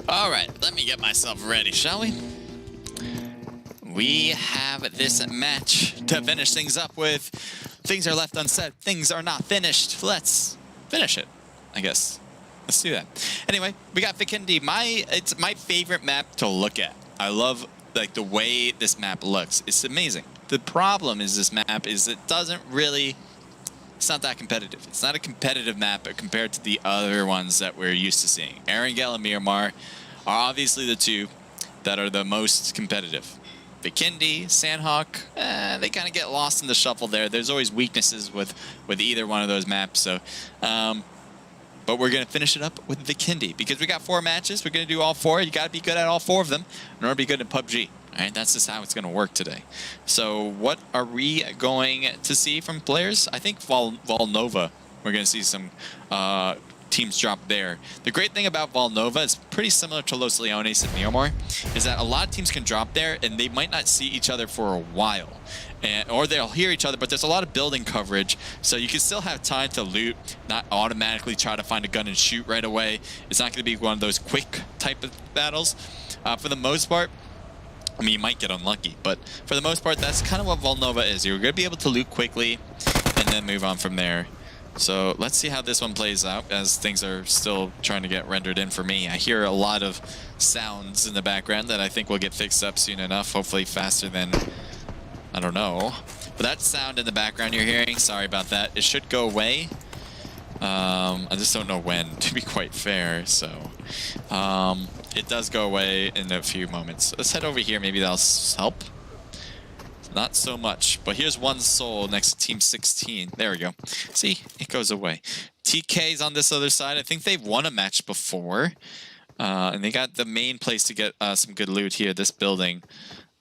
All right, let me get myself ready, shall we? We have this match to finish things up with. Things are left unsaid. Things are not finished. Let's finish it, I guess. Let's do that. Anyway, we got Vikendi. It's my favorite map to look at. I love like the way this map looks. It's amazing. The problem is this map is it doesn't really. It's not that competitive. It's not a competitive map compared to the other ones that we're used to seeing. Erangel and Miramar are obviously the two that are the most competitive. Vikendi, Sandhawk, they kind of get lost in the shuffle there. There's always weaknesses with either one of those maps. So, but we're going to finish it up with Vikendi because we got 4 matches. We're going to do all 4. You got to be good at all 4 of them in order to be good at PUBG. All right, that's just how it's going to work today. So what are we going to see from players? I think Volnova, we're going to see some teams drop there. The great thing about Volnova is pretty similar to Los Leones and Miramar, is that a lot of teams can drop there and they might not see each other for a while. Or they'll hear each other, but there's a lot of building coverage, so you can still have time to loot, not automatically try to find a gun and shoot right away. It's not going to be one of those quick type of battles. For the most part, I mean, you might get unlucky, but for the most part, that's kind of what Volnova is. You're going to be able to loot quickly and then move on from there. So let's see how this one plays out as things are still trying to get rendered in for me. I hear a lot of sounds in the background that I think will get fixed up soon enough, hopefully faster than, I don't know. But that sound in the background you're hearing, sorry about that. It should go away. I just don't know when, to be quite fair, so it does go away in a few moments. Let's head over here, maybe that'll help. Not so much, but here's one soul next to Team 16. There we go. See, it goes away. TK's on this other side. I think they've won a match before, and they got the main place to get some good loot here, this building.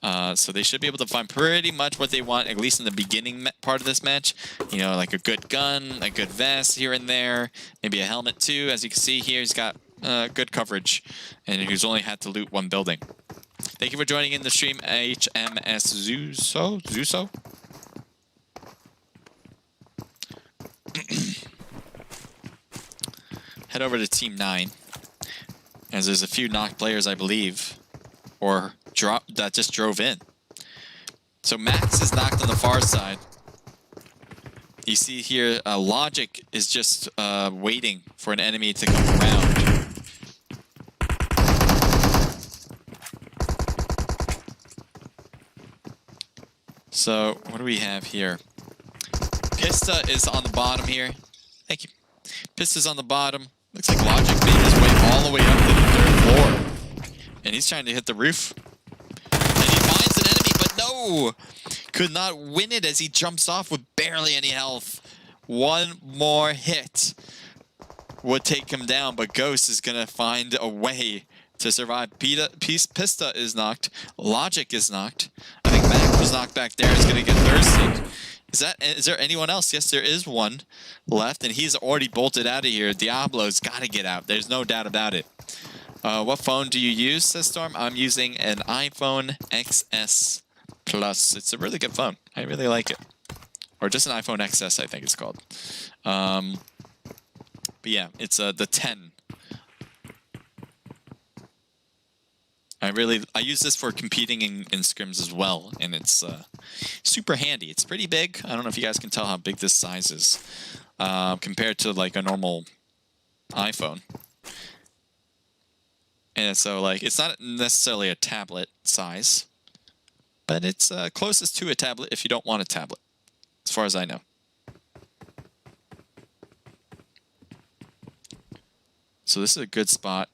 So they should be able to find pretty much what they want, at least in the beginning part of this match. You know, like a good gun, a good vest here and there, maybe a helmet too. As you can see here, he's got good coverage, and he's only had to loot one building. Thank you for joining in the stream, HMS Zuso. Head over to Team 9, as there's a few knocked players, I believe, or that just drove in. So Max is knocked on the far side. You see here, Logic is just waiting for an enemy to come around. So what do we have here? Pista is on the bottom here. Thank you. Pista's on the bottom. Looks like Logic made his way all the way up to the 3rd floor. And he's trying to hit the roof. And he finds an enemy, but no! Could not win it as he jumps off with barely any health. One more hit would take him down, but Ghost is going to find a way to survive. Pista is knocked. Logic is knocked. I think Mac was knocked back there. He's going to get thirsted. Is there anyone else? Yes, there is one left, and he's already bolted out of here. Diablo's got to get out. There's no doubt about it. What phone do you use, says Storm? I'm using an iPhone XS Plus. It's a really good phone. I really like it. Or just an iPhone XS, I think it's called. But yeah, it's the 10. I use this for competing in scrims as well, and it's super handy. It's pretty big. I don't know if you guys can tell how big this size is compared to like a normal iPhone. And so like it's not necessarily a tablet size, but it's closest to a tablet if you don't want a tablet, as far as I know. So this is a good spot.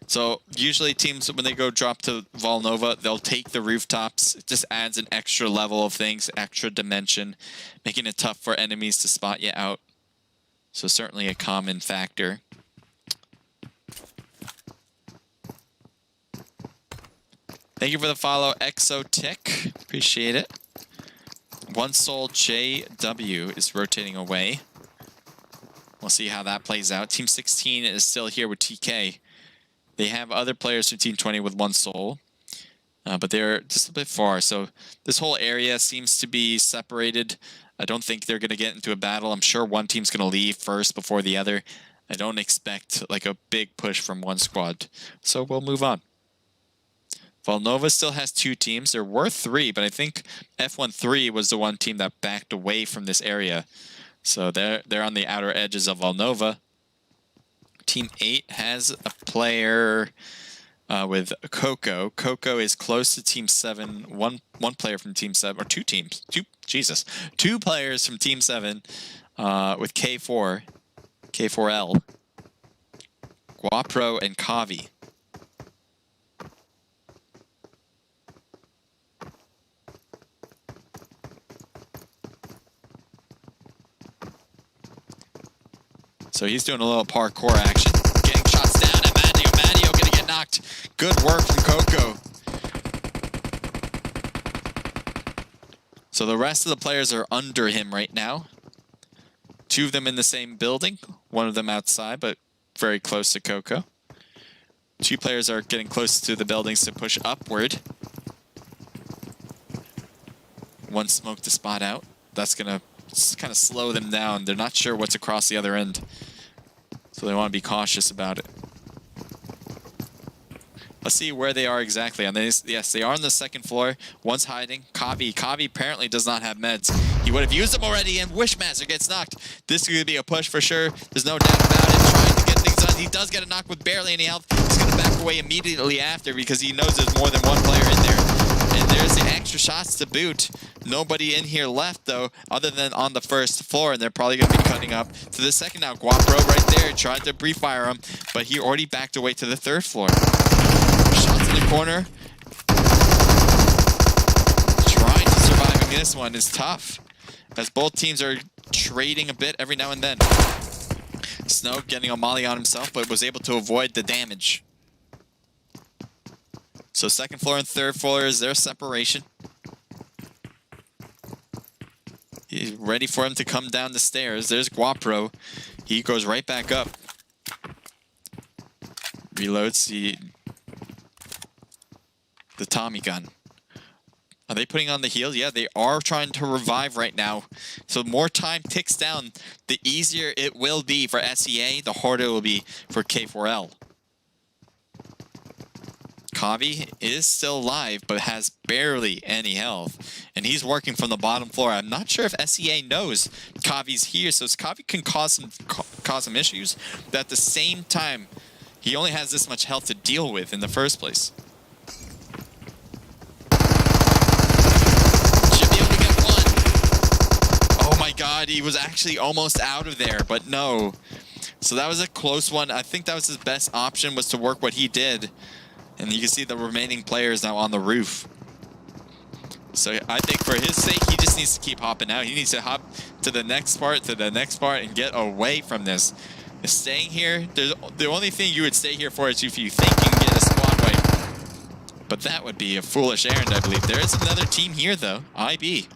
So usually teams, when they go drop to Volnova, they'll take the rooftops. It just adds an extra level of things, extra dimension, making it tough for enemies to spot you out. So certainly a common factor. Thank you for the follow, Exotic. Appreciate it. One Soul JW is rotating away. We'll see how that plays out. Team 16 is still here with TK. They have other players from Team 20 with One Soul, but they're just a bit far. So this whole area seems to be separated. I don't think they're going to get into a battle. I'm sure one team's going to leave first before the other. I don't expect like a big push from one squad. So we'll move on. Volnova still has 2 teams. There were 3, but I think F13 was the one team that backed away from this area. So they're on the outer edges of Volnova. Team 8 has a player with Coco. Coco is close to Team 7. One player from Team 7, or 2 teams. 2 players from Team 7 with K4, K4L, Guapro, and Kavi. So he's doing a little parkour action, getting shots down at Madio. Madio gonna get knocked. Good work from Coco. So the rest of the players are under him right now. 2 of them in the same building, 1 of them outside, but very close to Coco. 2 players are getting close to the buildings to push upward. 1 smoked the spot out. That's gonna kind of slow them down. They're not sure what's across the other end, so they want to be cautious about it. Let's see where they are exactly. And yes, they are on the 2nd floor. One's hiding. Kavi apparently does not have meds. He would have used them already, and Wishmaster gets knocked. This is going to be a push for sure. There's no doubt about it. Trying to get things done. He does get a knock with barely any health. He's going to back away immediately after because he knows there's more than 1 player in there. And there's the extra shots to boot. Nobody in here left, though, other than on the 1st floor, and they're probably going to be cutting up to the 2nd now. Guapro right there tried to pre-fire him, but he already backed away to the 3rd floor. Shots in the corner. Trying to survive in this one is tough, as both teams are trading a bit every now and then. Snow getting a molly on himself, but was able to avoid the damage. So 2nd floor and 3rd floor is their separation. He's ready for him to come down the stairs. There's Guapro. He goes right back up. Reloads the Tommy gun. Are they putting on the heals? Yeah, they are trying to revive right now. So more time ticks down, the easier it will be for SEA, the harder it will be for K4L. Kavi is still alive, but has barely any health. And he's working from the bottom floor. I'm not sure if SEA knows Kavi's here, so Kavi can cause some issues. But at the same time, he only has this much health to deal with in the first place. Should be able to get 1. Oh my god, he was actually almost out of there, but no. So that was a close one. I think that was his best option, was to work what he did. And you can see the remaining players now on the roof. So I think for his sake, he just needs to keep hopping out. He needs to hop to the next part, and get away from this. Staying here, the only thing you would stay here for is if you think you can get a squad wipe. But that would be a foolish errand, I believe. There is another team here, though. IB.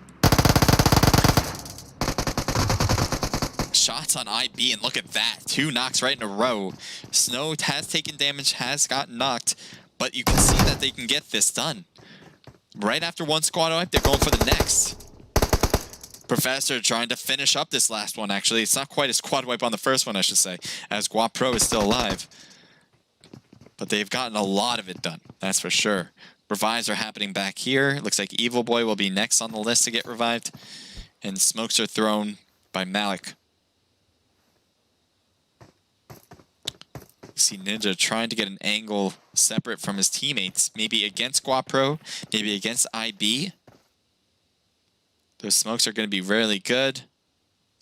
Shots on IB, and look at that. 2 knocks right in a row. Snow has taken damage, has gotten knocked, but you can see that they can get this done. Right after one squad wipe, they're going for the next. Professor trying to finish up this last one, actually. It's not quite a squad wipe on the first one, I should say, as Guap Pro is still alive. But they've gotten a lot of it done, that's for sure. Revives are happening back here. Looks like Evil Boy will be next on the list to get revived. And smokes are thrown by Malik. You see Ninja trying to get an angle separate from his teammates. Maybe against Guap Pro, maybe against IB. Those smokes are going to be really good.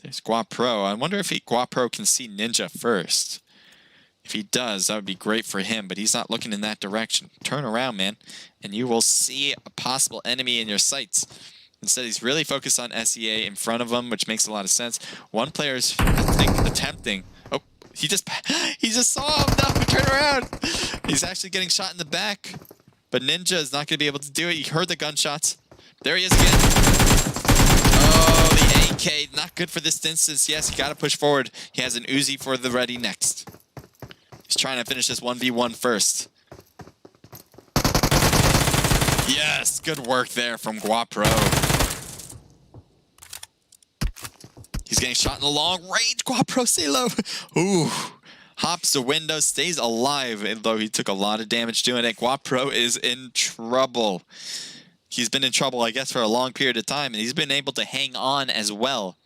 There's Guap Pro. I wonder if Guap Pro can see Ninja first. If he does, that would be great for him, but he's not looking in that direction. Turn around, man, and you will see a possible enemy in your sights. Instead, he's really focused on SEA in front of him, which makes a lot of sense. One player's, I think, attempting. Oh, he just saw him. No, turn around. He's actually getting shot in the back, but Ninja is not going to be able to do it. He heard the gunshots. There he is again. Oh, the AK, not good for this distance. Yes, you got to push forward. He has an Uzi for the ready next. He's trying to finish this 1v1 first. Yes, good work there from Guap Pro. He's getting shot in the long range. Guap Pro, stay low. Ooh, hops the window, stays alive, though he took a lot of damage doing it. Guap Pro is in trouble. He's been in trouble, I guess, for a long period of time, and he's been able to hang on as well.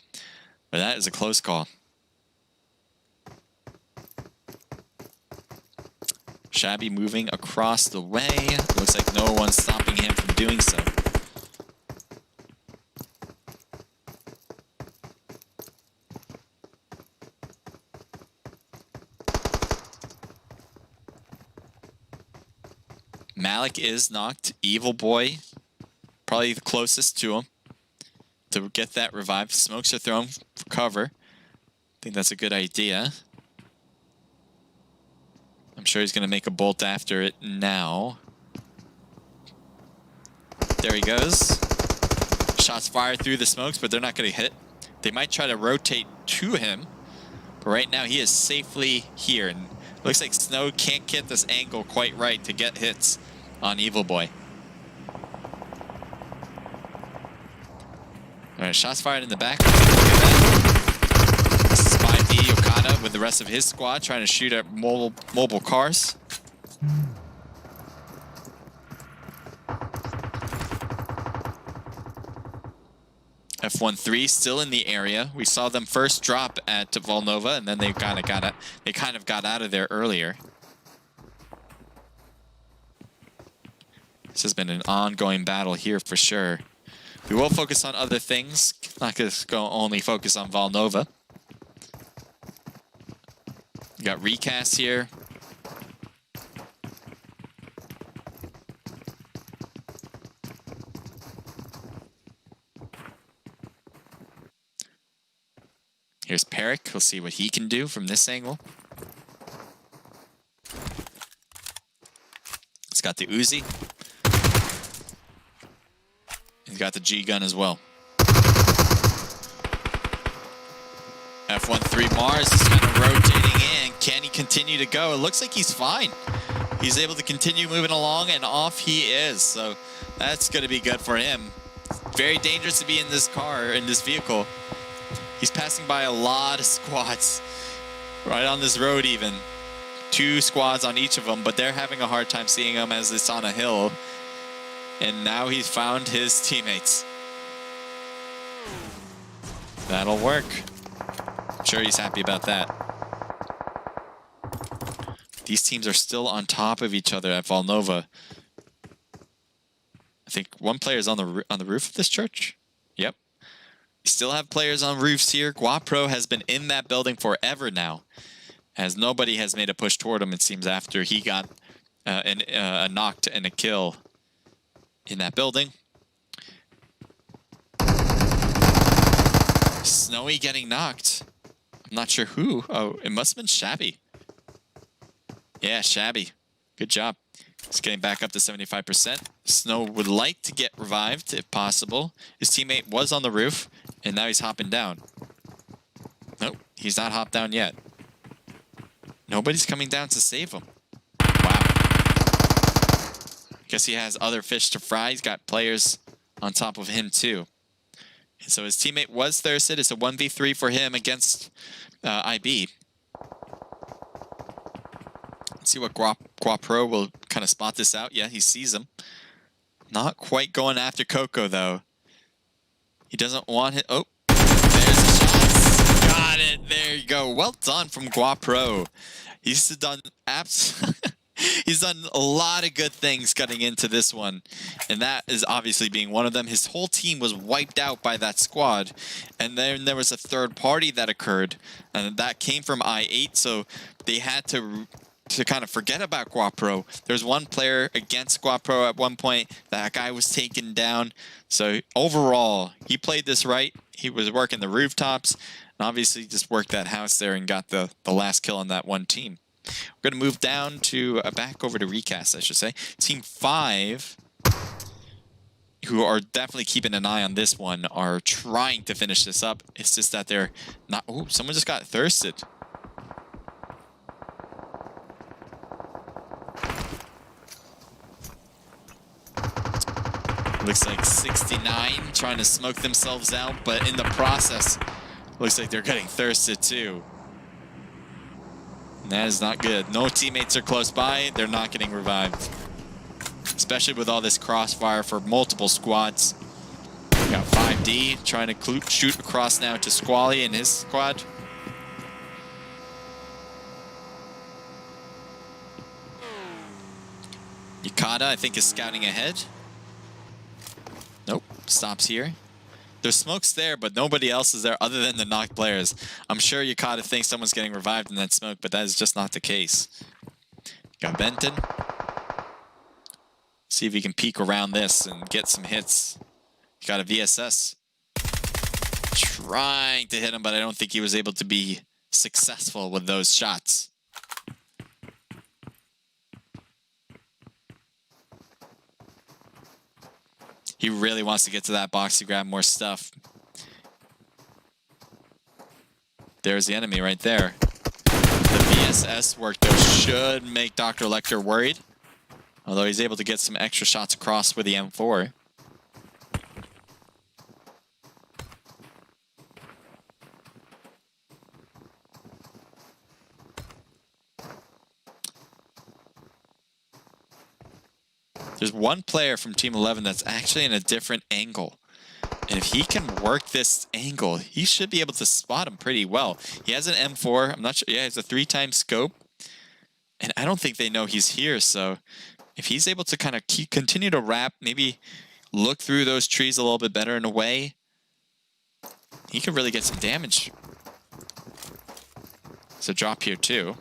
But that is a close call. Shabby moving across the way. Looks like no one's stopping him from doing so. Malik is knocked. Evil Boy, probably the closest to him to get that revived. Smokes are thrown for cover. I think that's a good idea. I'm sure he's going to make a bolt after it now. There he goes. Shots fired through the smokes, but they're not going to hit. They might try to rotate to him, but right now he is safely here. And it looks like Snow can't get this angle quite right to get hits on Evil Boy. All right, shots fired in the back. Spy D Okada with the rest of his squad trying to shoot at mobile cars. F13 still in the area. We saw them first drop at Volnova, and then they kind of got out of there earlier. This has been an ongoing battle here for sure. We will focus on other things. Not just go only focus on Volnova. We got recast here. Here's Peric. We'll see what he can do from this angle. He's got the Uzi. He's got the G-gun as well. F13 Mars is kind of rotating in. Can he continue to go? It looks like he's fine. He's able to continue moving along, and off he is. So that's going to be good for him. Very dangerous to be in this car, in this vehicle. He's passing by a lot of squads. Right on this road even. 2 squads on each of them, but they're having a hard time seeing him as it's on a hill. And now he's found his teammates. That'll work. I'm sure he's happy about that. These teams are still on top of each other at Volnova. I think one player is on the roof of this church. Yep. We still have players on roofs here. Guap Pro has been in that building forever now, as nobody has made a push toward him, it seems, after he got a knocked and a kill in that building. Snowy getting knocked. I'm not sure who. Oh, it must have been Shabby. Yeah, Shabby. Good job. He's getting back up to 75%. Snow would like to get revived if possible. His teammate was on the roof, and now he's hopping down. Nope, he's not hopped down yet. Nobody's coming down to save him. Wow. Guess he has other fish to fry. He's got players on top of him too. And so his teammate was thirsted. It's a 1v3 for him against IB. Let's see what Guapro will kind of spot this out. Yeah, he sees him. Not quite going after Coco though. He doesn't want it. Oh, there's the shots. Got it. There you go. Well done from Guapro. He's done he's done a lot of good things getting into this one, and that is obviously being one of them. His whole team was wiped out by that squad, and then there was a third party that occurred, and that came from I8, so they had to kind of forget about Guapro. There's one player against Guapro at one point. That guy was taken down. So overall, he played this right. He was working the rooftops, and obviously just worked that house there and got the last kill on that one team. We're going to move down to back over to recast, I should say. Team 5, who are definitely keeping an eye on this one, are trying to finish this up. It's just that they're not... Oh, someone just got thirsted. Looks like 69 trying to smoke themselves out, but in the process, looks like they're getting thirsted too. And that is not good. No teammates are close by. They're not getting revived. Especially with all this crossfire for multiple squads. We got 5D trying to shoot across now to Squally and his squad. Yukata, I think, is scouting ahead. Nope, stops here. There's smokes there, but nobody else is there other than the knocked players. I'm sure Yukata thinks someone's getting revived in that smoke, but that is just not the case. Got Benton. See if he can peek around this and get some hits. Got a VSS. Trying to hit him, but I don't think he was able to be successful with those shots. He really wants to get to that box to grab more stuff. There's the enemy right there. The VSS work, though, should make Dr. Lecter worried. Although he's able to get some extra shots across with the M4. There's one player from Team 11 that's actually in a different angle. And if he can work this angle, he should be able to spot him pretty well. He has an M4. I'm not sure. Yeah, he has a 3x scope. And I don't think they know he's here. So if he's able to kind of continue to wrap, maybe look through those trees a little bit better in a way, he could really get some damage. There's a drop here too.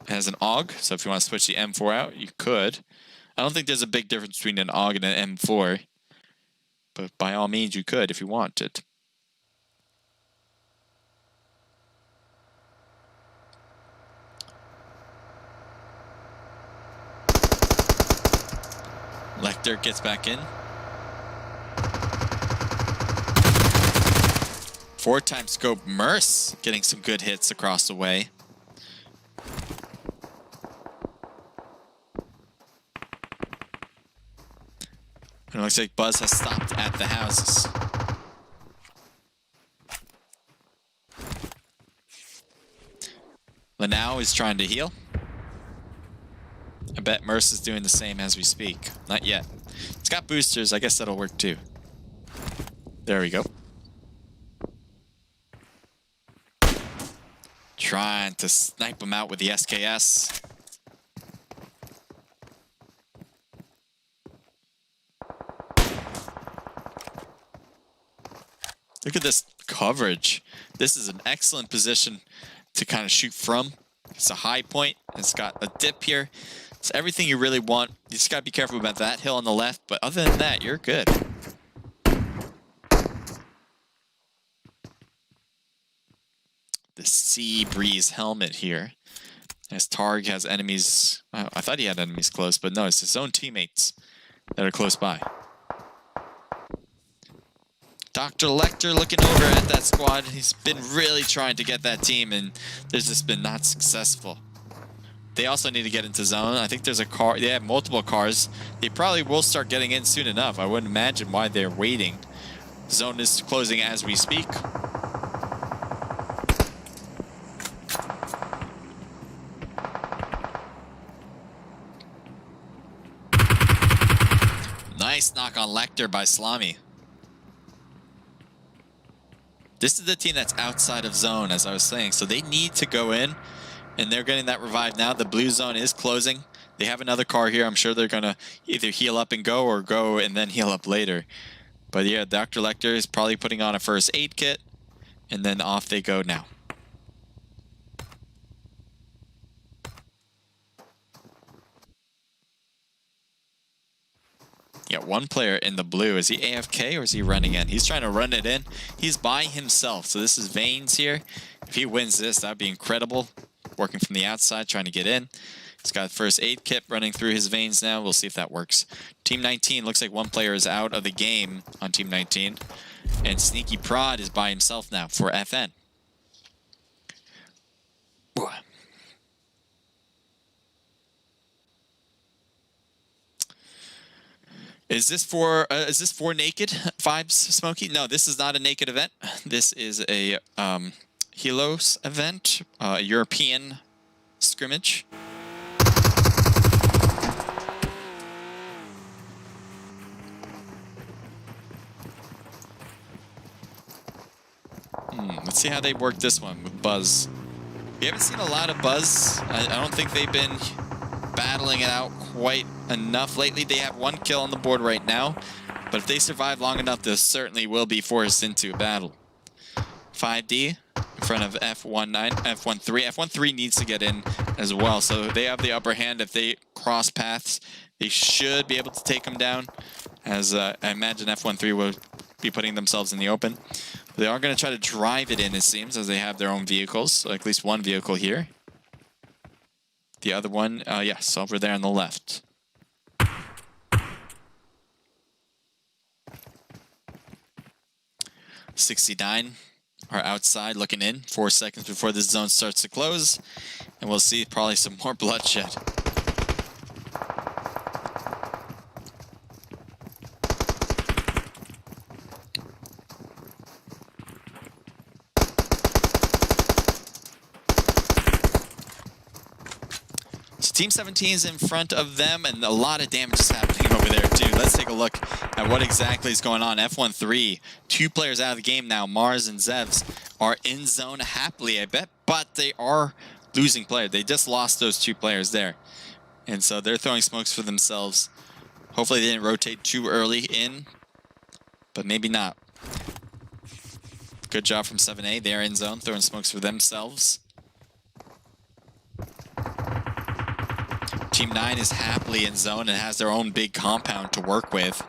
It has an AUG, so if you want to switch the M4 out, you could. I don't think there's a big difference between an AUG and an M4, but by all means you could if you wanted. Lecter gets back in. 4x scope Merce getting some good hits across the way. And it looks like Buzz has stopped at the houses. Lanao is trying to heal. I bet Merce is doing the same as we speak. Not yet. It's got boosters. I guess that'll work too. There we go. Trying to snipe him out with the SKS. Look at this coverage. This is an excellent position to kind of shoot from. It's a high point. It's got a dip here. It's everything you really want. You just got to be careful about that hill on the left, but other than that, you're good. The Sea Breeze helmet here. As Targ has enemies. I thought he had enemies close, but no, it's his own teammates that are close by. Dr. Lecter looking over at that squad. He's been really trying to get that team, and there's just been not successful. They also need to get into zone. I think there's a car. They have multiple cars. They probably will start getting in soon enough. I wouldn't imagine why they're waiting. Zone is closing as we speak. Nice knock on Lecter by Slamy. This is the team that's outside of zone, as I was saying, so they need to go in, and they're getting that revived now. The blue zone is closing. They have another car here. I'm sure they're going to either heal up and go, or go and then heal up later. But yeah, Dr. Lecter is probably putting on a first aid kit, and then off they go now. Yeah, one player in the blue. Is he AFK or is he running in? He's trying to run it in. He's by himself. So this is Veins here. If he wins this, that would be incredible. Working from the outside, trying to get in. He's got first aid kit running through his veins now. We'll see if that works. Team 19, looks like one player is out of the game on Team 19. And Sneaky Prod is by himself now for FN. Is this for naked vibes, Smokey? No, this is not a naked event. This is a HYLLOS event, a European scrimmage. Let's see how they work this one with Buzz. We haven't seen a lot of Buzz. I don't think they've been battling it out quite enough lately. They have one kill on the board right now, but if they survive long enough, they certainly will be forced into a battle. 5D in front of F13. F13 needs to get in as well, so they have the upper hand. If they cross paths, they should be able to take them down, as I imagine F13 will be putting themselves in the open. They are going to try to drive it in, it seems, as they have their own vehicles, so at least one vehicle here. The other one, yes, over there on the left. '69 are outside looking in. 4 seconds before the zone starts to close. And we'll see probably some more bloodshed. Team 17 is in front of them, and a lot of damage is happening over there too. Let's take a look at what exactly is going on. F13, 2 players out of the game now. Mars and Zevs are in zone happily, I bet, but they are losing players. They just lost those 2 players there. And so they're throwing smokes for themselves. Hopefully they didn't rotate too early in, but maybe not. Good job from 7A. They're in zone, throwing smokes for themselves. Team 9 is happily in zone and has their own big compound to work with.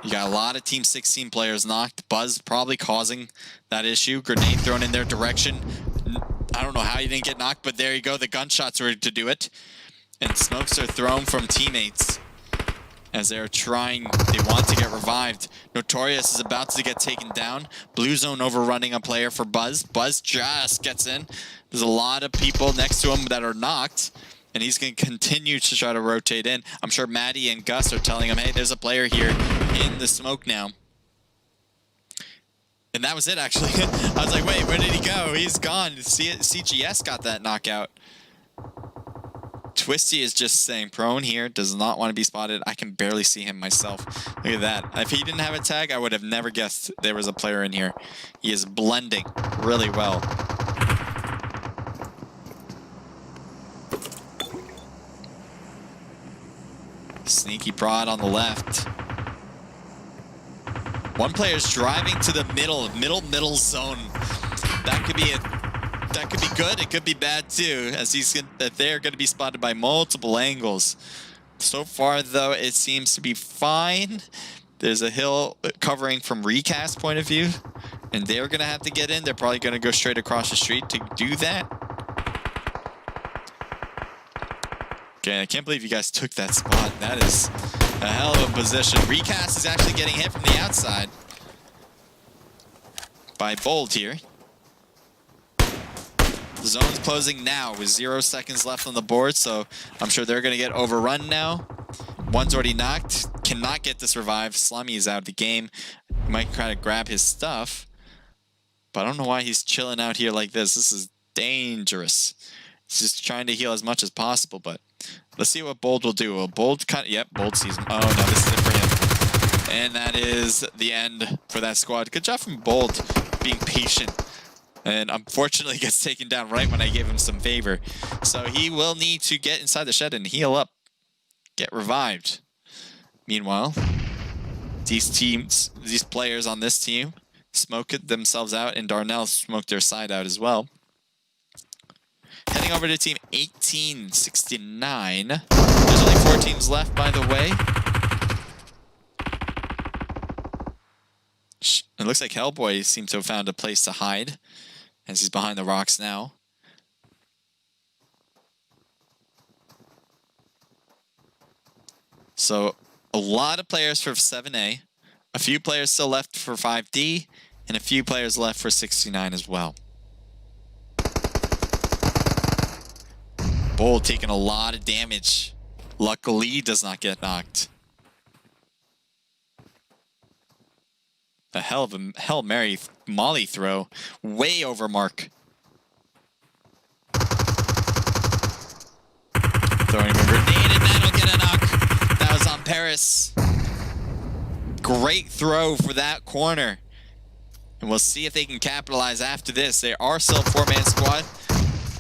You got a lot of Team 16 players knocked. Buzz probably causing that issue. Grenade thrown in their direction. I don't know how you didn't get knocked, but there you go. The gunshots were to do it. And smokes are thrown from teammates as they're trying. They want to get revived. Notorious is about to get taken down. Blue zone overrunning a player for Buzz. Buzz just gets in. There's a lot of people next to him that are knocked, and he's going to continue to try to rotate in. I'm sure Maddie and Gus are telling him, hey, there's a player here in the smoke now. And that was it, actually. I was like, wait, where did he go? He's gone. CGS got that knockout. Twisty is just saying prone here, does not want to be spotted. I can barely see him myself. Look at that. If he didn't have a tag, I would have never guessed there was a player in here. He is blending really well. Sneaky Prod on the left. One player's driving to the middle zone. That could be good. It could be bad too, as they're going to be spotted by multiple angles. So far, though, it seems to be fine. There's a hill covering from Recast point of view, and they're going to have to get in. They're probably going to go straight across the street to do that. Okay, I can't believe you guys took that spot. That is a hell of a position. Recast is actually getting hit from the outside by Bold here. The zone's closing now with 0 seconds left on the board, so I'm sure they're going to get overrun now. One's already knocked. Cannot get this revive. Slimy is out of the game. Might try to grab his stuff. But I don't know why he's chilling out here like this. This is dangerous. He's just trying to heal as much as possible, but let's see what Bold will do. Will Bold cut? Yep, Bold sees him. Oh, no, this is it for him. And that is the end for that squad. Good job from Bold being patient. And unfortunately gets taken down right when I gave him some favor. So he will need to get inside the shed and heal up. Get revived. Meanwhile, these players on this team smoked themselves out, and Darnell smoked their side out as well. Heading over to team 1869. There's only 4 teams left, by the way. It looks like Hellboy seems to have found a place to hide, as he's behind the rocks now. So, a lot of players for 7A, a few players still left for 5D, and a few players left for 69 as well. Bold taking a lot of damage. Luckily, does not get knocked. A hell of a Hail Mary molly throw. Way over mark. Throwing a grenade, and that'll get a knock. That was on Paris. Great throw for that corner. And we'll see if they can capitalize after this. They are still a 4-man squad.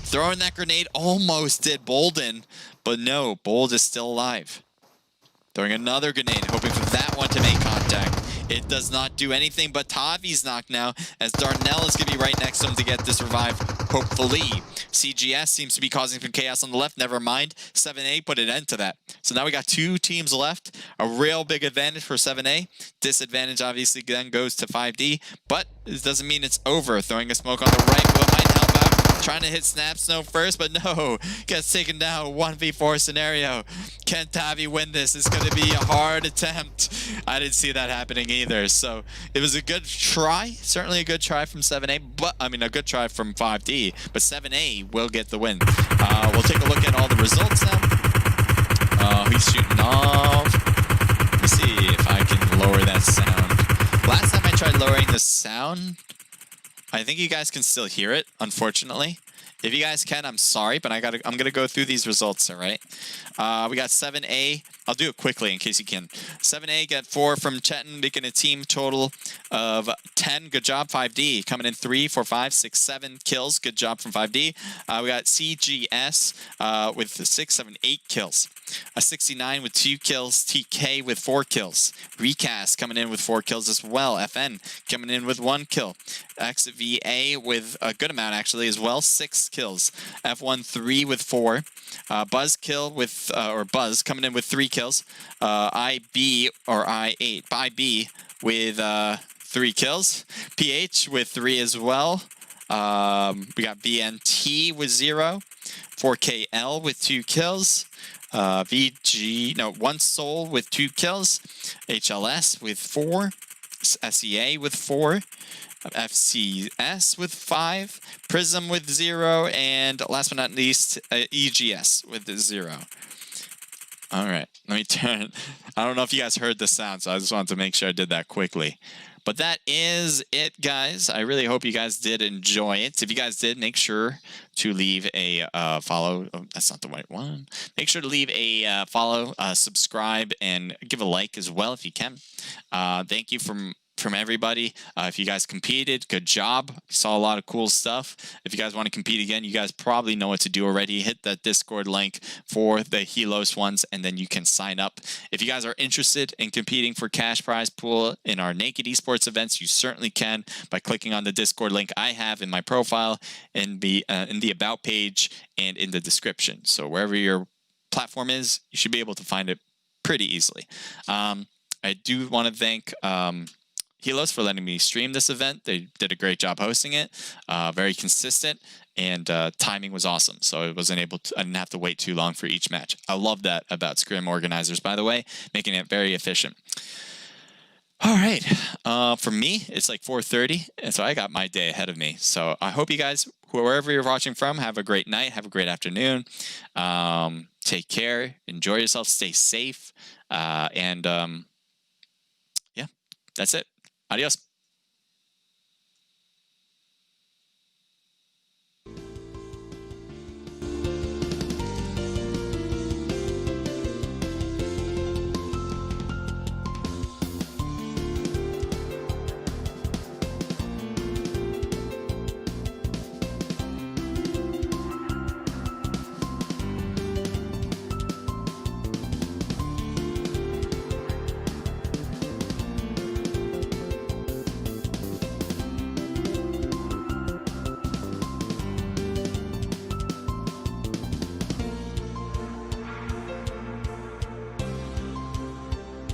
Throwing that grenade almost did Bolden, but no, Bold is still alive. Throwing another grenade, hoping for that one to make contact. It does not do anything, but Tavi's knocked now, as Darnell is going to be right next to him to get this revive, hopefully. CGS seems to be causing some chaos on the left. Never mind. 7A put an end to that. So now we got 2 teams left. A real big advantage for 7A. Disadvantage obviously then goes to 5D, but it doesn't mean it's over. Throwing a smoke on the right, but might help out. Trying to hit Snap Snow first, but no. Gets taken down. 1v4 scenario. Can Tavi win this? It's going to be a hard attempt. I didn't see that happening either. So it was a good try. Certainly a good try from 7A, but I mean a good try from 5D. But 7A will get the win. We'll take a look at all the results now. He's shooting off. Let me see if I can lower that sound. Last time I tried lowering the sound, I think you guys can still hear it, unfortunately. If you guys can, I'm sorry, but I'm gonna go through these results, all right? We got 7A. I'll do it quickly in case you can. 7A got 4 from Chetan, making a team total of 10. Good job, 5D. Coming in 3, 4, 5, 6, 7 kills. Good job from 5D. We got CGS with 6, 7, 8 kills. A 69 with 2 kills. TK with 4 kills. Recast coming in with 4 kills as well. FN coming in with 1 kill. XVA with a good amount actually as well. 6 kills. F1 3 with 4. Buzz kill with Buzz coming in with 3 kills. IB or IB with 3 kills. PH with 3 as well. We got BNT with 0. 4KL with 2 kills. One Soul with 2 kills. HLS with 4. SEA with 4. FCS with 5, Prism with 0, and last but not least, EGS with 0. All right, let me turn. I don't know if you guys heard the sound, so I just wanted to make sure I did that quickly. But that is it, guys. I really hope you guys did enjoy it. If you guys did, make sure to leave a follow. Oh, that's not the right one. Make sure to leave a follow, subscribe, and give a like as well if you can. Thank you from everybody. If you guys competed, good job. Saw a lot of cool stuff. If you guys want to compete again, you guys probably know what to do already. Hit that Discord link for the HYLLOS ones, and then you can sign up. If you guys are interested in competing for cash prize pool in our Naked Esports events, you certainly can by clicking on the Discord link I have in my profile, in the About page, and in the description. So wherever your platform is, you should be able to find it pretty easily. I do want to thank HYLLOS for letting me stream this event. They did a great job hosting it, very consistent, and timing was awesome. So I didn't have to wait too long for each match. I love that about Scrim organizers, by the way, making it very efficient. All right, for me, it's like 4:30, and so I got my day ahead of me. So I hope you guys, wherever you're watching from, have a great night, have a great afternoon. Take care, enjoy yourself, stay safe, and yeah, that's it. Adios.